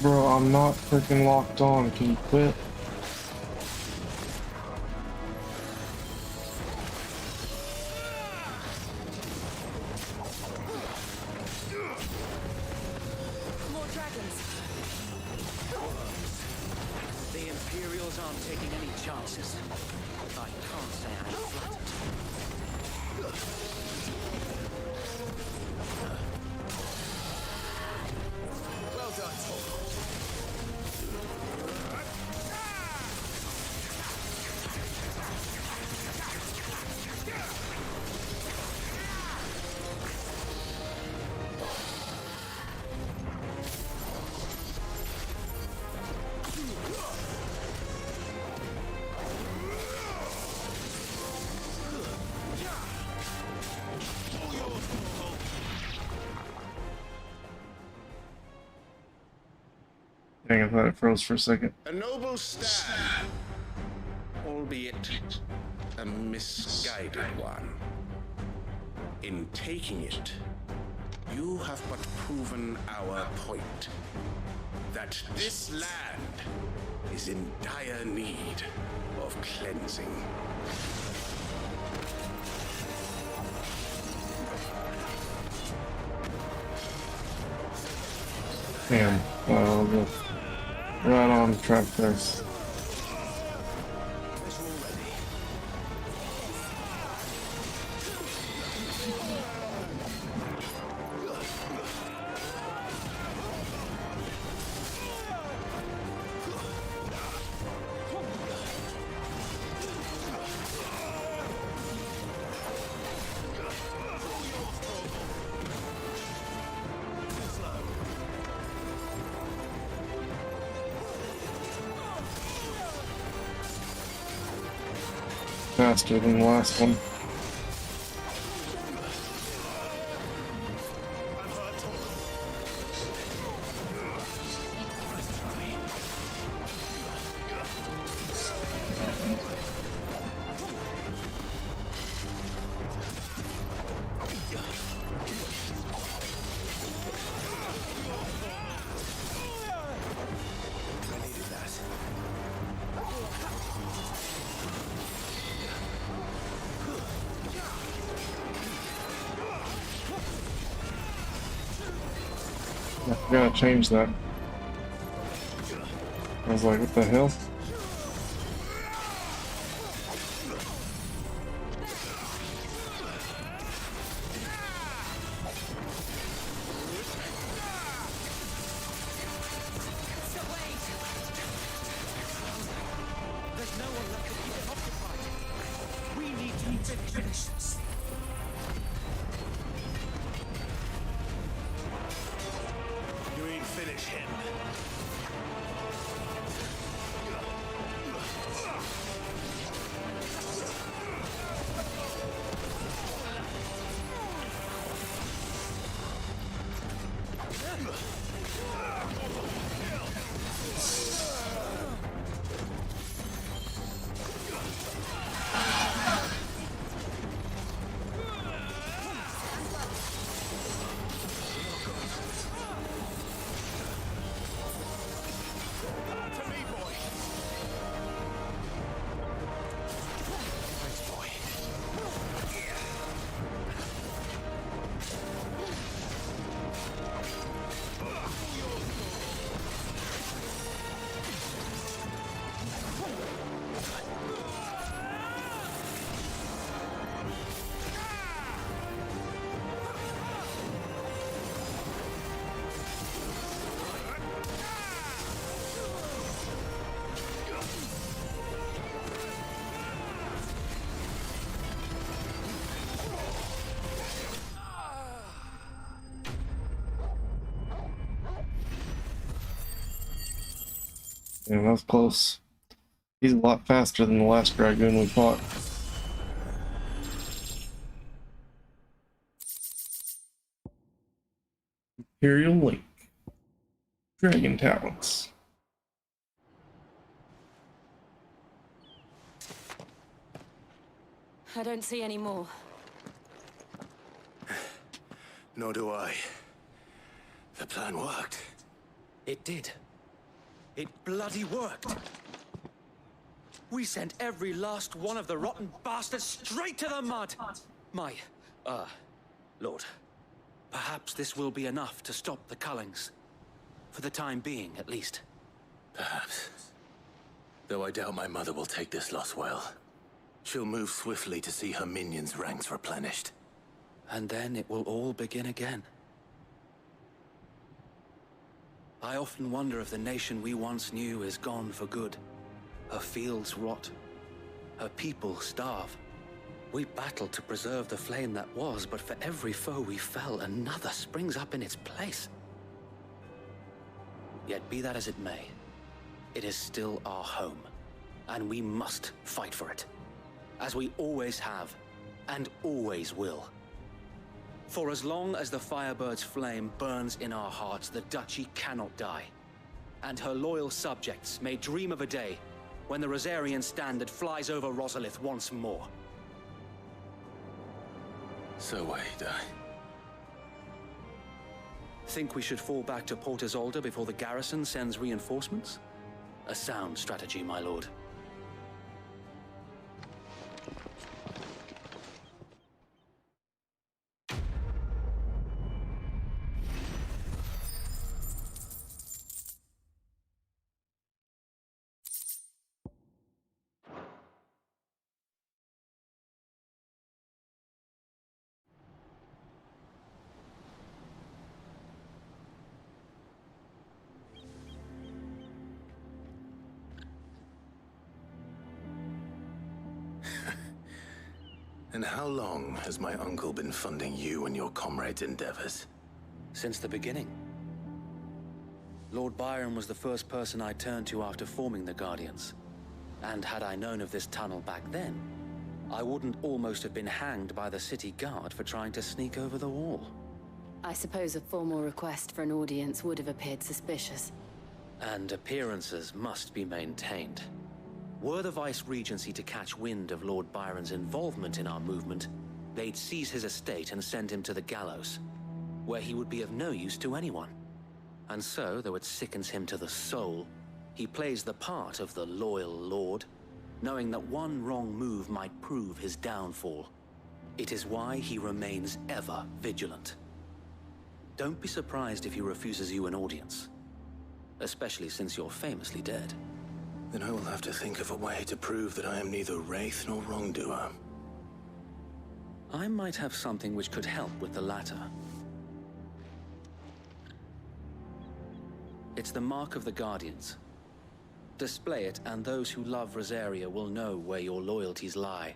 Speaker 1: Bro, I'm not freaking locked on. Can you quit?
Speaker 10: More dragons. The Imperials aren't taking any chances. I can't say I'm flattered. Well done, Torgal.
Speaker 1: Dang, I thought it froze for a second.
Speaker 17: A noble stand, albeit a misguided one. In taking it, you have but proven our point. That this land is in dire need of cleansing.
Speaker 1: Damn. Right on track there. Faster than the last one. I gotta change that. I was like, what the hell?
Speaker 22: no one left to keep it occupied. We need to finish this.
Speaker 6: You mean finish him?
Speaker 1: Yeah, that was close. He's a lot faster than the last dragoon we fought. Imperial Link. Dragon Talents.
Speaker 3: I don't see any more.
Speaker 5: Nor do I. The plan worked.
Speaker 22: It did. It bloody worked. We sent every last one of the rotten bastards straight to the mud. Lord, perhaps this will be enough to stop the Cullings. For the time being, at least.
Speaker 5: Perhaps. Though I doubt my mother will take this loss well. She'll move swiftly to see her minions' ranks replenished.
Speaker 22: And then it will all begin again. I often wonder if the nation we once knew is gone for good. Her fields rot. Her people starve. We battled to preserve the flame that was, but for every foe we fell, another springs up in its place. Yet be that as it may, it is still our home, and we must fight for it, as we always have, and always will. For as long as the Firebird's flame burns in our hearts, the Duchy cannot die. And her loyal subjects may dream of a day when the Rosarian standard flies over Rosalith once more.
Speaker 5: So wait,
Speaker 22: Think we should fall back to Port Isolde before the garrison sends reinforcements? A sound strategy, my lord.
Speaker 5: And how long has my uncle been funding you and your comrades' endeavors?
Speaker 22: Since the beginning. Lord Byron was the first person I turned to after forming the Guardians. And had I known of this tunnel back then, I wouldn't almost have been hanged by the city guard for trying to sneak over the wall.
Speaker 3: I suppose a formal request for an audience would have appeared suspicious.
Speaker 22: And appearances must be maintained. Were the Vice-Regency to catch wind of Lord Byron's involvement in our movement, they'd seize his estate and send him to the gallows, where he would be of no use to anyone. And so, though it sickens him to the soul, he plays the part of the loyal lord, knowing that one wrong move might prove his downfall. It is why he remains ever vigilant. Don't be surprised if he refuses you an audience, especially since you're famously dead.
Speaker 5: Then I will have to think of a way to prove that I am neither wraith nor wrongdoer.
Speaker 22: I might have something which could help with the latter. It's the mark of the Guardians.
Speaker 10: Display it, and those who love Rosaria will know where your loyalties lie.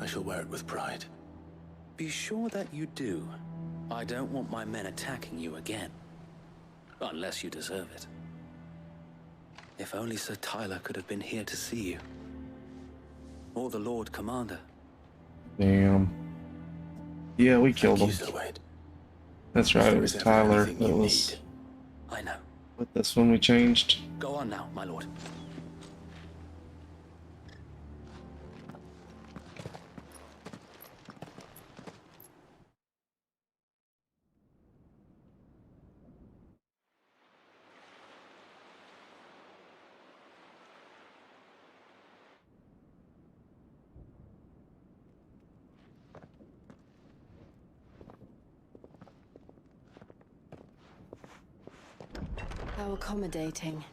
Speaker 5: I shall wear it with pride.
Speaker 10: Be sure that you do. I don't want my men attacking you again. Unless you deserve it. If only Sir Tyler could have been here to see you. Or the Lord Commander.
Speaker 1: Damn. Yeah, we killed him. That's right, it was Tyler that was
Speaker 10: I know.
Speaker 1: with us when we changed.
Speaker 10: Go on now, my lord.
Speaker 3: How accommodating.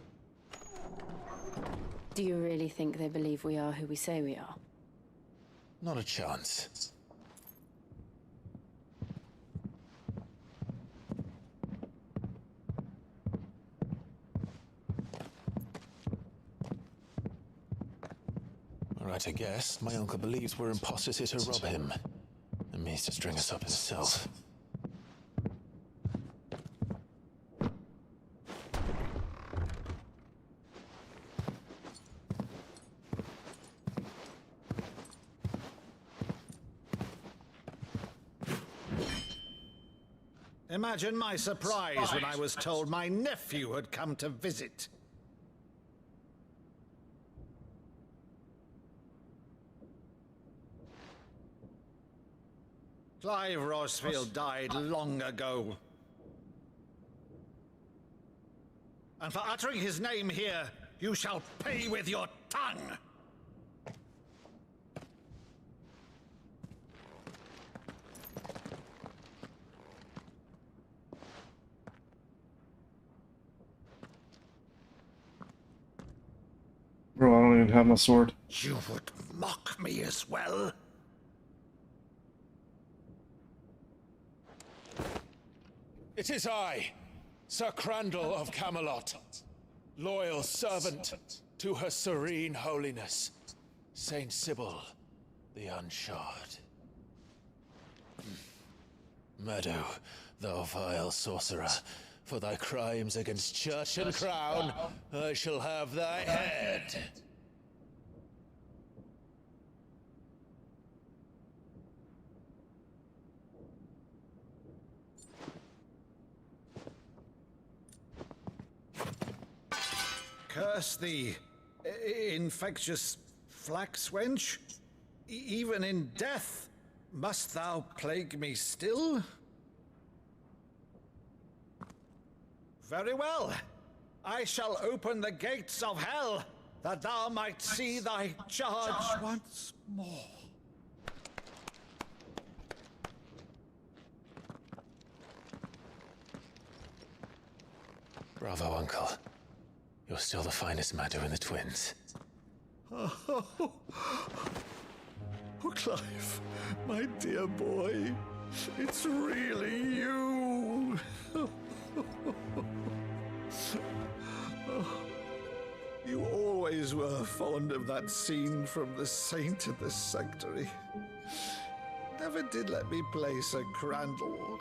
Speaker 3: Do you really think they believe we are who we say we are?
Speaker 5: Not a chance. Right, I guess. My uncle believes we're imposters here to rob him. And means to string us up himself.
Speaker 15: Imagine my surprise when I was told my nephew had come to visit. Clive Rosfield died long ago. And for uttering his name here, you shall pay with your tongue!
Speaker 1: Bro, I don't even have my sword.
Speaker 15: You would mock me as well?
Speaker 19: It is I, Sir Crandall of Camelot, loyal servant to her serene holiness, Saint Sybil the Unshod. Meadow, thou vile sorcerer, for thy crimes against church and crown, I shall have thy head.
Speaker 15: Curse thee, infectious flax wench. Even in death, must thou plague me still? Very well. I shall open the gates of hell, that thou might see thy charge once more.
Speaker 5: Bravo, Uncle. You're still the finest Meadow in the twins.
Speaker 15: Oh, Clive, my dear boy, it's really you. You always were fond of that scene from The Saint of the Sanctuary. Never did let me play Sir Crandall.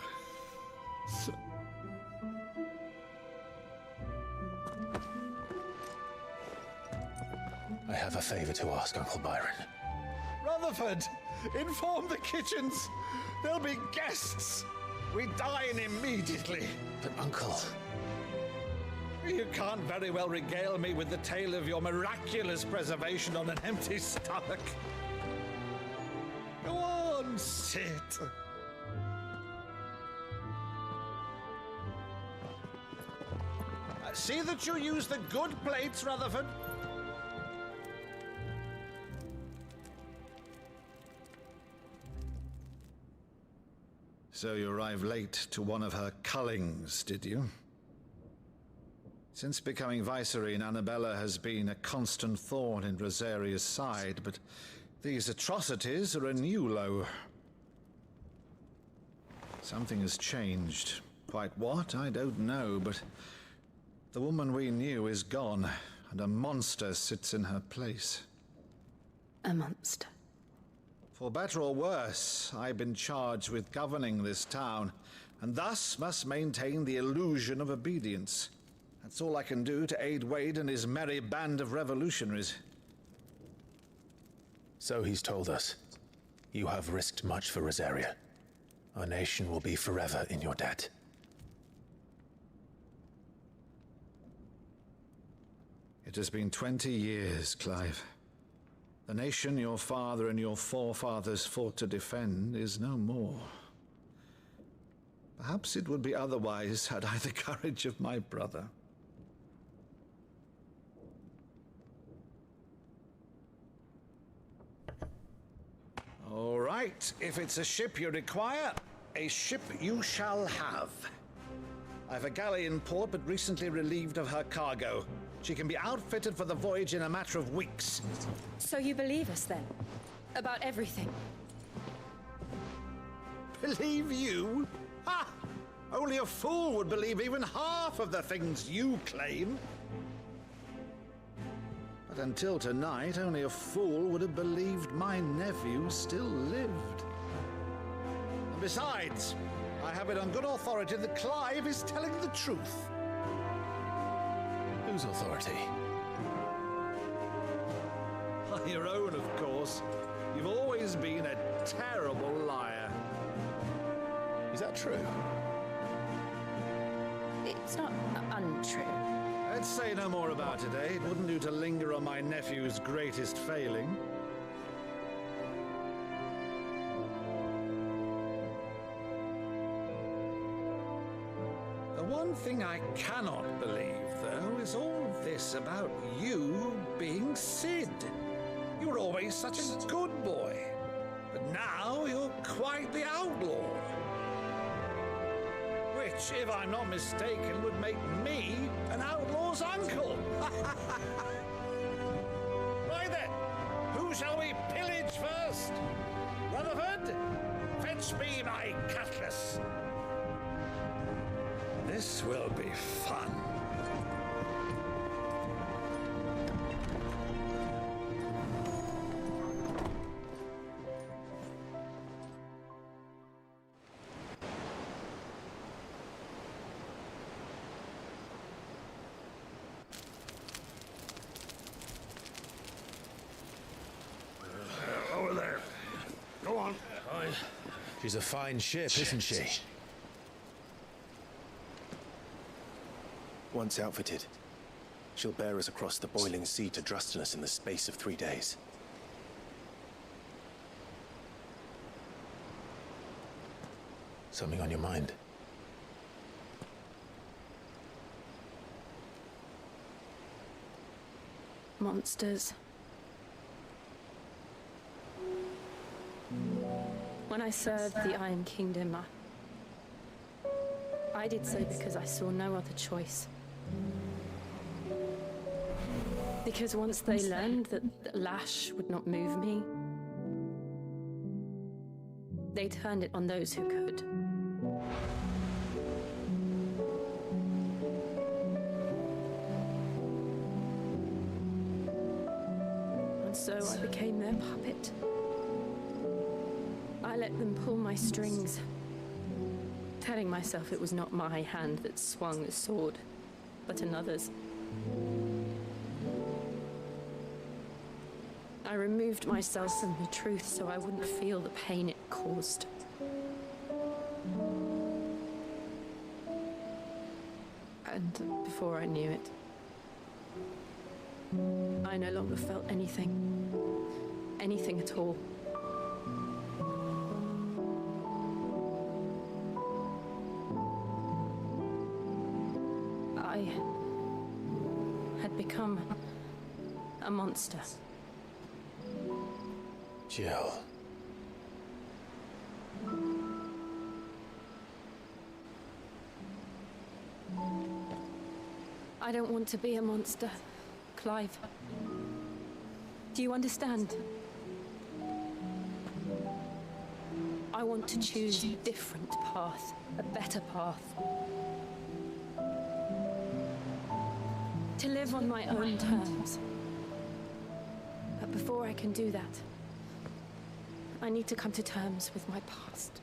Speaker 5: I have a favor to ask, Uncle Byron.
Speaker 15: Rutherford, inform the kitchens. There'll be guests. We dine immediately.
Speaker 5: But, Uncle...
Speaker 15: You can't very well regale me with the tale of your miraculous preservation on an empty stomach. Go on, sit. See that you use the good plates, Rutherford. So you arrived late to one of her cullings, did you? Since becoming Vicereine, Annabella has been a constant thorn in Rosaria's side, but these atrocities are a new low. Something has changed, Quite what, I don't know, but the woman we knew is gone, and a monster sits in her place.
Speaker 3: A monster.
Speaker 15: For better or worse, I've been charged with governing this town, and thus must maintain the illusion of obedience. That's all I can do to aid Wade and his merry band of revolutionaries.
Speaker 5: So he's told us. You have risked much for Rosaria. Our nation will be forever in your debt.
Speaker 15: It has been 20 years, Clive. The nation your father and your forefathers fought to defend is no more. Perhaps it would be otherwise had I the courage of my brother. All right, if it's a ship you require, a ship you shall have. I've a galley in port, but recently relieved of her cargo. She can be outfitted for the voyage in a matter of weeks.
Speaker 3: So you believe us then? About everything?
Speaker 15: Believe you? Ha! Only a fool would believe even half of the things you claim. But until tonight, only a fool would have believed my nephew still lived. And besides, I have it on good authority that Clive is telling the truth.
Speaker 5: Whose authority?
Speaker 15: Your own, of course. You've always been a terrible liar.
Speaker 5: Is that true?
Speaker 3: It's not untrue.
Speaker 15: Let's say no more about it, eh? It wouldn't do to linger on my nephew's greatest failing. The one thing I cannot believe, though, is all this about you being Sid. You were always such a good boy, but now you're quite the outlaw. Which, if I'm not mistaken, would make me an outlaw's uncle. Right then, who shall we pillage first? Rutherford, fetch me my cutlass. This will be fun.
Speaker 17: Over there. Go on.
Speaker 5: She's a fine ship, isn't she?
Speaker 13: Once outfitted, she'll bear us across the boiling sea to Drustinus in the space of 3 days.
Speaker 5: Something on your mind?
Speaker 3: Monsters. When I served the Iron Kingdom, I did so because I saw no other choice. Because once they learned that Lash would not move me, they turned it on those who could. And so I became their puppet. I let them pull my strings, telling myself it was not my hand that swung the sword, but another's. I removed myself from the truth so I wouldn't feel the pain it caused. And before I knew it, I no longer felt anything. Anything at all. I had become a monster.
Speaker 5: Jill.
Speaker 3: I don't want to be a monster, Clive. Do you understand? I want to choose a different path, a better path. To live on my own terms. But before I can do that, I need to come to terms with my past.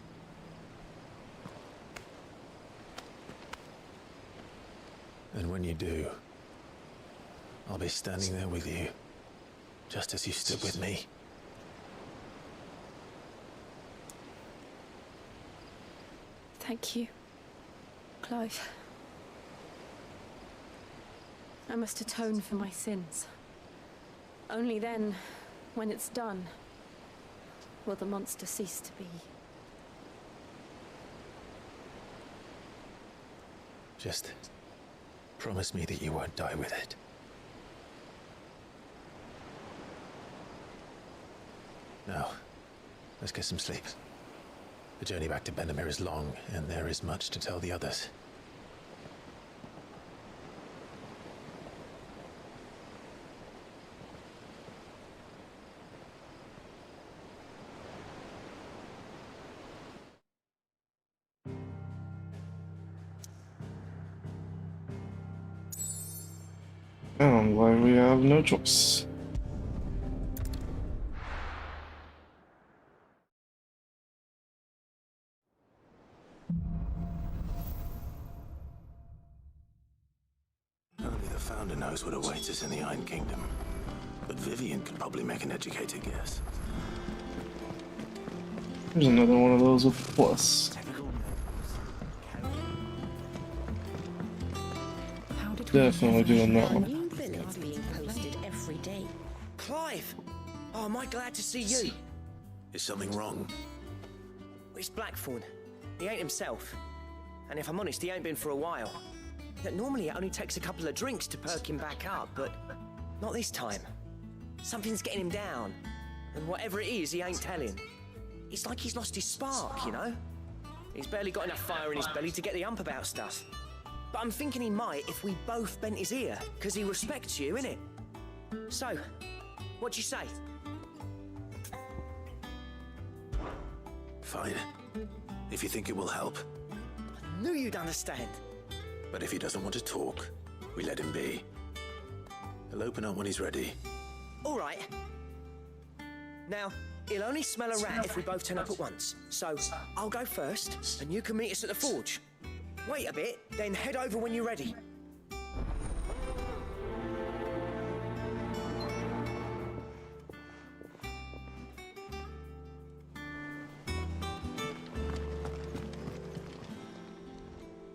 Speaker 5: And when you do, I'll be standing there with you, just as you stood with me.
Speaker 3: Thank you, Clive. I must atone for my sins. Only then, when it's done, will the monster cease to be.
Speaker 5: Just promise me that you won't die with it. Now, let's get some sleep. The journey back to Benamir is long, and there is much to tell the others.
Speaker 1: I'm glad we have no choice.
Speaker 5: Only the Founder knows what awaits us in the Iron Kingdom. But Vivian could probably make an educated guess.
Speaker 1: There's another one of those with a plus. Definitely doing that one.
Speaker 2: New villains being posted every day.
Speaker 7: Clive! Oh, am I glad to see you?
Speaker 5: Is something wrong?
Speaker 7: It's Blackthorn. He ain't himself. And if I'm honest, he ain't been for a while. Normally it only takes a couple of drinks to perk him back up, but not this time. Something's getting him down. And whatever it is, he ain't telling. It's like he's lost his spark, you know? He's barely got enough fire in his belly to get the ump about stuff. But I'm thinking he might if we both bent his ear, because he respects you, innit? So, what'd you say?
Speaker 5: Fine. If you think it will help.
Speaker 7: I knew you'd understand.
Speaker 5: But if he doesn't want to talk, we let him be. He'll open up when he's ready.
Speaker 7: All right. Now, he'll only smell a rat if we both turn up at once. So, I'll go first, and you can meet us at the forge. Wait a bit, then head over when you're ready.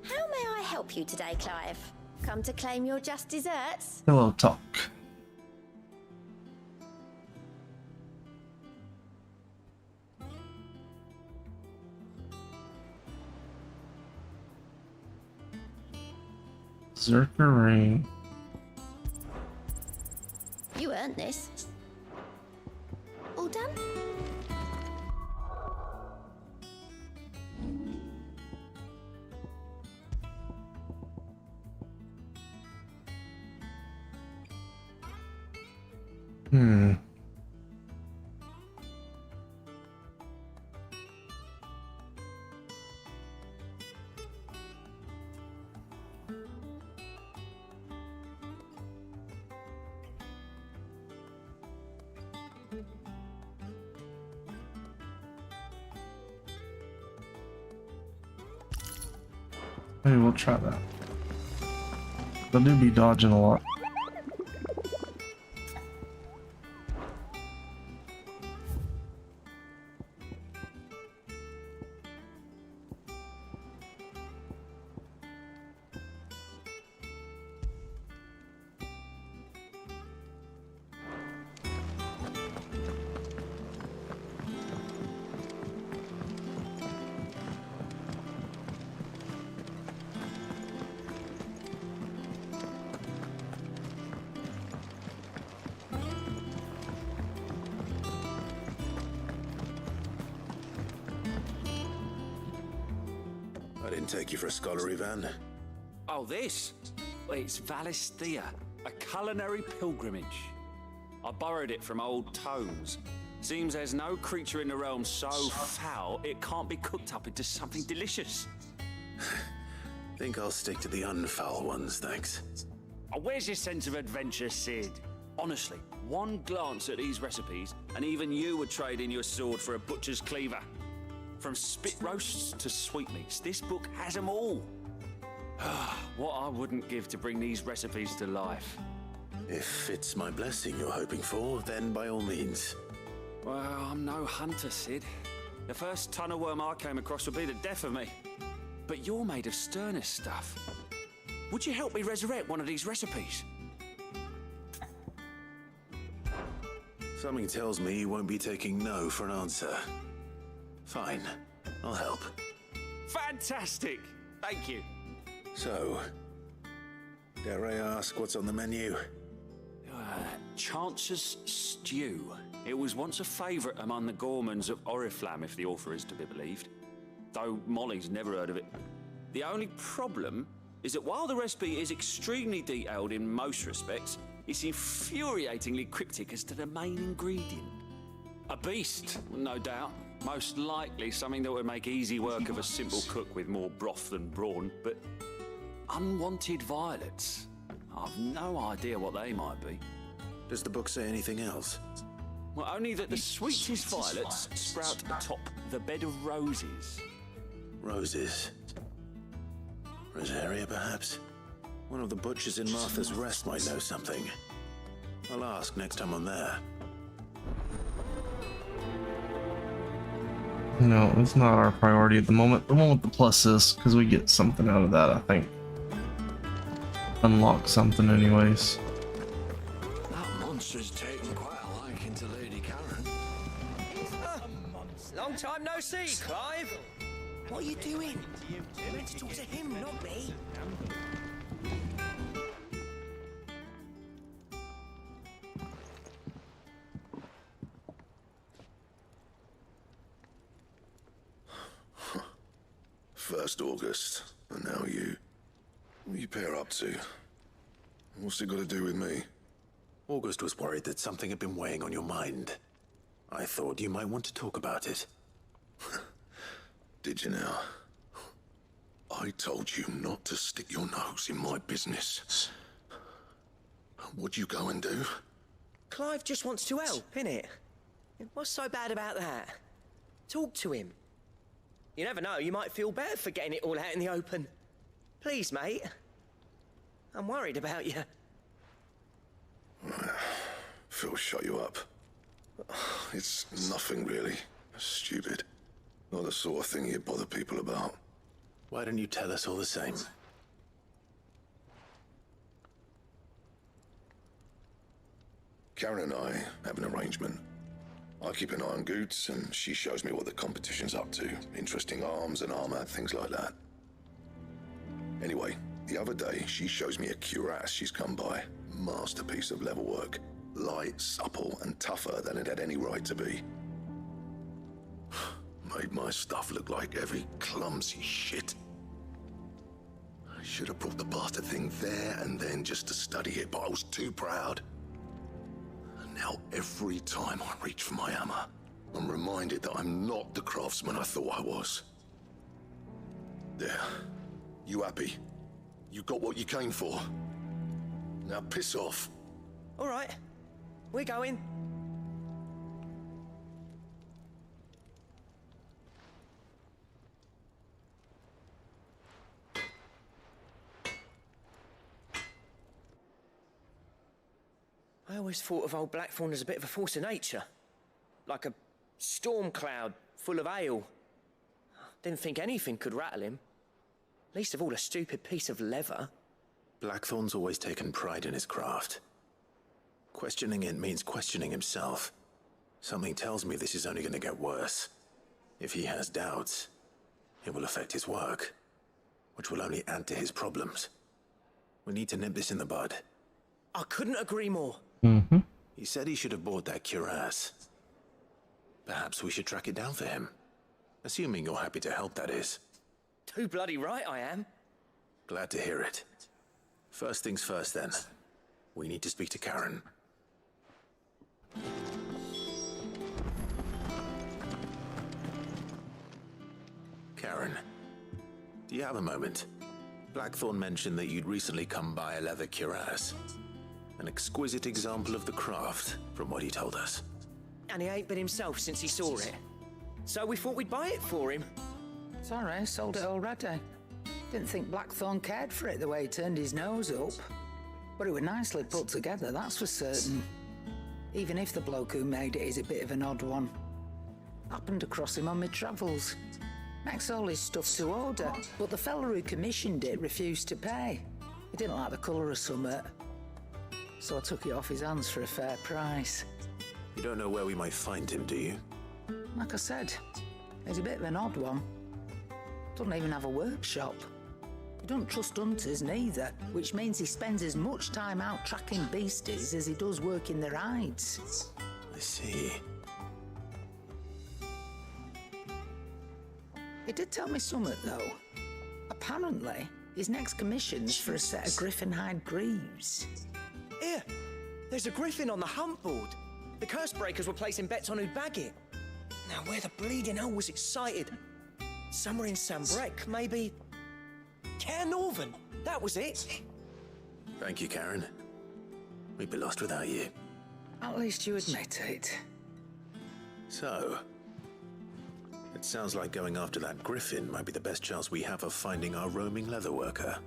Speaker 9: How may I help you today, Clive? Come to claim your just desserts?
Speaker 1: Hello, talk. Zerker ring.
Speaker 9: You earned this. All done?
Speaker 1: Maybe we'll try that. They'll do be dodging a lot.
Speaker 5: I didn't take you for a scholarly van.
Speaker 11: Oh, this? It's Valisthea, a culinary pilgrimage. I borrowed it from old tomes. Seems there's no creature in the realm so foul it can't be cooked up into something delicious.
Speaker 5: Think I'll stick to the unfoul ones, thanks.
Speaker 11: Oh, where's your sense of adventure, Sid? Honestly, one glance at these recipes, and even you would trade in your sword for a butcher's cleaver. From spit roasts to sweetmeats, this book has them all. What I wouldn't give to bring these recipes to life.
Speaker 5: If it's my blessing you're hoping for, then by all means.
Speaker 11: Well, I'm no hunter, Sid. The first ton of worm I came across would be the death of me. But you're made of sterner stuff. Would you help me resurrect one of these recipes?
Speaker 5: Something tells me you won't be taking no for an answer. Fine, I'll help.
Speaker 11: Fantastic! Thank you.
Speaker 5: So, dare I ask what's on the menu?
Speaker 11: Chance's Stew. It was once a favourite among the gourmands of Oriflamme, if the author is to be believed. Though Molly's never heard of it. The only problem is that while the recipe is extremely detailed in most respects, it's infuriatingly cryptic as to the main ingredient. A beast, no doubt. Most likely something that would make easy work of a simple cook with more broth than brawn, but unwanted violets. I've no idea what they might be.
Speaker 5: Does the book say anything else?
Speaker 11: Well, only that the sweetest violets sprout atop the bed of roses.
Speaker 5: Roses. Rosaria, perhaps? One of the butchers in Martha's Rest might know something. I'll ask next time I'm there.
Speaker 1: No, it's not our priority at the moment. The one with the plus is, because we get something out of that, I think. Unlock something anyways.
Speaker 6: That monster's taken quite a liking to Lady Karen.
Speaker 7: Long time no see, Clive. What are you doing? You're meant to talk to him, not me.
Speaker 4: First August, and now you. What are you pair up to? What's it got to do with me?
Speaker 5: August was worried that something had been weighing on your mind. I thought you might want to talk about it.
Speaker 4: Did you now? I told you not to stick your nose in my business. What'd you go and do?
Speaker 7: Clive just wants to help, innit? What's so bad about that? Talk to him. You never know, you might feel better for getting it all out in the open. Please, mate. I'm worried about you.
Speaker 4: Phil shut you up. It's nothing really. Stupid. Not the sort of thing you bother people about.
Speaker 5: Why don't you tell us all the same?
Speaker 4: Karen and I have an arrangement. I keep an eye on Goots, and she shows me what the competition's up to. Interesting arms and armor, things like that. Anyway, the other day, she shows me a cuirass she's come by. Masterpiece of level work. Light, supple, and tougher than it had any right to be. Made my stuff look like heavy, clumsy shit. I should have brought the bastard thing there and then just to study it, but I was too proud. And now every time I reach for my hammer, I'm reminded that I'm not the craftsman I thought I was. There. You happy? You got what you came for. Now piss off.
Speaker 7: All right. We're going. I always thought of old Blackthorn as a bit of a force of nature. Like a storm cloud full of hail. Didn't think anything could rattle him. Least of all a stupid piece of leather.
Speaker 5: Blackthorn's always taken pride in his craft. Questioning it means questioning himself. Something tells me this is only going to get worse. If he has doubts, it will affect his work, which will only add to his problems. We need to nip this in the bud.
Speaker 7: I couldn't agree more.
Speaker 5: He said he should have bought that cuirass. Perhaps we should track it down for him. Assuming you're happy to help, that is.
Speaker 7: Too bloody right I am.
Speaker 5: Glad to hear it. First things first, then. We need to speak to Karen. Karen, do you have a moment? Blackthorn mentioned that you'd recently come by a leather cuirass. An exquisite example of the craft, from what he told us.
Speaker 7: And he ain't been himself since he saw it. So we thought we'd buy it for him.
Speaker 14: Sorry, sold it already. Didn't think Blackthorn cared for it the way he turned his nose up. But it was nicely put together, that's for certain. Even if the bloke who made it is a bit of an odd one. Happened across him on my travels. Makes all his stuff to order, but the fella who commissioned it refused to pay. He didn't like the colour of summit. So I took it off his hands for a fair price.
Speaker 5: You don't know where we might find him, do you?
Speaker 14: Like I said, he's a bit of an odd one. Doesn't even have a workshop. He don't trust hunters neither, which means he spends as much time out tracking beasties as he does working their hides.
Speaker 5: I see.
Speaker 14: He did tell me something, though. Apparently, his next commission's for a set of griffin hide greaves.
Speaker 7: Here, there's a griffin on the hunt board. The curse breakers were placing bets on who'd bag it. Now, where the bleeding hell was excited? Somewhere in Sambrec, maybe... Care Northern, that was it.
Speaker 5: Thank you, Karen. We'd be lost without you.
Speaker 14: At least you admit it.
Speaker 5: So, it sounds like going after that griffin might be the best chance we have of finding our roaming leatherworker.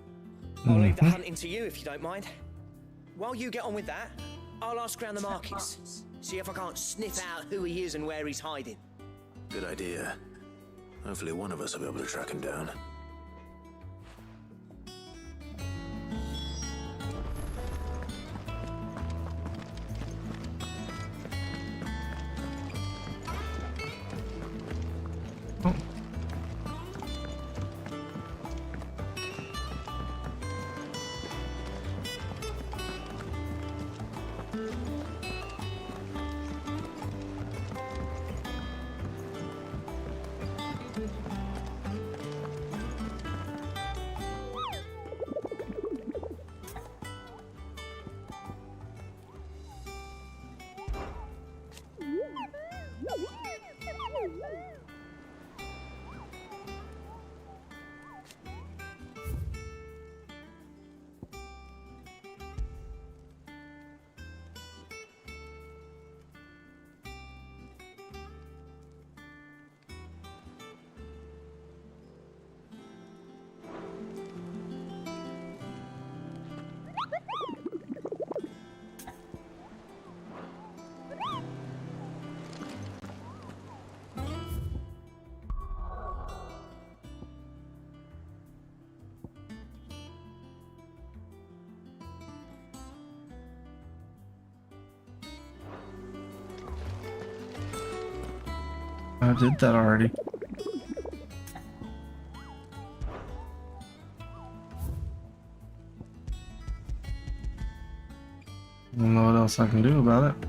Speaker 7: I'll leave the hunting to you if you don't mind. While you get on with that, I'll ask around the markets. See if I can't sniff out who he is and where he's hiding.
Speaker 5: Good idea. Hopefully one of us will be able to track him down.
Speaker 1: I did that already. I don't know what else I can do about it.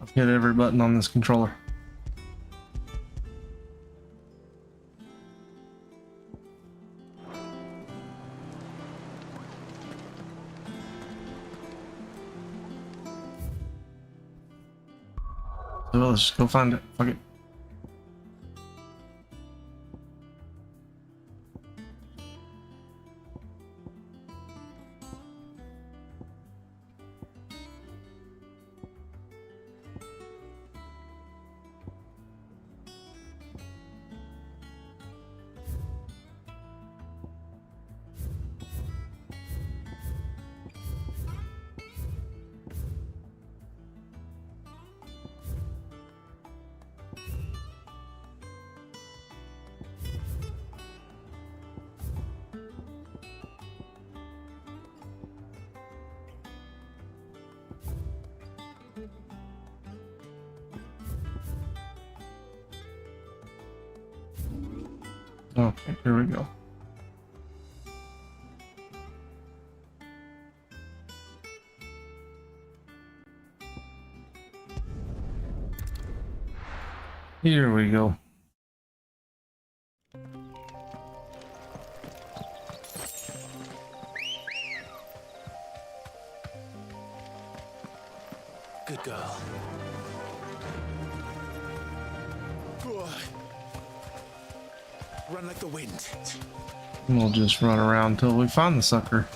Speaker 1: I've hit every button on this controller. So let's just go find it. Fuck it. Okay, here we go. Here we go.
Speaker 13: Good girl. Boy. Run like the wind.
Speaker 1: We'll just run around till we find the sucker.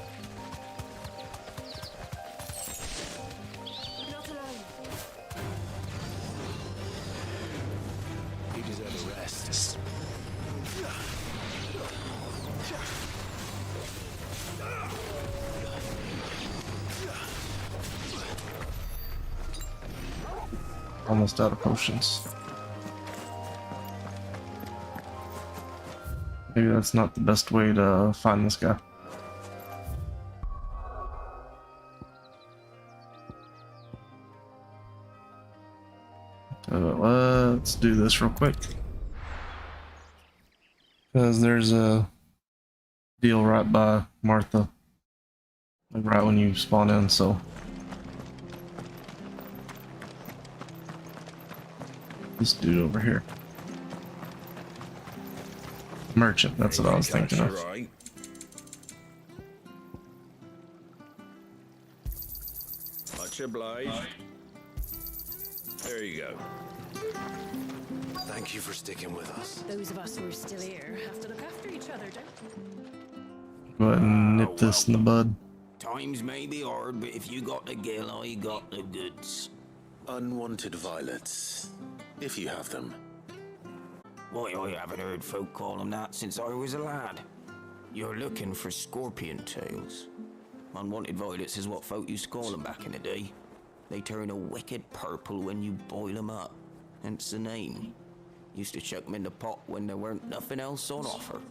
Speaker 13: You deserve a rest.
Speaker 1: Almost out of potions. Maybe that's not the best way to find this guy. Let's do this real quick. Because there's a deal right by Martha. Like right when you spawn in, so. This dude over here. Merchant, that's what I was thinking of.
Speaker 11: Right. Much obliged. There you go.
Speaker 13: Thank you for sticking with us.
Speaker 2: Those of us who are still here have to look after each other, don't
Speaker 1: Go ahead and nip this in the bud.
Speaker 22: Times may be hard, but if you got the gill, I got the goods.
Speaker 5: Unwanted violets, if you have them.
Speaker 22: Why, I haven't heard folk call them that since I was a lad. You're looking for scorpion tails. Unwanted violets is what folk used to call them back in the day. They turn a wicked purple when you boil them up, hence the name. Used to chuck them in the pot when there weren't nothing else on offer,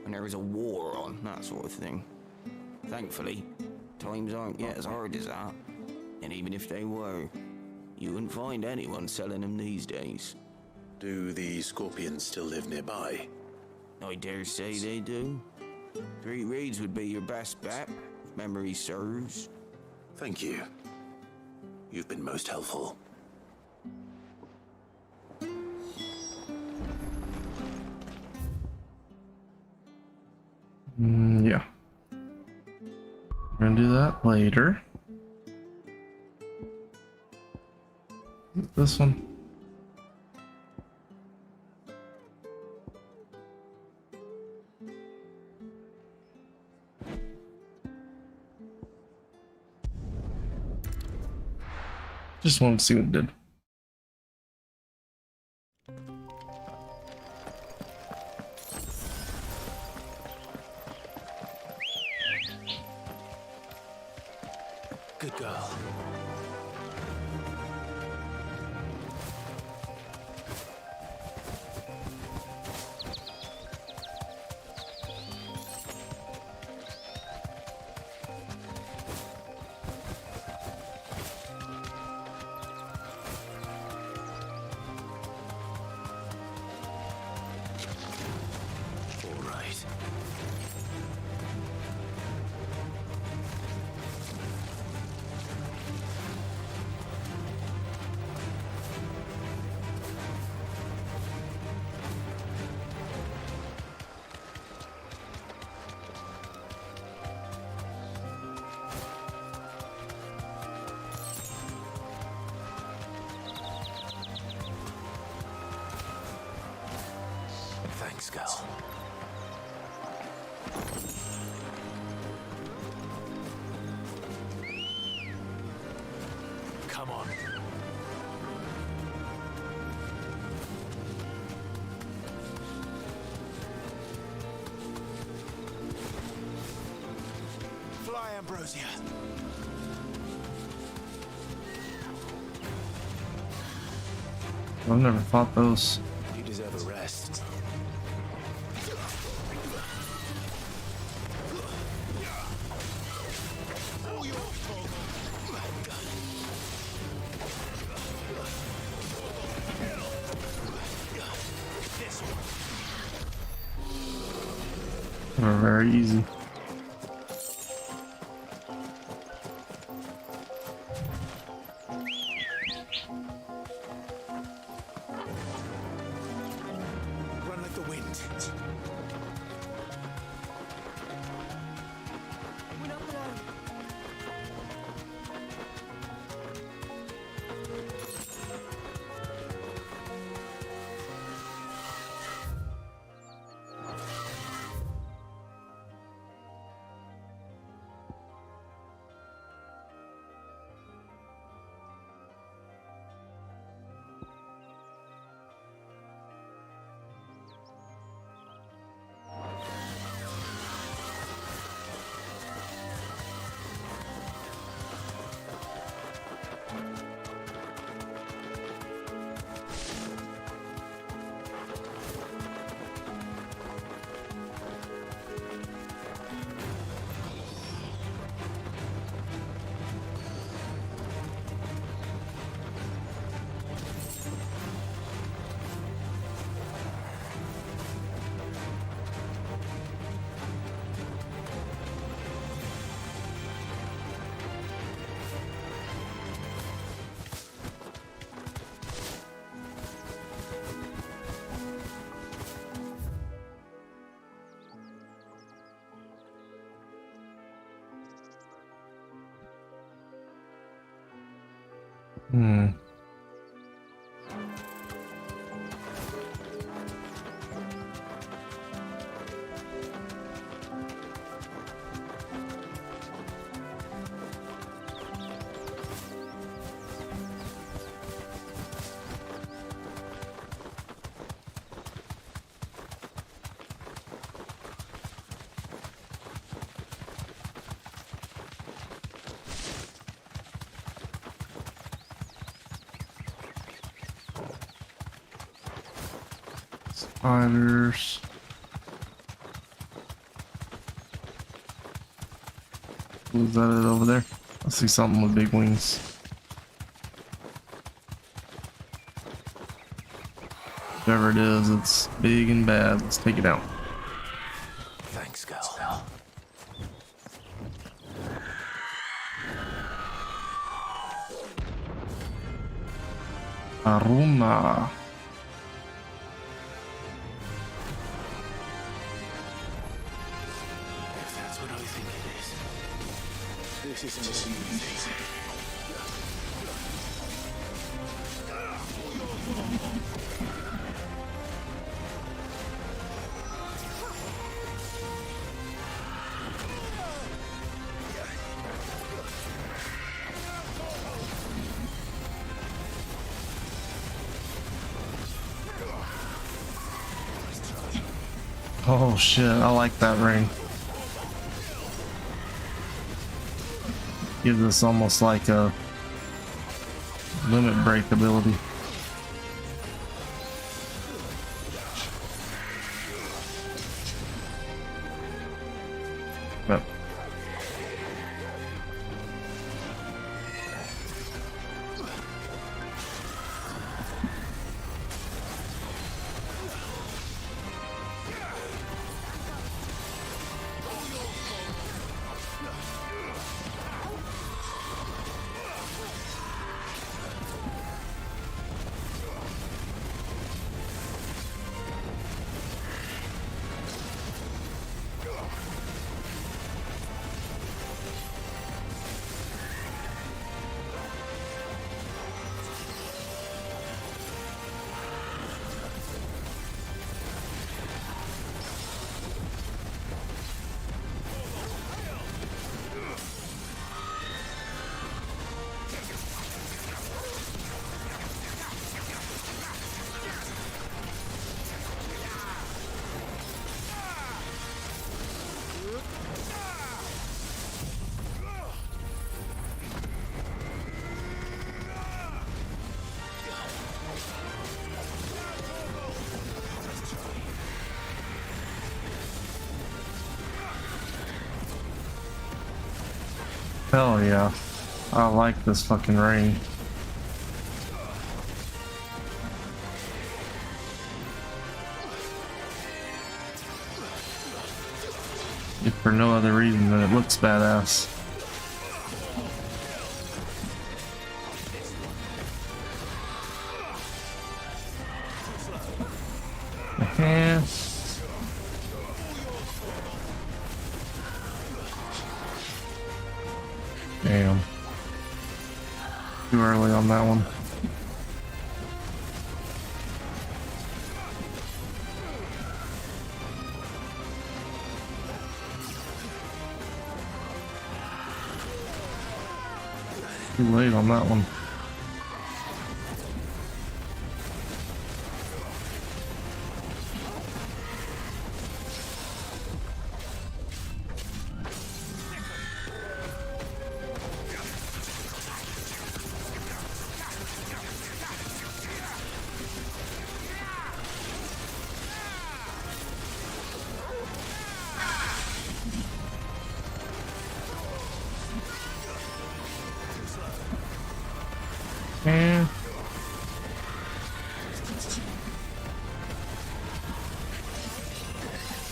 Speaker 22: when there was a war on, that sort of thing. Thankfully, times aren't yet as hard as that, and even if they were, you wouldn't find anyone selling them these days.
Speaker 5: Do the scorpions still live nearby?
Speaker 22: I dare say they do. 3 reeds would be your best bet, if memory serves.
Speaker 5: Thank you. You've been most helpful.
Speaker 1: Yeah. We're gonna do that later. This one. Just wanted to see what it did.
Speaker 13: Good girl. All right. Thanks, girl. Come on. Fly, Ambrosia.
Speaker 1: I've never fought those.
Speaker 13: You deserve a rest.
Speaker 1: Very easy.
Speaker 6: Run like the wind.
Speaker 9: We're not alone.
Speaker 1: Hmm. Spiders. Who's that over there? I see something with big wings. Whatever it is, it's big and bad. Let's take it out.
Speaker 5: Thanks, girl.
Speaker 1: Aruma.
Speaker 5: If that's what I think it is, this isn't easy.
Speaker 1: Oh shit, I like that ring. Gives us almost like a limit break ability. Yep. Hell yeah. I like this fucking ring. if for no other reason than it looks badass. Damn. Too early on that one. Too late on that one.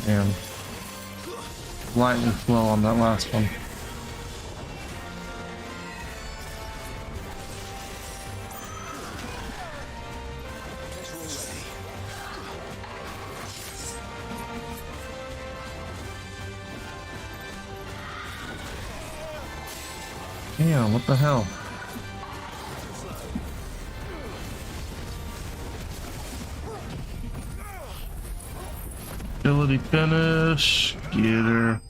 Speaker 1: And lightning flow on that last one. Damn, what the hell? Ability finish. Get her.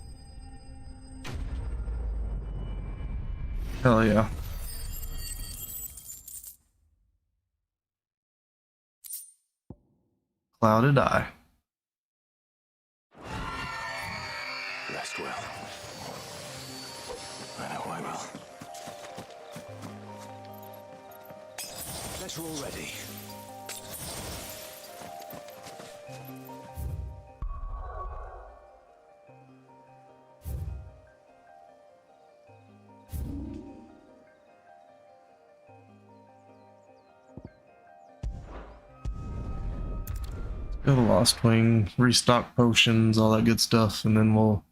Speaker 1: Hell yeah. Clouded Eye.
Speaker 5: Rest well. I know I will. Let's roll ready.
Speaker 1: Go to Lost Wing, restock potions, all that good stuff, and then we'll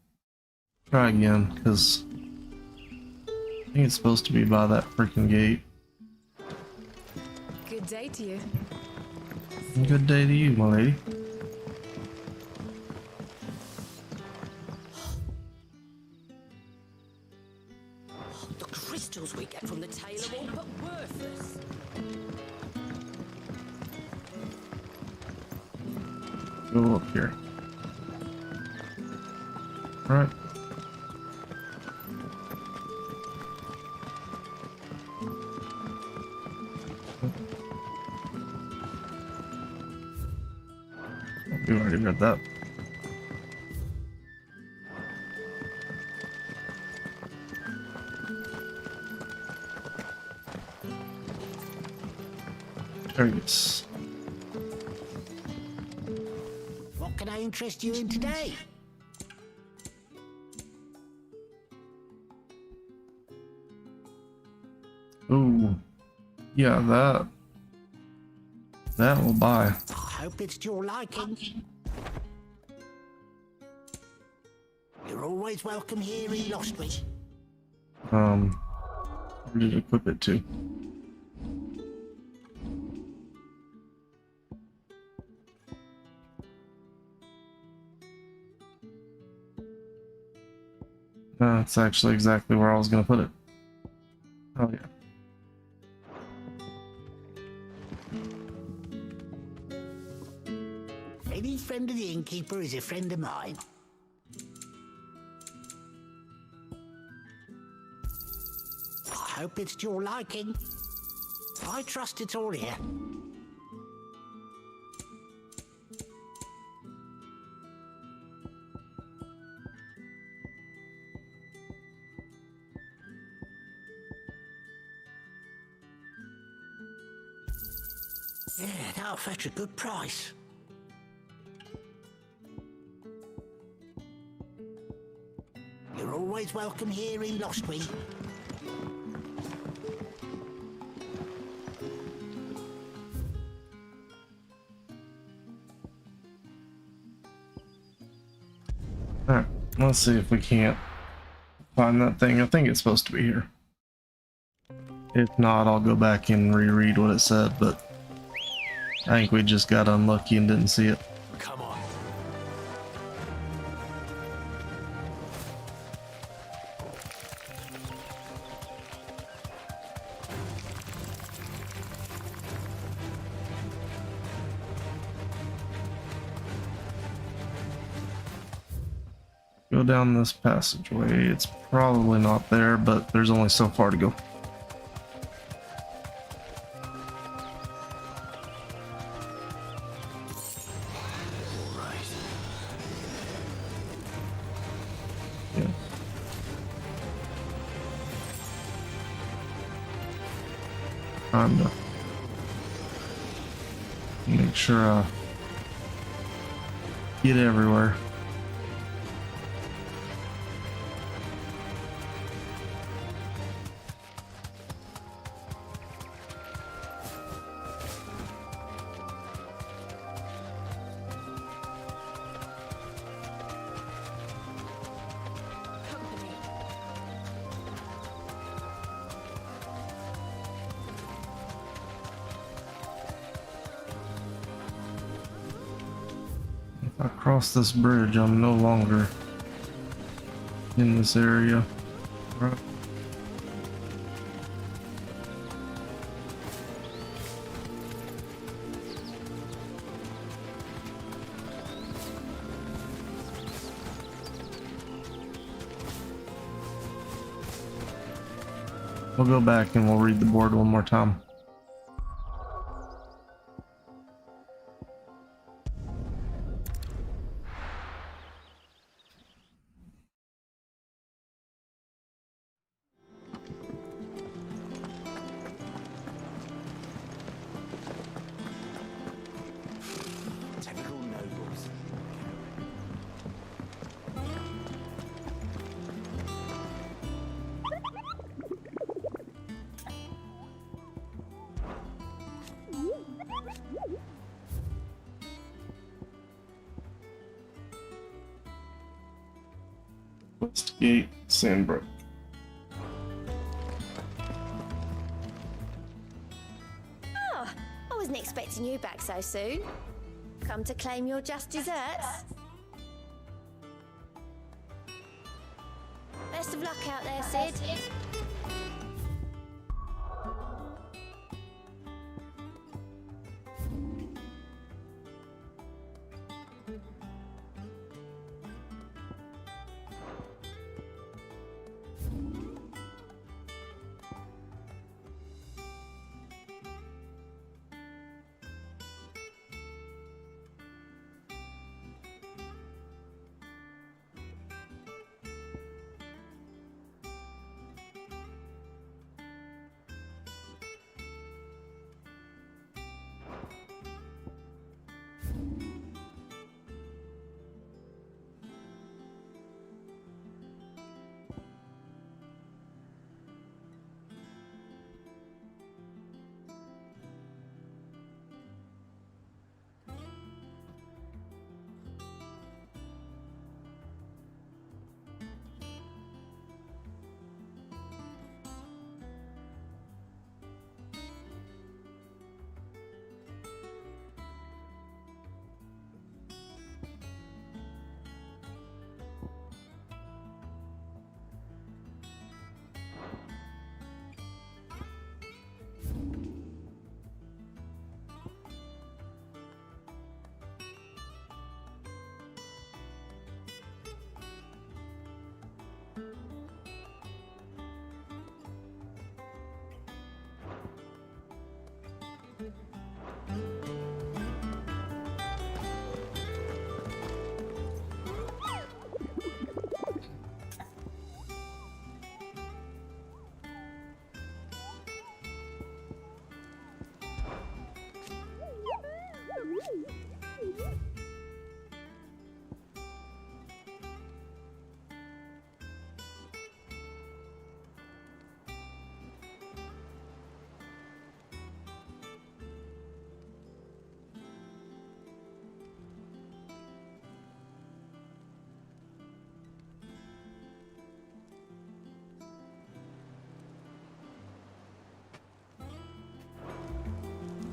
Speaker 1: try again, because I think it's supposed to be by that freaking gate.
Speaker 2: Good day to you.
Speaker 1: Good day to you, my lady.
Speaker 12: The crystals we get from the tail are all but worthless.
Speaker 1: Go up here. Alright. We already read that. Targets.
Speaker 16: What can I interest you in today?
Speaker 1: Ooh. Yeah, that will buy.
Speaker 16: I hope it's to your liking. You're always welcome here in Lostwich.
Speaker 1: Where did it equip it to? That's actually exactly where I was gonna put it. Oh yeah.
Speaker 16: Any friend of the innkeeper is a friend of mine. I hope it's to your liking. I trust it's all here. Yeah, that'll fetch a good price. You're always welcome here in Lostwing.
Speaker 1: Alright, Let's see if we can't find that thing. I think it's supposed to be here. If not, I'll go back and reread what it said, but I think we just got unlucky and didn't see it.
Speaker 5: Come on.
Speaker 1: Go down this passageway. It's probably not there, but there's only so far to go. Yeah. Time to make sure I get everywhere. If I cross this bridge, I'm no longer in this area. Right. We'll go back and we'll read the board one more time.
Speaker 13: Typical nobles.
Speaker 1: Westgate, Sandbrook.
Speaker 9: Oh, I wasn't expecting you back so soon. Come to claim your just desserts? Best of luck out there, Sid.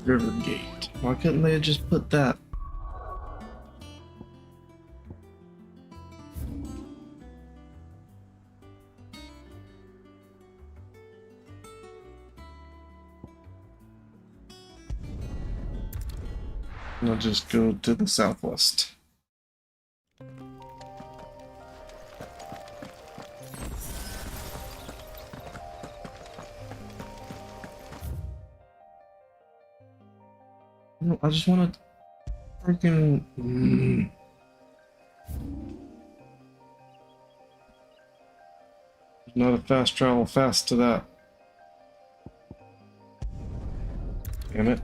Speaker 1: River Gate. Why couldn't they have just put that? I'll just go to the southwest. No, I just want to freaking. Not a fast travel fast to that. Damn it.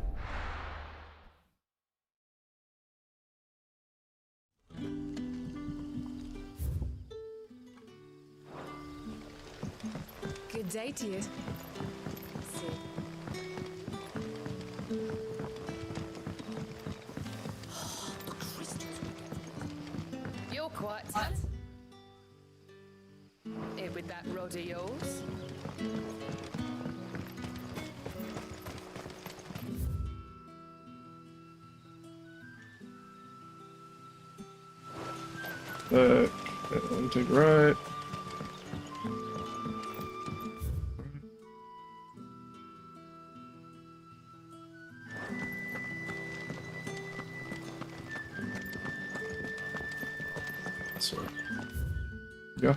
Speaker 2: Good day to you. You're quiet, Tat. Here with that rod of yours.
Speaker 1: Take a right. So, yeah.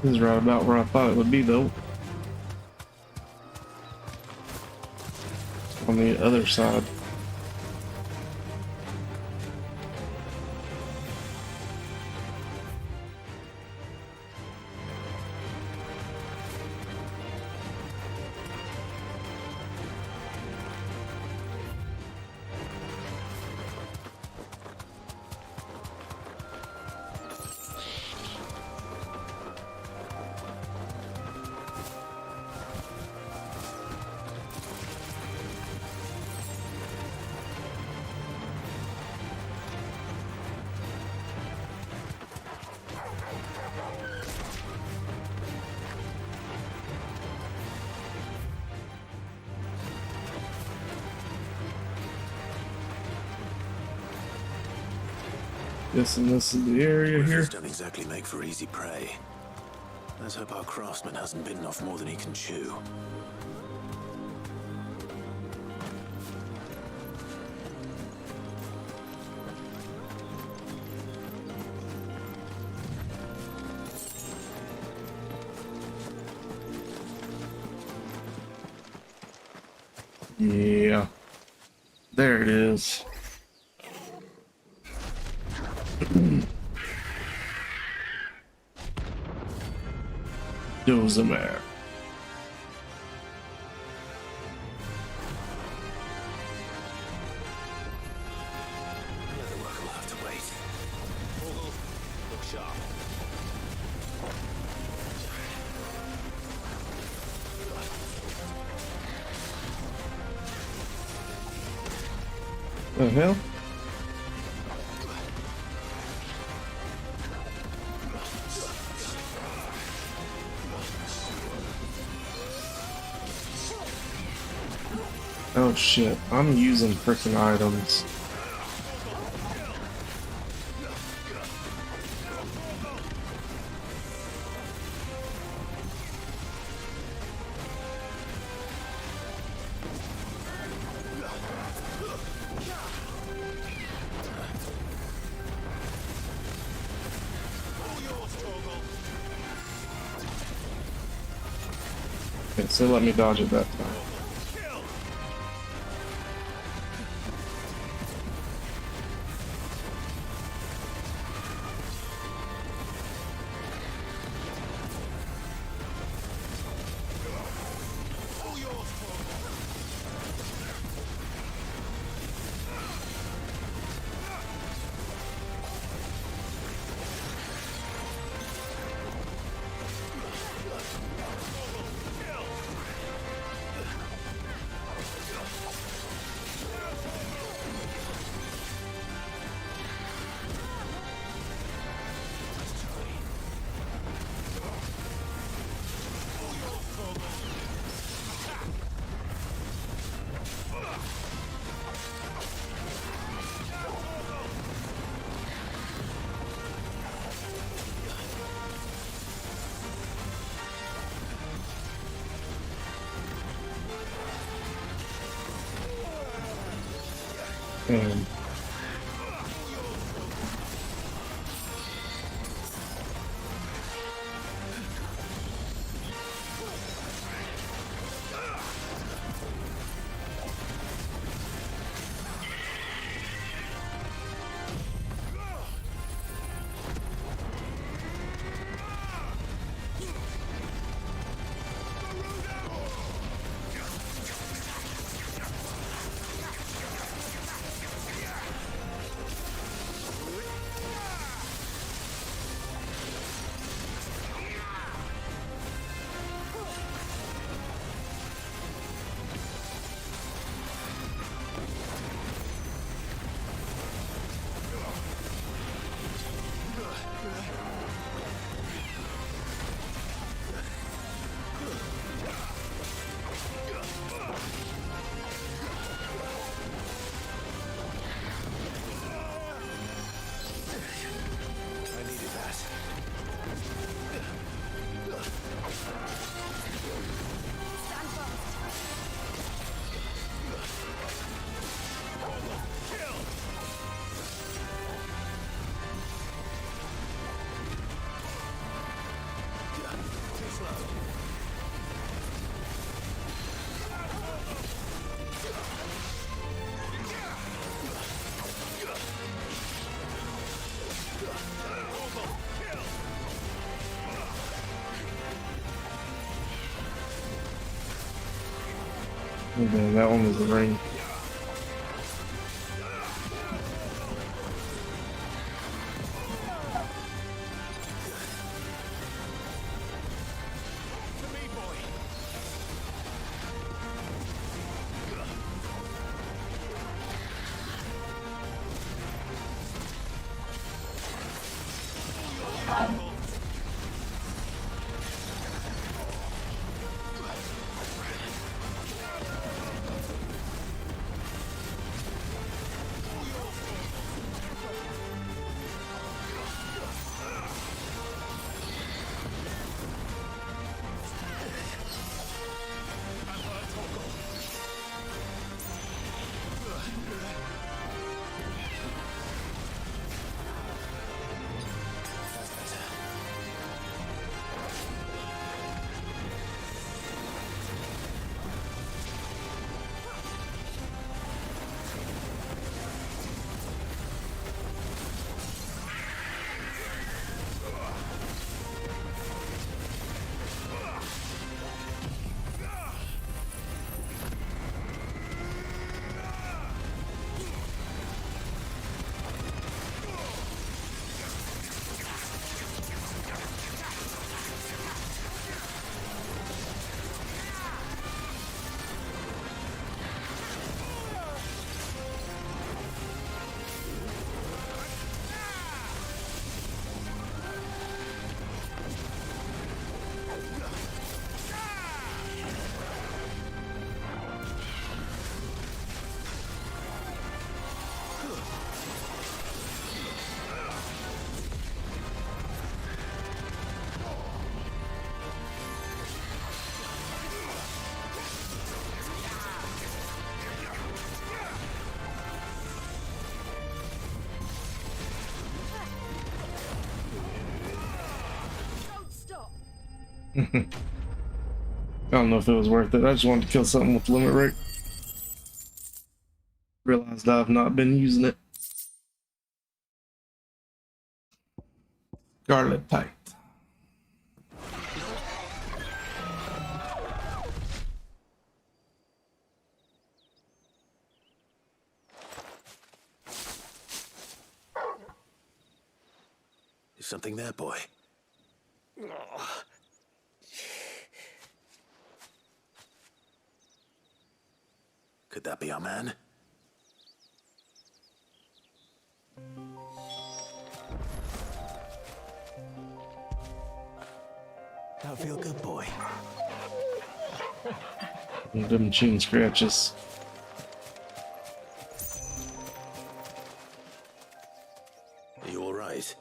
Speaker 1: This is right about where I thought it would be, though. On the other side. Guessing this is the area here.
Speaker 5: Don't exactly make for easy prey. Let's hope our craftsman hasn't bitten off more than he can chew.
Speaker 1: Yeah. There it is. Dozamare.
Speaker 5: The other work will have to wait. Look sharp.
Speaker 1: The hell? Oh shit, I'm using freaking items. Okay, so let me dodge it that time. And then that one was the ring. I don't know if it was worth it. I just wanted to kill something with limit break. Realized I've not been using it. Garlic tight.
Speaker 5: Is something there, boy? Could that be our man? That feel good, boy.
Speaker 1: Them chin scratches.
Speaker 5: Are you all right?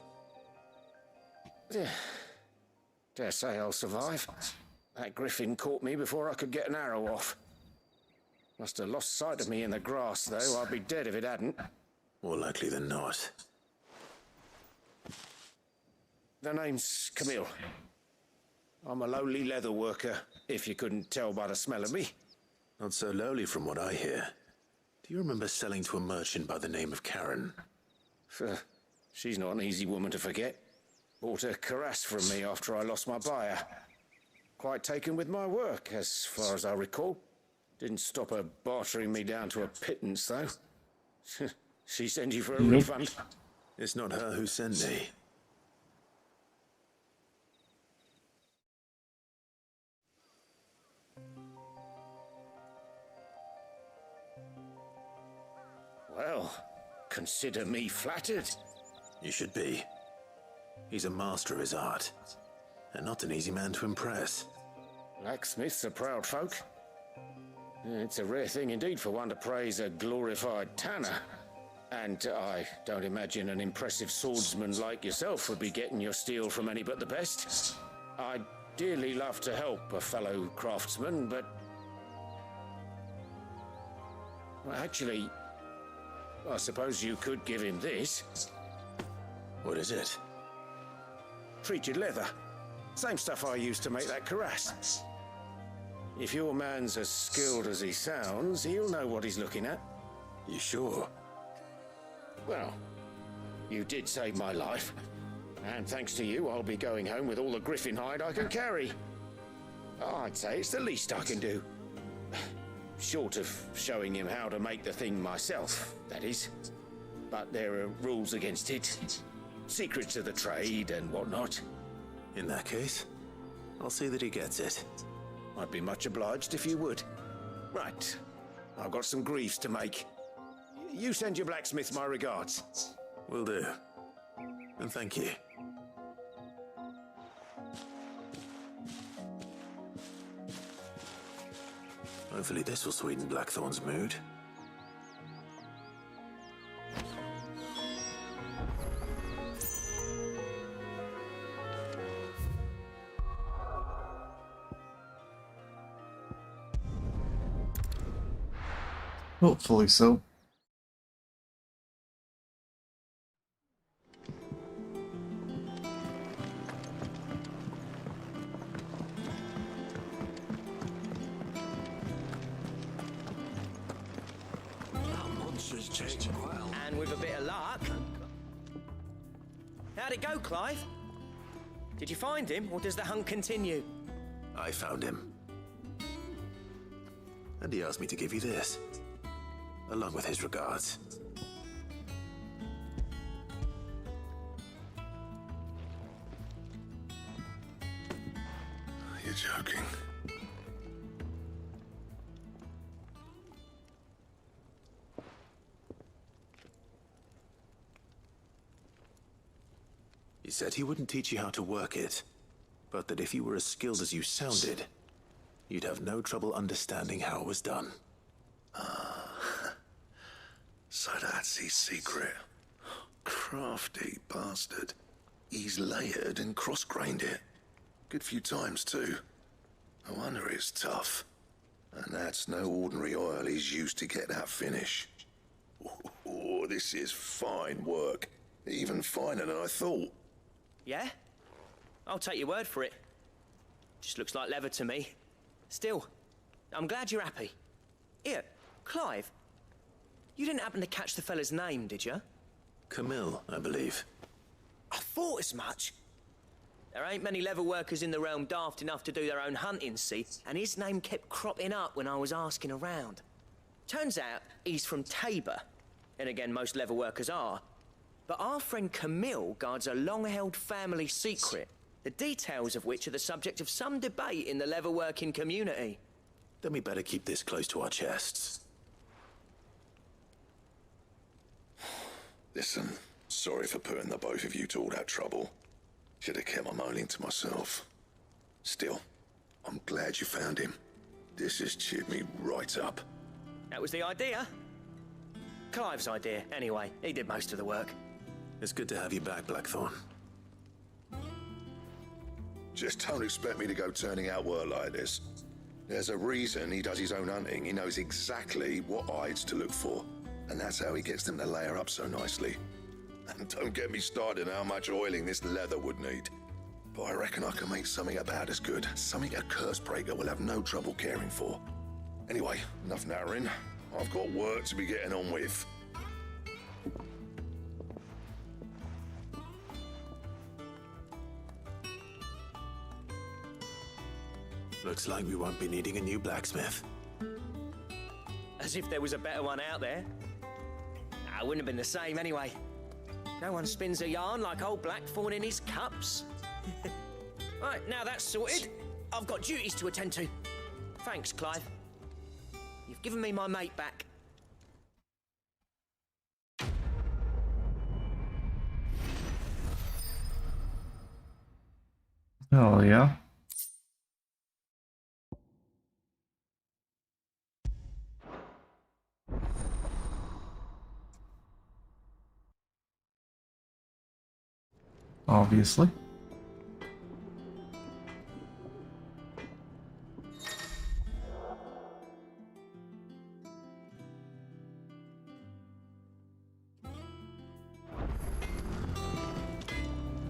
Speaker 20: Dare say I'll survive. That griffin caught me before I could get an arrow off. Must have lost sight of me in the grass, though. I'd be dead if it hadn't.
Speaker 5: More likely than not.
Speaker 20: The name's Camille. I'm a lowly leather worker, if you couldn't tell by the smell of me.
Speaker 5: Not so lowly from what I hear. Do you remember selling to a merchant by the name of Karen?
Speaker 20: She's not an easy woman to forget. Bought a cuirass from me after I lost my buyer. Quite taken with my work, as far as I recall. Didn't stop her bartering me down to a pittance, though. She sent you for a refund?
Speaker 5: It's not her who sent me.
Speaker 20: Well, consider me flattered.
Speaker 5: You should be. He's a master of his art, and not an easy man to impress.
Speaker 20: Blacksmiths are proud folk. It's a rare thing indeed for one to praise a glorified tanner. And I don't imagine an impressive swordsman like yourself would be getting your steel from any but the best. I'd dearly love to help a fellow craftsman, but... well, actually, I suppose you could give him this.
Speaker 5: What is it?
Speaker 20: Treated leather. Same stuff I used to make that cuirass. If your man's as skilled as he sounds, he'll know what he's looking at.
Speaker 5: You sure?
Speaker 20: Well, you did save my life. And thanks to you, I'll be going home with all the griffin hide I can carry. I'd say it's the least I can do. Short of showing him how to make the thing myself, that is. But there are rules against it. Secrets of the trade and whatnot.
Speaker 5: In that case, I'll see that he gets it.
Speaker 20: I'd be much obliged if you would. Right. I've got some greaves to make. You send your blacksmith my regards.
Speaker 5: Will do. And thank you. Hopefully this will sweeten Blackthorn's mood.
Speaker 1: Hopefully so.
Speaker 7: And with a bit of luck... How'd it go, Clive? Did you find him, or does the hunt continue?
Speaker 5: I found him. And he asked me to give you this, along with his regards.
Speaker 4: You're joking.
Speaker 5: He said he wouldn't teach you how to work it, but that if you were as skilled as you sounded, you'd have no trouble understanding how it was done.
Speaker 4: So that's his secret. Crafty bastard. He's layered and cross-grained it. Good few times, too. No wonder it's tough. And that's no ordinary oil he's used to get that finish. Oh, this is fine work. Even finer than I thought.
Speaker 7: Yeah? I'll take your word for it. Just looks like leather to me. Still, I'm glad you're happy. Here, Clive. You didn't happen to catch the fella's name, did you?
Speaker 5: Camille, I believe.
Speaker 7: I thought as much. There ain't many leather workers in the realm daft enough to do their own hunting, see? And his name kept cropping up when I was asking around. Turns out he's from Tabor. And again, most leather workers are. But our friend Camille guards a long-held family secret, the details of which are the subject of some debate in the leather-working community.
Speaker 5: Then we better keep this close to our chests.
Speaker 4: Listen, sorry for putting the both of you to all that trouble. Should have kept my moaning to myself. Still, I'm glad you found him. This has cheered me right up.
Speaker 7: That was the idea. Clive's idea, anyway. He did most of the work.
Speaker 5: It's good to have you back, Blackthorn.
Speaker 4: Just don't expect me to go turning out work like this. There's a reason he does his own hunting. He knows exactly what hides to look for. And that's how he gets them to layer up so nicely. And don't get me started on how much oiling this leather would need. But I reckon I can make something about as good. Something a Cursebreaker will have no trouble caring for. Anyway, enough narrowing. I've got work to be getting on with.
Speaker 5: Looks like we won't be needing a new blacksmith.
Speaker 7: As if there was a better one out there. Nah, it wouldn't have been the same anyway. No one spins a yarn like old Blackthorn in his cups. Right, now that's sorted, I've got duties to attend to. Thanks, Clive. You've given me my mate back.
Speaker 1: Oh, yeah. Obviously.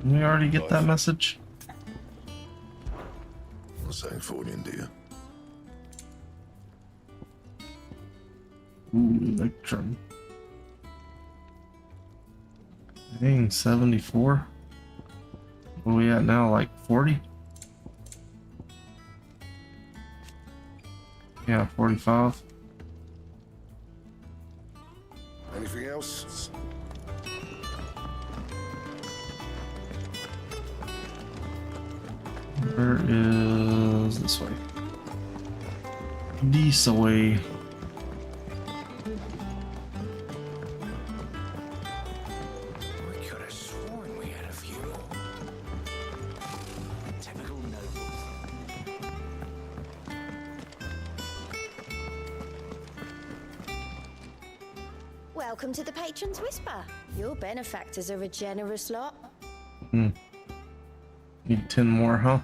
Speaker 1: Did we already get that message?
Speaker 4: Not saying for you, do you?
Speaker 1: Ooh, Electrum. Dang, 74. What are we at now, like 40? Yeah, 45.
Speaker 4: Anything else?
Speaker 1: Where is this way? This way.
Speaker 16: We could have sworn we had a few more. Typical nobles.
Speaker 9: Welcome to the Patron's Whisper. Your benefactors are a generous lot.
Speaker 1: Need 10 more, huh?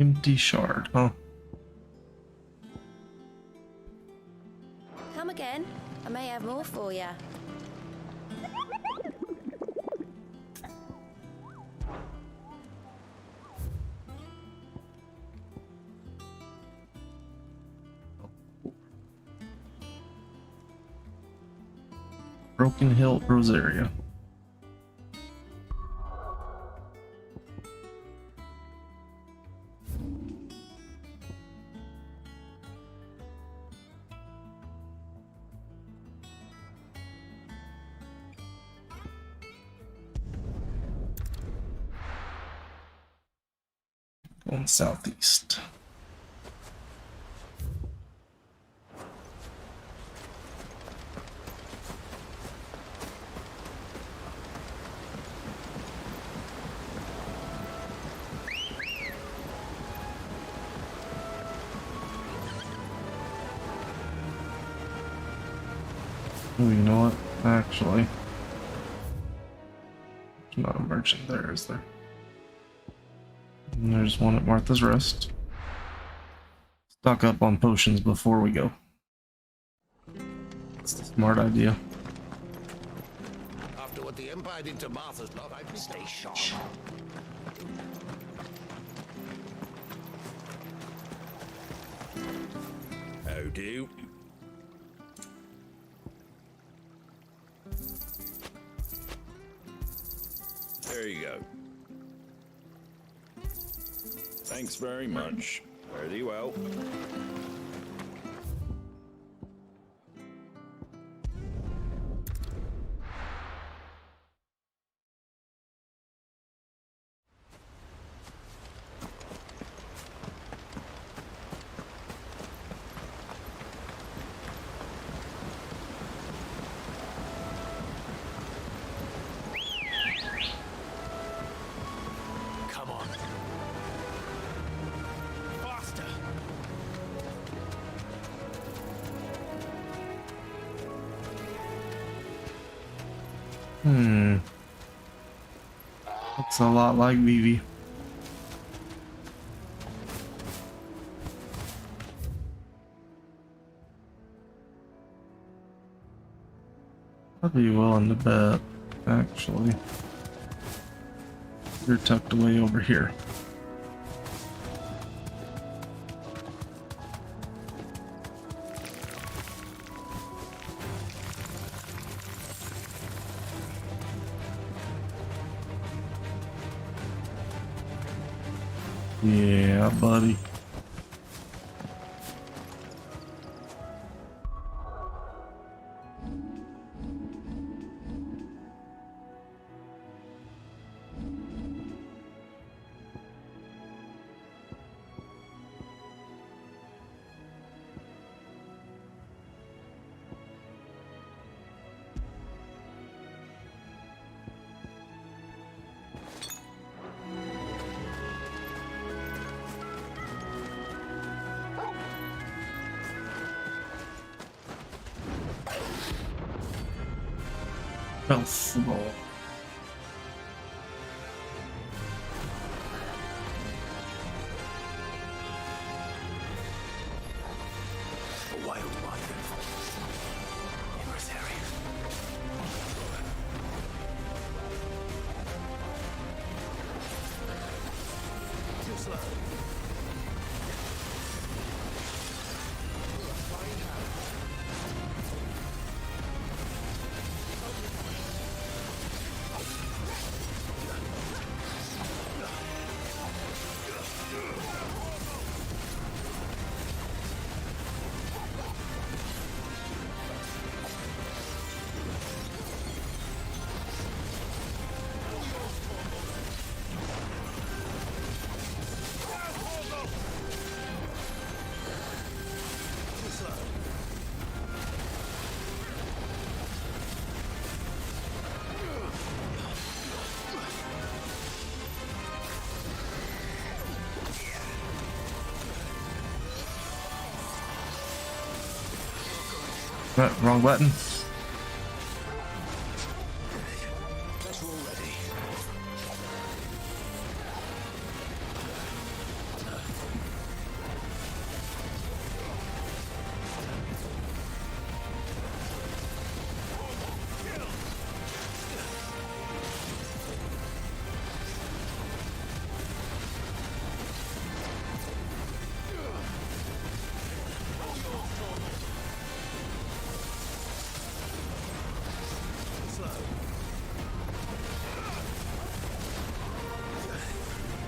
Speaker 1: Empty shard, huh?
Speaker 9: Come again. I may have more for you.
Speaker 1: Broken Hill Rosaria. Going southeast. Oh, you know what? Actually, there's not a merchant there, is there? And there's one at Martha's Rest. Stock up on potions before we go. It's a smart idea.
Speaker 15: After what the Empire
Speaker 16: vampired into Martha's lot, I'd stay sharp.
Speaker 11: How do? There you go. Thanks very much. Very well.
Speaker 16: Come on. Faster.
Speaker 1: Looks a lot like Vivi. I'd be willing to bet, actually. You're tucked away over here. Yeah, buddy. Possible.
Speaker 16: A wild water. In this area. Too slow.
Speaker 1: Wrong button.
Speaker 16: That's all ready.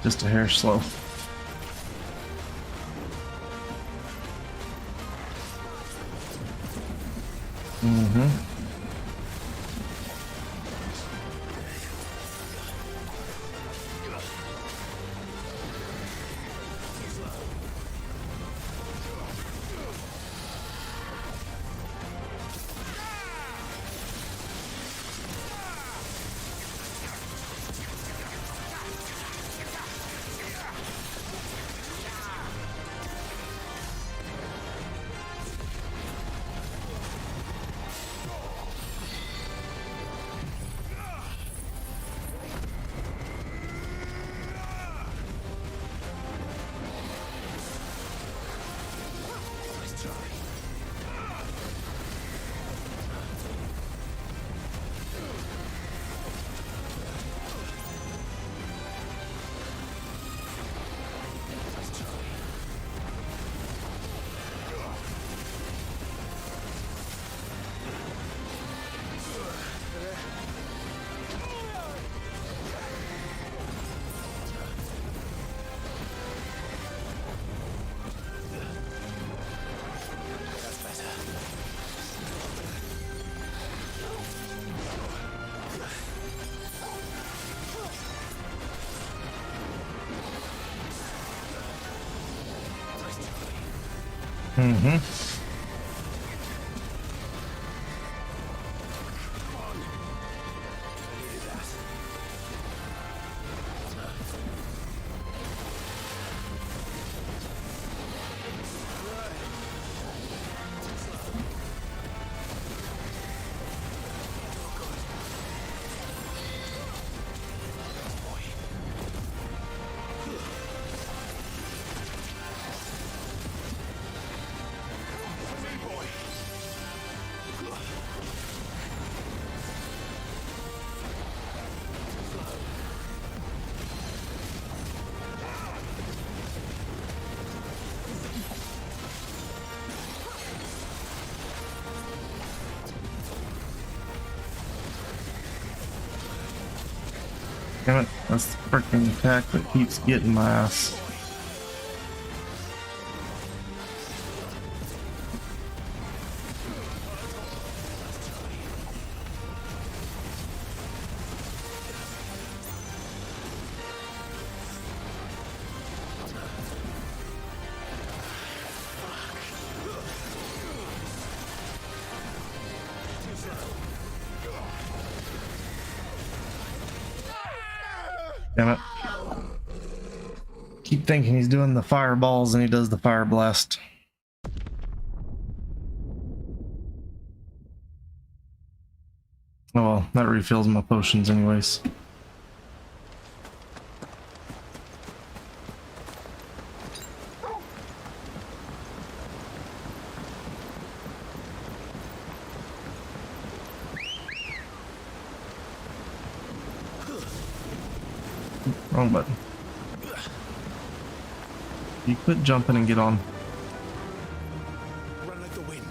Speaker 1: Just a hair slow. Mm-hmm. Damn it, that's the freaking attack that keeps getting my ass. Damn it. Keep thinking he's doing the fireballs and he does the fire blast. Oh well, that refills my potions anyways. Wrong button. You quit jumping and get on.
Speaker 6: Run like the wind.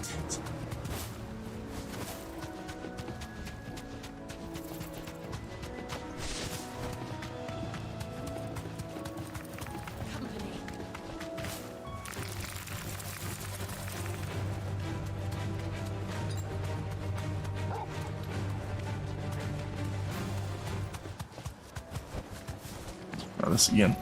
Speaker 1: Try this again.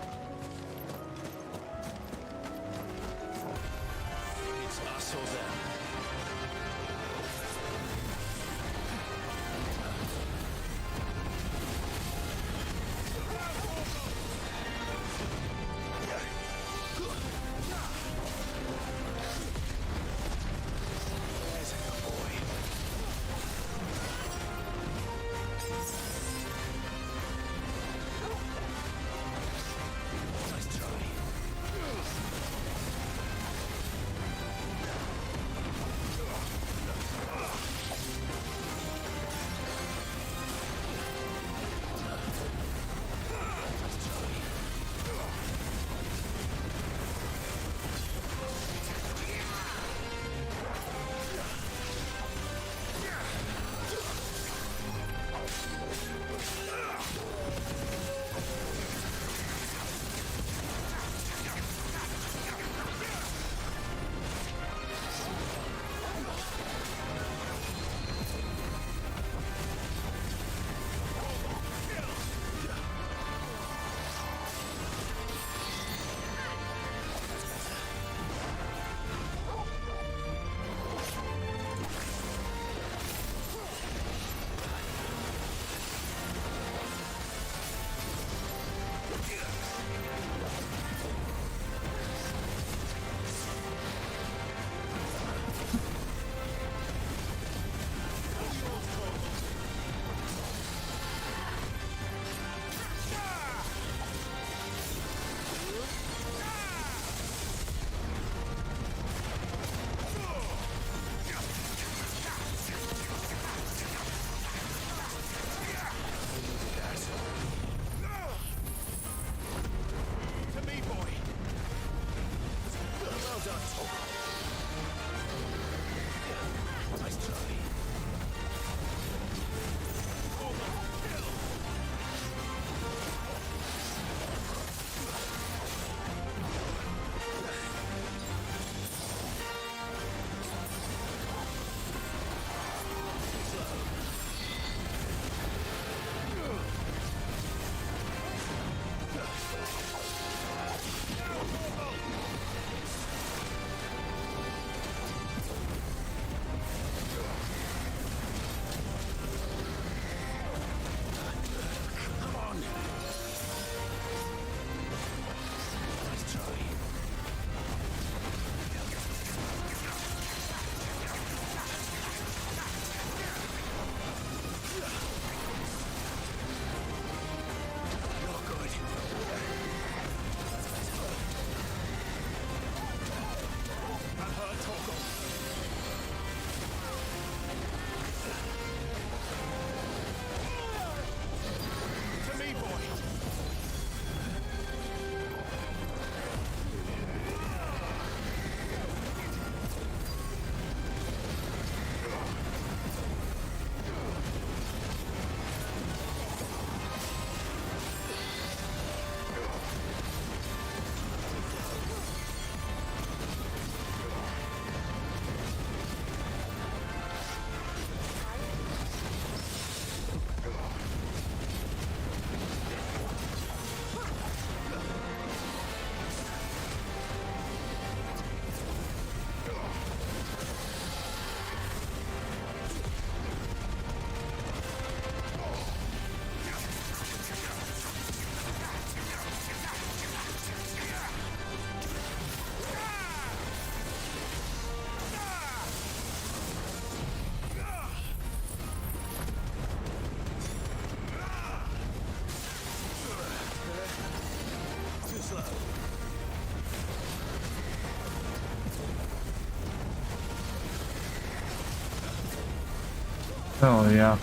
Speaker 1: Oh yeah.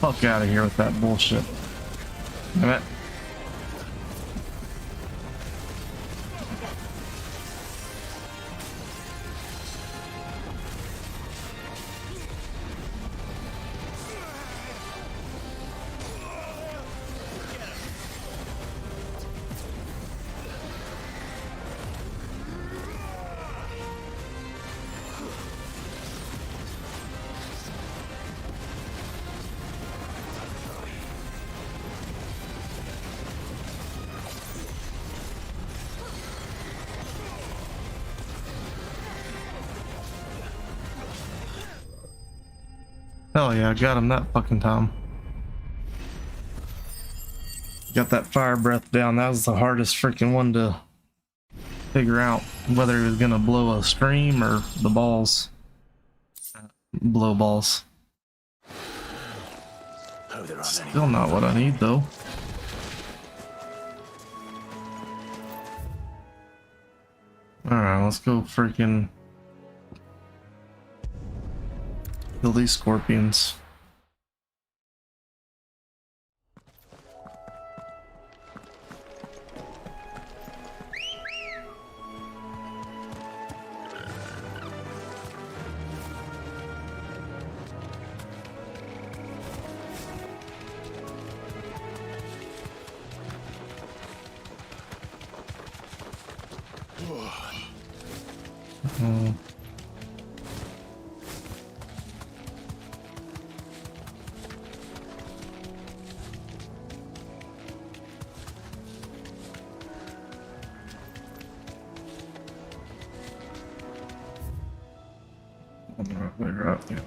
Speaker 1: Fuck out of here with that bullshit. Damn it. Hell yeah, I got him that fucking time. Got that fire breath down. That was the hardest freaking one to figure out whether he was gonna blow a stream or the balls. Blow balls. Still not what I need though. Alright, let's go freaking kill these scorpions. We're up here.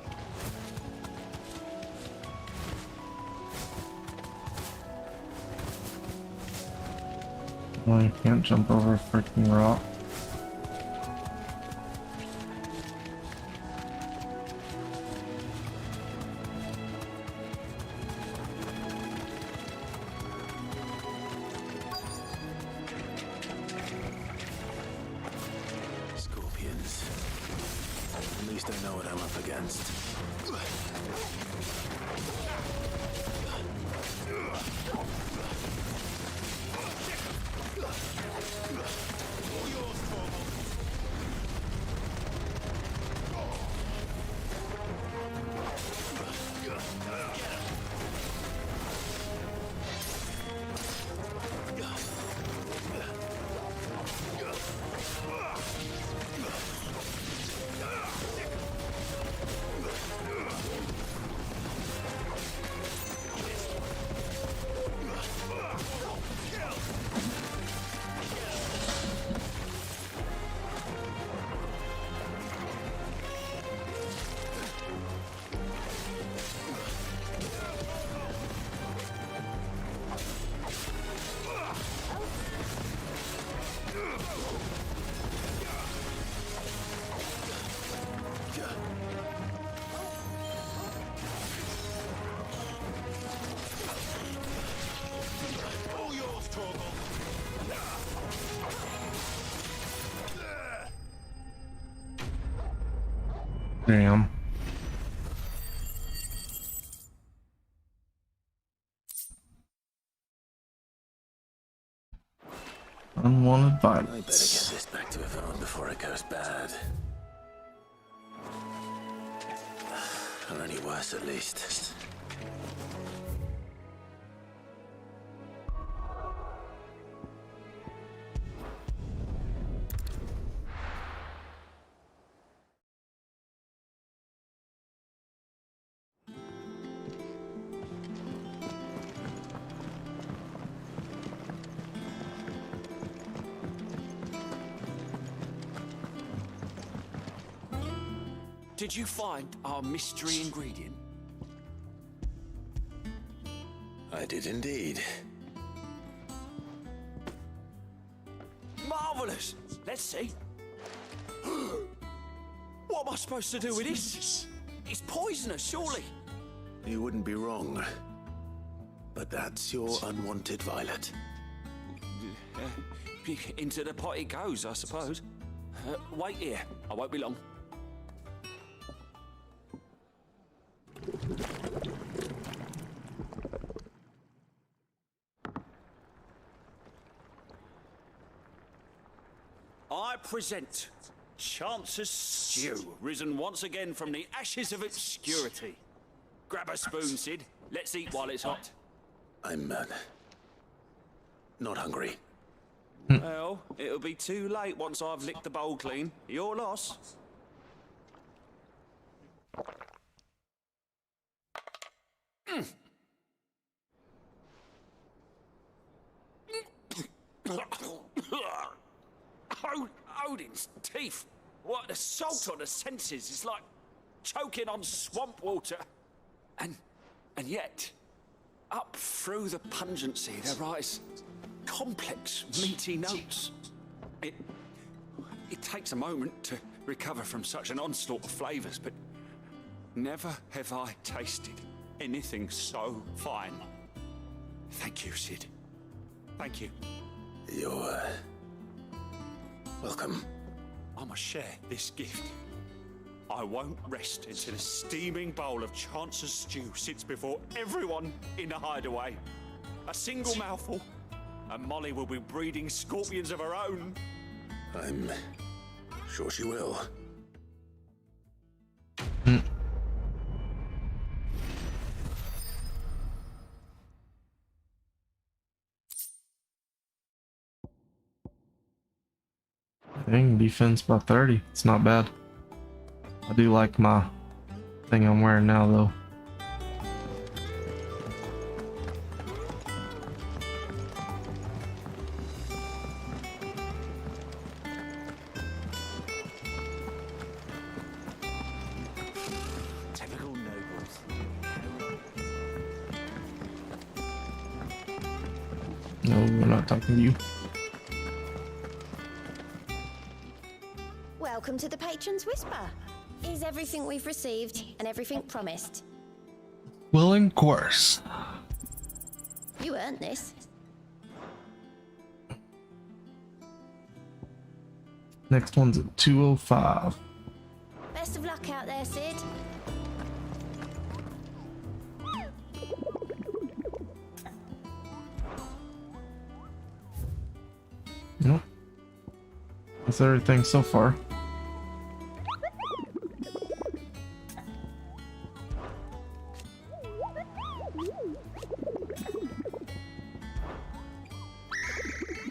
Speaker 1: Well, you can't jump over a freaking rock.
Speaker 5: Scorpions. At least I know what I'm up against. Damn. Unwanted violence. I better get this back to Yvonne before it goes bad. Or any worse, at least.
Speaker 11: Did you find our mystery ingredient?
Speaker 5: I did indeed.
Speaker 11: Marvelous! Let's see. What am I supposed to do with this? It's poisonous, surely.
Speaker 5: You wouldn't be wrong. But that's your unwanted violet.
Speaker 11: Into the pot it goes, I suppose. Wait here. I won't be long. I present Chance's Stew, risen once again from the ashes of obscurity. Grab a spoon, Sid. Let's eat while it's hot.
Speaker 5: I'm not hungry.
Speaker 11: Well, it'll be too late once I've licked the bowl clean. Your loss. Odin's teeth. What assault on the senses. It's like choking on swamp water. And yet, up through the pungency there rise complex, meaty notes. It takes a moment to recover from such an onslaught of flavors, but never have I tasted anything so fine. Thank you, Sid. Thank you.
Speaker 5: You're welcome.
Speaker 11: I must share this gift. I won't rest until a steaming bowl of Chance's stew sits before everyone in the hideaway. A single mouthful, and Molly will be breeding scorpions of her own.
Speaker 5: I'm sure she will.
Speaker 1: Dang, defense by 30. It's not bad. I do like my thing I'm wearing now, though.
Speaker 7: Typical nobles.
Speaker 1: No, we're not talking to you.
Speaker 9: Welcome to the Patron's Whisper. Is everything we've received and everything promised?
Speaker 1: Well, in course.
Speaker 9: You earned this.
Speaker 1: Next one's at 205.
Speaker 9: Best of luck out there, Sid.
Speaker 1: Nope. That's everything so far.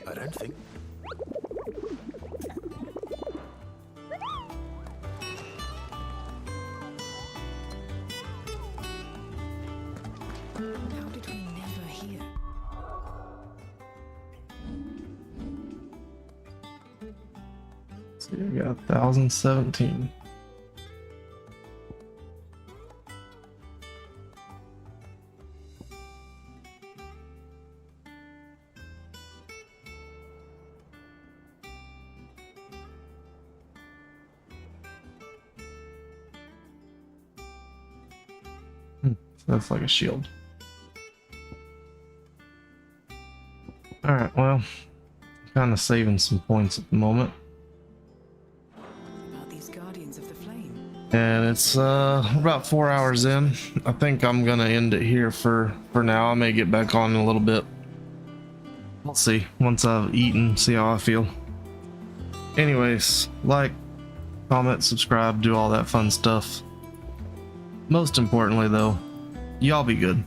Speaker 5: I don't think.
Speaker 2: How did we never hear?
Speaker 1: So you got 1017. That's like a shield. Alright, well, kind of saving some points at the moment.
Speaker 2: About these guardians of the flame.
Speaker 1: And it's about 4 hours in. I think I'm gonna end it here for now. I may get back on in a little bit. We'll see once I've eaten, see how I feel. Anyways, like, comment, subscribe, do all that fun stuff. Most importantly though, y'all be good.